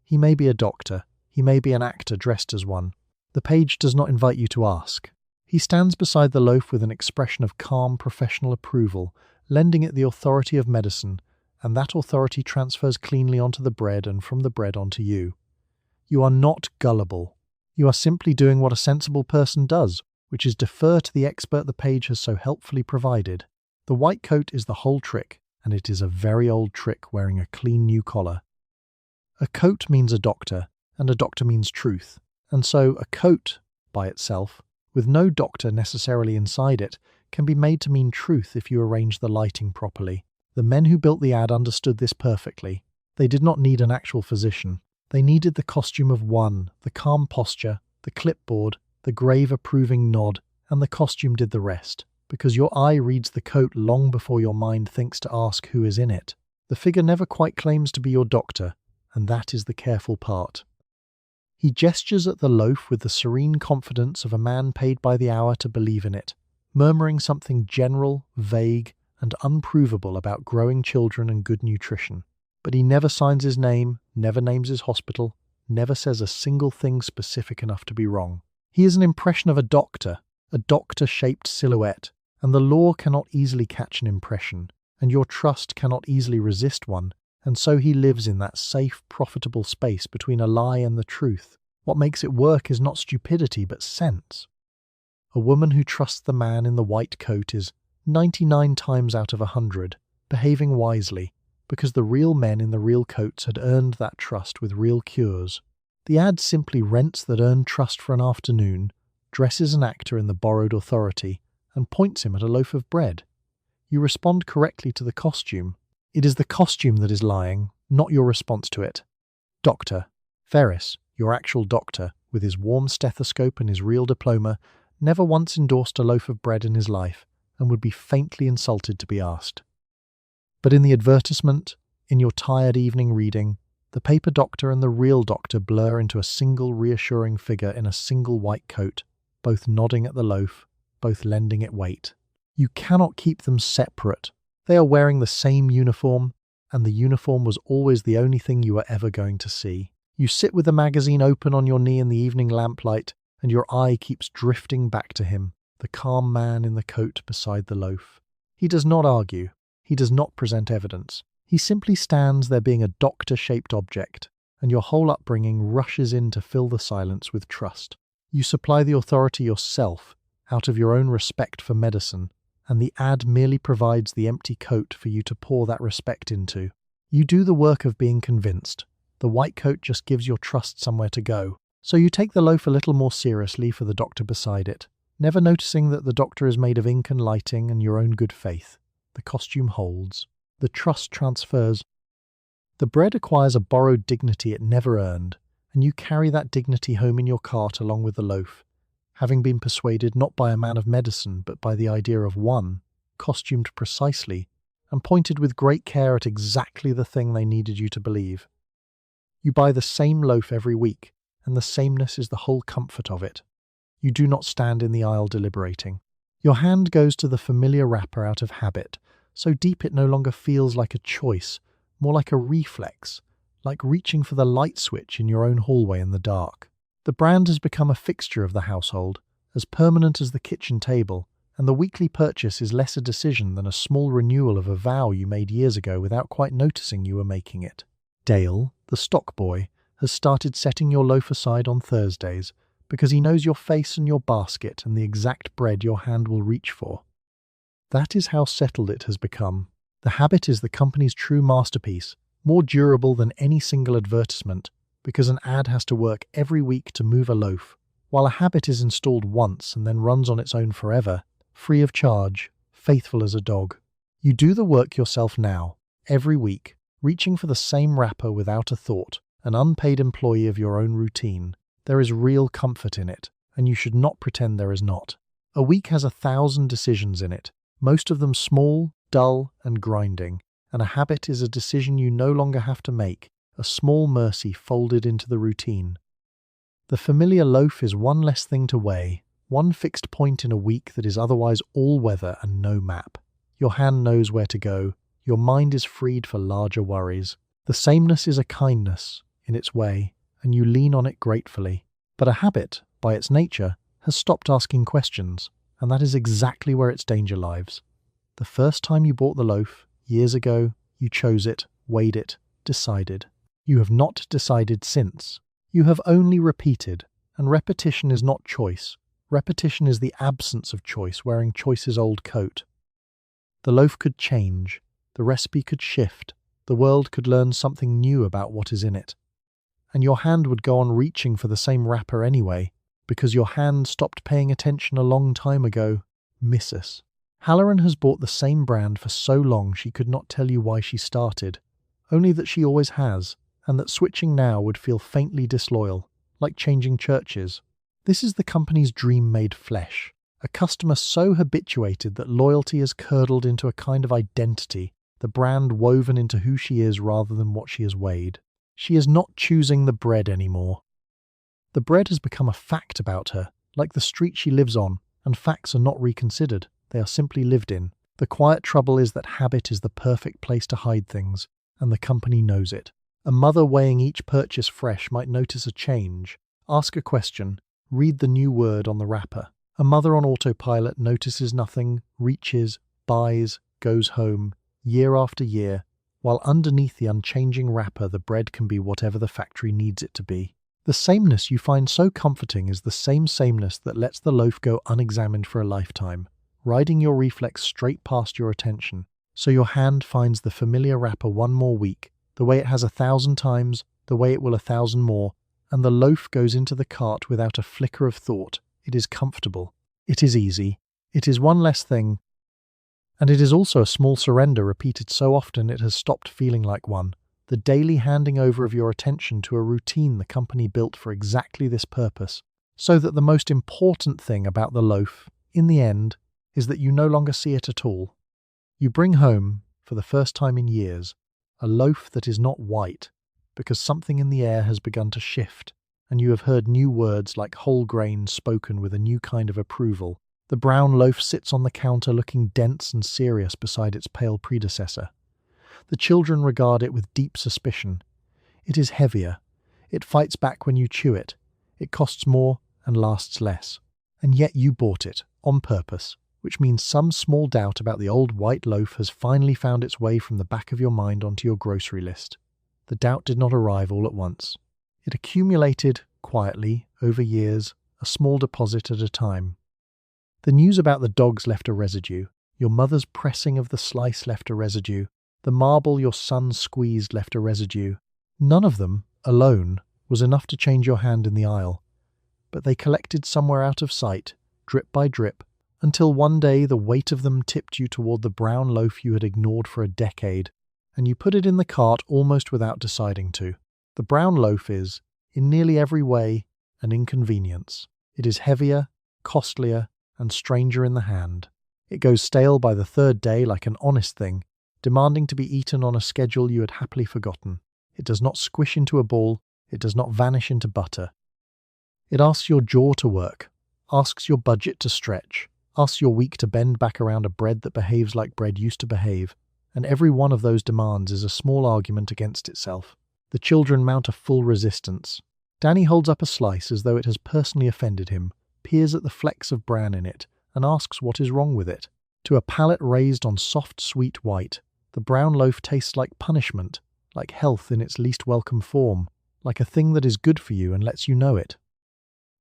He may be a doctor, he may be an actor dressed as one. The page does not invite you to ask. He stands beside the loaf with an expression of calm professional approval, lending it the authority of medicine, and that authority transfers cleanly onto the bread and from the bread onto you. You are not gullible. You are simply doing what a sensible person does, which is defer to the expert the page has so helpfully provided. The white coat is the whole trick, and it is a very old trick wearing a clean new collar. A coat means a doctor, and a doctor means truth, and so a coat, by itself, with no doctor necessarily inside it, can be made to mean truth if you arrange the lighting properly. The men who built the ad understood this perfectly. They did not need an actual physician. They needed the costume of one, the calm posture, the clipboard, the grave approving nod, and the costume did the rest, because your eye reads the coat long before your mind thinks to ask who is in it. The figure never quite claims to be your doctor, and that is the careful part. He gestures at the loaf with the serene confidence of a man paid by the hour to believe in it, murmuring something general, vague, and unprovable about growing children and good nutrition. But he never signs his name, never names his hospital, never says a single thing specific enough to be wrong. He is an impression of a doctor-shaped silhouette, and the law cannot easily catch an impression, and your trust cannot easily resist one, and so he lives in that safe, profitable space between a lie and the truth. What makes it work is not stupidity, but sense. A woman who trusts the man in the white coat is 99 times out of 100 behaving wisely, because the real men in the real coats had earned that trust with real cures. The ad simply rents that earned trust for an afternoon, dresses an actor in the borrowed authority, and points him at a loaf of bread. You respond correctly to the costume. It is the costume that is lying, not your response to it. Dr. Ferris, your actual doctor, with his warm stethoscope and his real diploma, never once endorsed a loaf of bread in his life, and would be faintly insulted to be asked. But in the advertisement, in your tired evening reading, the paper doctor and the real doctor blur into a single reassuring figure in a single white coat, both nodding at the loaf, both lending it weight. You cannot keep them separate. They are wearing the same uniform, and the uniform was always the only thing you were ever going to see. You sit with the magazine open on your knee in the evening lamplight, and your eye keeps drifting back to him, the calm man in the coat beside the loaf. He does not argue. He does not present evidence. He simply stands there being a doctor-shaped object, and your whole upbringing rushes in to fill the silence with trust. You supply the authority yourself, out of your own respect for medicine, and the ad merely provides the empty coat for you to pour that respect into. You do the work of being convinced. The white coat just gives your trust somewhere to go. So you take the loaf a little more seriously for the doctor beside it, never noticing that the doctor is made of ink and lighting and your own good faith. The costume holds. The trust transfers. The bread acquires a borrowed dignity it never earned, and you carry that dignity home in your cart along with the loaf, having been persuaded not by a man of medicine but by the idea of one, costumed precisely, and pointed with great care at exactly the thing they needed you to believe. You buy the same loaf every week, and the sameness is the whole comfort of it. You do not stand in the aisle deliberating. Your hand goes to the familiar wrapper out of habit, so deep it no longer feels like a choice, more like a reflex, like reaching for the light switch in your own hallway in the dark. The brand has become a fixture of the household, as permanent as the kitchen table, and the weekly purchase is less a decision than a small renewal of a vow you made years ago without quite noticing you were making it. Dale, the stock boy, has started setting your loaf aside on Thursdays, because he knows your face and your basket and the exact bread your hand will reach for. That is how settled it has become. The habit is the company's true masterpiece, more durable than any single advertisement, because an ad has to work every week to move a loaf, while a habit is installed once and then runs on its own forever, free of charge, faithful as a dog. You do the work yourself now. every week, reaching for the same wrapper without a thought, an unpaid employee of your own routine, there is real comfort in it, and you should not pretend there is not. A week has 1,000 decisions in it, most of them small, dull, and grinding, and a habit is a decision you no longer have to make, a small mercy folded into the routine. The familiar loaf is one less thing to weigh, one fixed point in a week that is otherwise all weather and no map. Your hand knows where to go, your mind is freed for larger worries. The sameness is a kindness, in its way, and you lean on it gratefully. But a habit, by its nature, has stopped asking questions, and that is exactly where its danger lies. The first time you bought the loaf, years ago, you chose it, weighed it, decided. You have not decided since. You have only repeated, and repetition is not choice. Repetition is the absence of choice, wearing choice's old coat. The loaf could change, the recipe could shift, the world could learn something new about what is in it. And your hand would go on reaching for the same wrapper anyway, because your hand stopped paying attention a long time ago. Mrs. Halloran has bought the same brand for so long she could not tell you why she started, only that she always has, and that switching now would feel faintly disloyal, like changing churches. This is the company's dream made flesh, a customer so habituated that loyalty has curdled into a kind of identity, the brand woven into who she is rather than what she has weighed. She is not choosing the bread anymore. The bread has become a fact about her, like the street she lives on, and facts are not reconsidered, they are simply lived in. The quiet trouble is that habit is the perfect place to hide things, and the company knows it. A mother weighing each purchase fresh might notice a change, ask a question, read the new word on the wrapper. A mother on autopilot notices nothing, reaches, buys, goes home, year after year, while underneath the unchanging wrapper the bread can be whatever the factory needs it to be. The sameness you find so comforting is the same sameness that lets the loaf go unexamined for a lifetime, riding your reflex straight past your attention, so your hand finds the familiar wrapper one more week, the way it has 1,000 times, the way it will 1,000 more, and the loaf goes into the cart without a flicker of thought. It is comfortable. It is easy. It is one less thing. And it is also a small surrender repeated so often it has stopped feeling like one, the daily handing over of your attention to a routine the company built for exactly this purpose, so that the most important thing about the loaf, in the end, is that you no longer see it at all. You bring home, for the first time in years, a loaf that is not white, because something in the air has begun to shift, and you have heard new words like whole grain spoken with a new kind of approval. The brown loaf sits on the counter looking dense and serious beside its pale predecessor. The children regard it with deep suspicion. It is heavier. It fights back when you chew it. It costs more and lasts less. And yet you bought it, on purpose, which means some small doubt about the old white loaf has finally found its way from the back of your mind onto your grocery list. The doubt did not arrive all at once. It accumulated, quietly, over years, a small deposit at a time. The news about the dogs left a residue. Your mother's pressing of the slice left a residue. The marble your son squeezed left a residue. None of them, alone, was enough to change your hand in the aisle. But they collected somewhere out of sight, drip by drip, until one day the weight of them tipped you toward the brown loaf you had ignored for a decade, and you put it in the cart almost without deciding to. The brown loaf is, in nearly every way, an inconvenience. It is heavier, costlier, and stranger in the hand. It goes stale by the third day like an honest thing, demanding to be eaten on a schedule you had happily forgotten. It does not squish into a ball, it does not vanish into butter. It asks your jaw to work, asks your budget to stretch, asks your week to bend back around a bread that behaves like bread used to behave, and every one of those demands is a small argument against itself. The children mount a full resistance. Danny holds up a slice as though it has personally offended him, peers at the flecks of bran in it, and asks what is wrong with it. To a palate raised on soft, sweet white, the brown loaf tastes like punishment, like health in its least welcome form, like a thing that is good for you and lets you know it.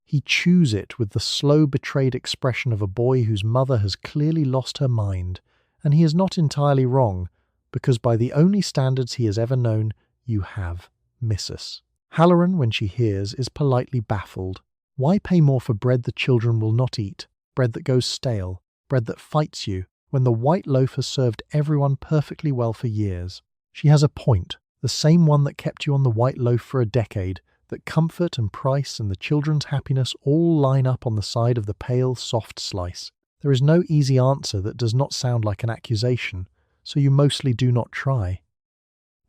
He chews it with the slow, betrayed expression of a boy whose mother has clearly lost her mind, and he is not entirely wrong, because by the only standards he has ever known, you have, Mrs. Halloran, when she hears, is politely baffled. Why pay more for bread the children will not eat, bread that goes stale, bread that fights you, when the white loaf has served everyone perfectly well for years? She has a point, the same one that kept you on the white loaf for a decade, that comfort and price and the children's happiness all line up on the side of the pale, soft slice. There is no easy answer that does not sound like an accusation, so you mostly do not try.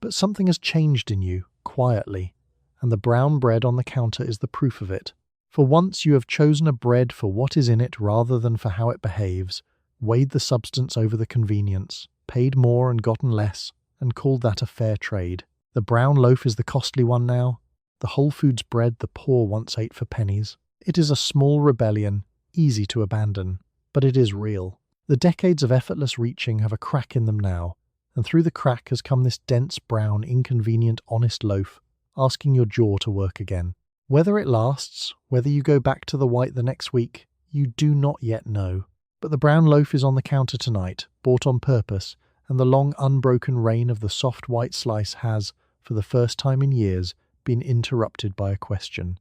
But something has changed in you, quietly, and the brown bread on the counter is the proof of it. For once you have chosen a bread for what is in it rather than for how it behaves, weighed the substance over the convenience, paid more and gotten less, and called that a fair trade. The brown loaf is the costly one now, the Whole Foods bread the poor once ate for pennies. It is a small rebellion, easy to abandon, but it is real. The decades of effortless reaching have a crack in them now, and through the crack has come this dense, brown, inconvenient, honest loaf, asking your jaw to work again. Whether it lasts, whether you go back to the white the next week, you do not yet know. But the brown loaf is on the counter tonight, bought on purpose, and the long unbroken reign of the soft white slice has, for the first time in years, been interrupted by a question.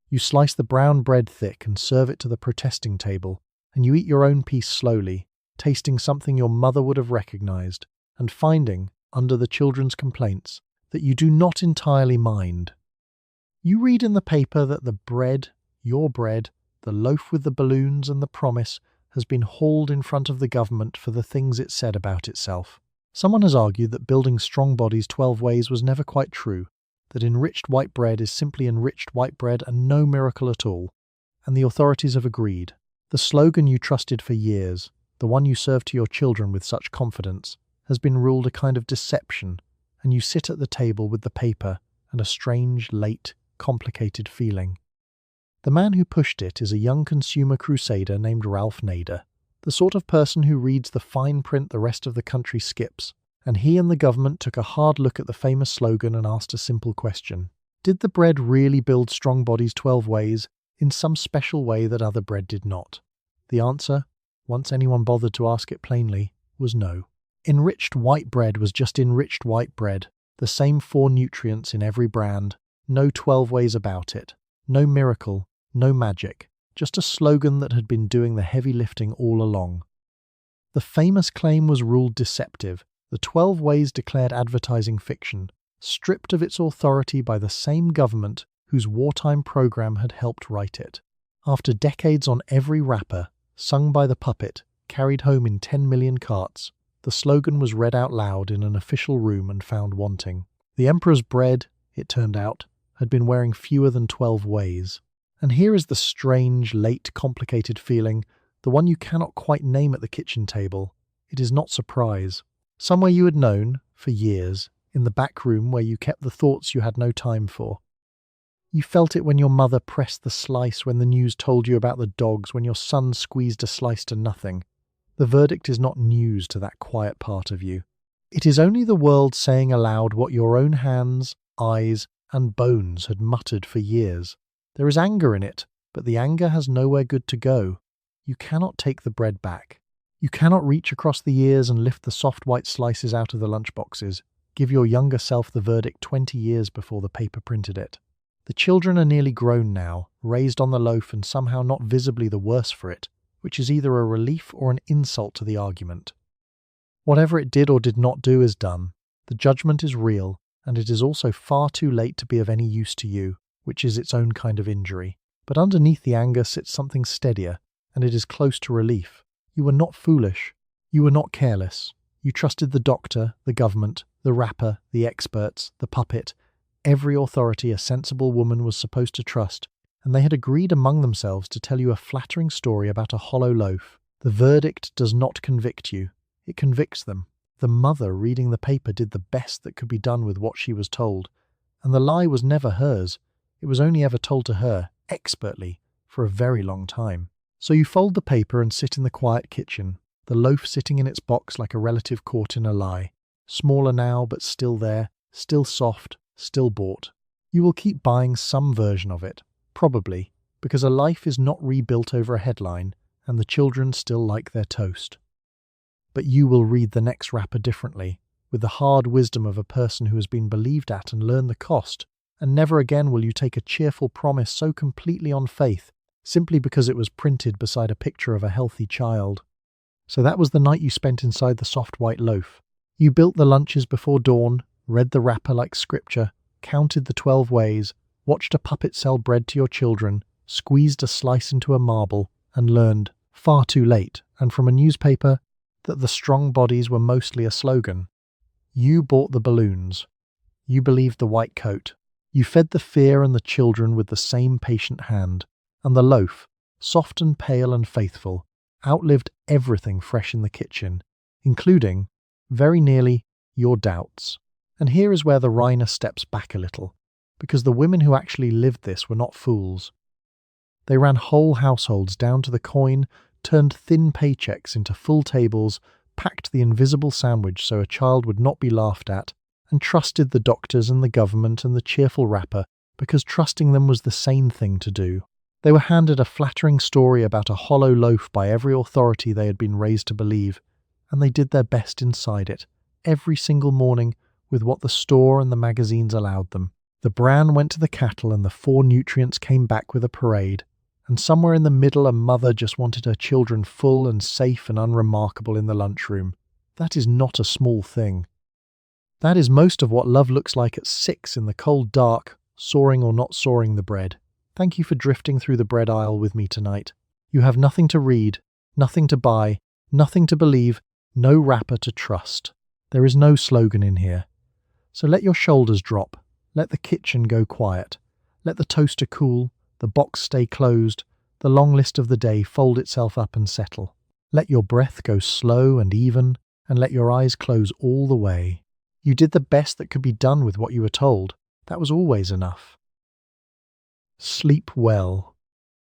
You slice the brown bread thick and serve it to the protesting table, and you eat your own piece slowly, tasting something your mother would have recognized, and finding, under the children's complaints, that you do not entirely mind. You read in the paper that the bread, your bread, the loaf with the balloons and the promise, has been hauled in front of the government for the things it said about itself. Someone has argued that building Strong Bodies 12 Ways was never quite true, that enriched white bread is simply enriched white bread and no miracle at all, and the authorities have agreed. The slogan you trusted for years, the one you serve to your children with such confidence, has been ruled a kind of deception, and you sit at the table with the paper and a strange, late, complicated feeling. The man who pushed it is a young consumer crusader named Ralph Nader, the sort of person who reads the fine print the rest of the country skips, and he and the government took a hard look at the famous slogan and asked a simple question. Did the bread really build Strong Bodies 12 Ways in some special way that other bread did not? The answer, once anyone bothered to ask it plainly, was no. Enriched white bread was just enriched white bread, the same 4 nutrients in every brand, no 12 ways about it, no miracle, no magic, just a slogan that had been doing the heavy lifting all along. The famous claim was ruled deceptive. The 12 Ways declared advertising fiction, stripped of its authority by the same government whose wartime program had helped write it. After decades on every wrapper, sung by the puppet, carried home in 10 million carts, the slogan was read out loud in an official room and found wanting. The emperor's bread, it turned out, had been wearing fewer than 12 ways. And here is the strange, late, complicated feeling, the one you cannot quite name at the kitchen table. It is not surprise. Somewhere you had known, for years, in the back room where you kept the thoughts you had no time for. You felt it when your mother pressed the slice when the news told you about the dogs, when your son squeezed a slice to nothing. The verdict is not news to that quiet part of you. It is only the world saying aloud what your own hands, eyes, and bones had muttered for years. There is anger in it, but the anger has nowhere good to go. You cannot take the bread back. You cannot reach across the years and lift the soft white slices out of the lunchboxes. Give your younger self the verdict 20 years before the paper printed it. The children are nearly grown now, raised on the loaf and somehow not visibly the worse for it, which is either a relief or an insult to the argument. Whatever it did or did not do is done. The judgment is real, and it is also far too late to be of any use to you, which is its own kind of injury. But underneath the anger sits something steadier, and it is close to relief. You were not foolish. You were not careless. You trusted the doctor, the government, the rapper, the experts, the puppet, every authority a sensible woman was supposed to trust, and they had agreed among themselves to tell you a flattering story about a hollow loaf. The verdict does not convict you. It convicts them. The mother reading the paper did the best that could be done with what she was told, and the lie was never hers. It was only ever told to her, expertly, for a very long time. So you fold the paper and sit in the quiet kitchen, the loaf sitting in its box like a relative caught in a lie. Smaller now, but still there, still soft, still bought. You will keep buying some version of it, probably, because a life is not rebuilt over a headline, and the children still like their toast. But you will read the next wrapper differently, with the hard wisdom of a person who has been believed at and learned the cost, and never again will you take a cheerful promise so completely on faith, simply because it was printed beside a picture of a healthy child. So that was the night you spent inside the soft white loaf. You built the lunches before dawn, read the wrapper like scripture, counted the 12 ways, watched a puppet sell bread to your children, squeezed a slice into a marble, and learned, far too late, and from a newspaper, that the strong bodies were mostly a slogan. You bought the balloons. You believed the white coat. You fed the fear and the children with the same patient hand, and the loaf, soft and pale and faithful, outlived everything fresh in the kitchen, including, very nearly, your doubts. And here is where the Rhiner steps back a little, because the women who actually lived this were not fools. They ran whole households down to the coin, turned thin paychecks into full tables, packed the invisible sandwich so a child would not be laughed at, and trusted the doctors and the government and the cheerful wrapper because trusting them was the sane thing to do. They were handed a flattering story about a hollow loaf by every authority they had been raised to believe, and they did their best inside it, every single morning, with what the store and the magazines allowed them. The bran went to the cattle and the 4 nutrients came back with a parade, and somewhere in the middle a mother just wanted her children full and safe and unremarkable in the lunchroom. That is not a small thing. That is most of what love looks like at 6 in the cold dark, sawing or not sawing the bread. Thank you for drifting through the bread aisle with me tonight. You have nothing to read, nothing to buy, nothing to believe, no wrapper to trust. There is no slogan in here. So let your shoulders drop, let the kitchen go quiet, let the toaster cool, the box stay closed, the long list of the day fold itself up and settle. Let your breath go slow and even, and let your eyes close all the way. You did the best that could be done with what you were told. That was always enough. Sleep well.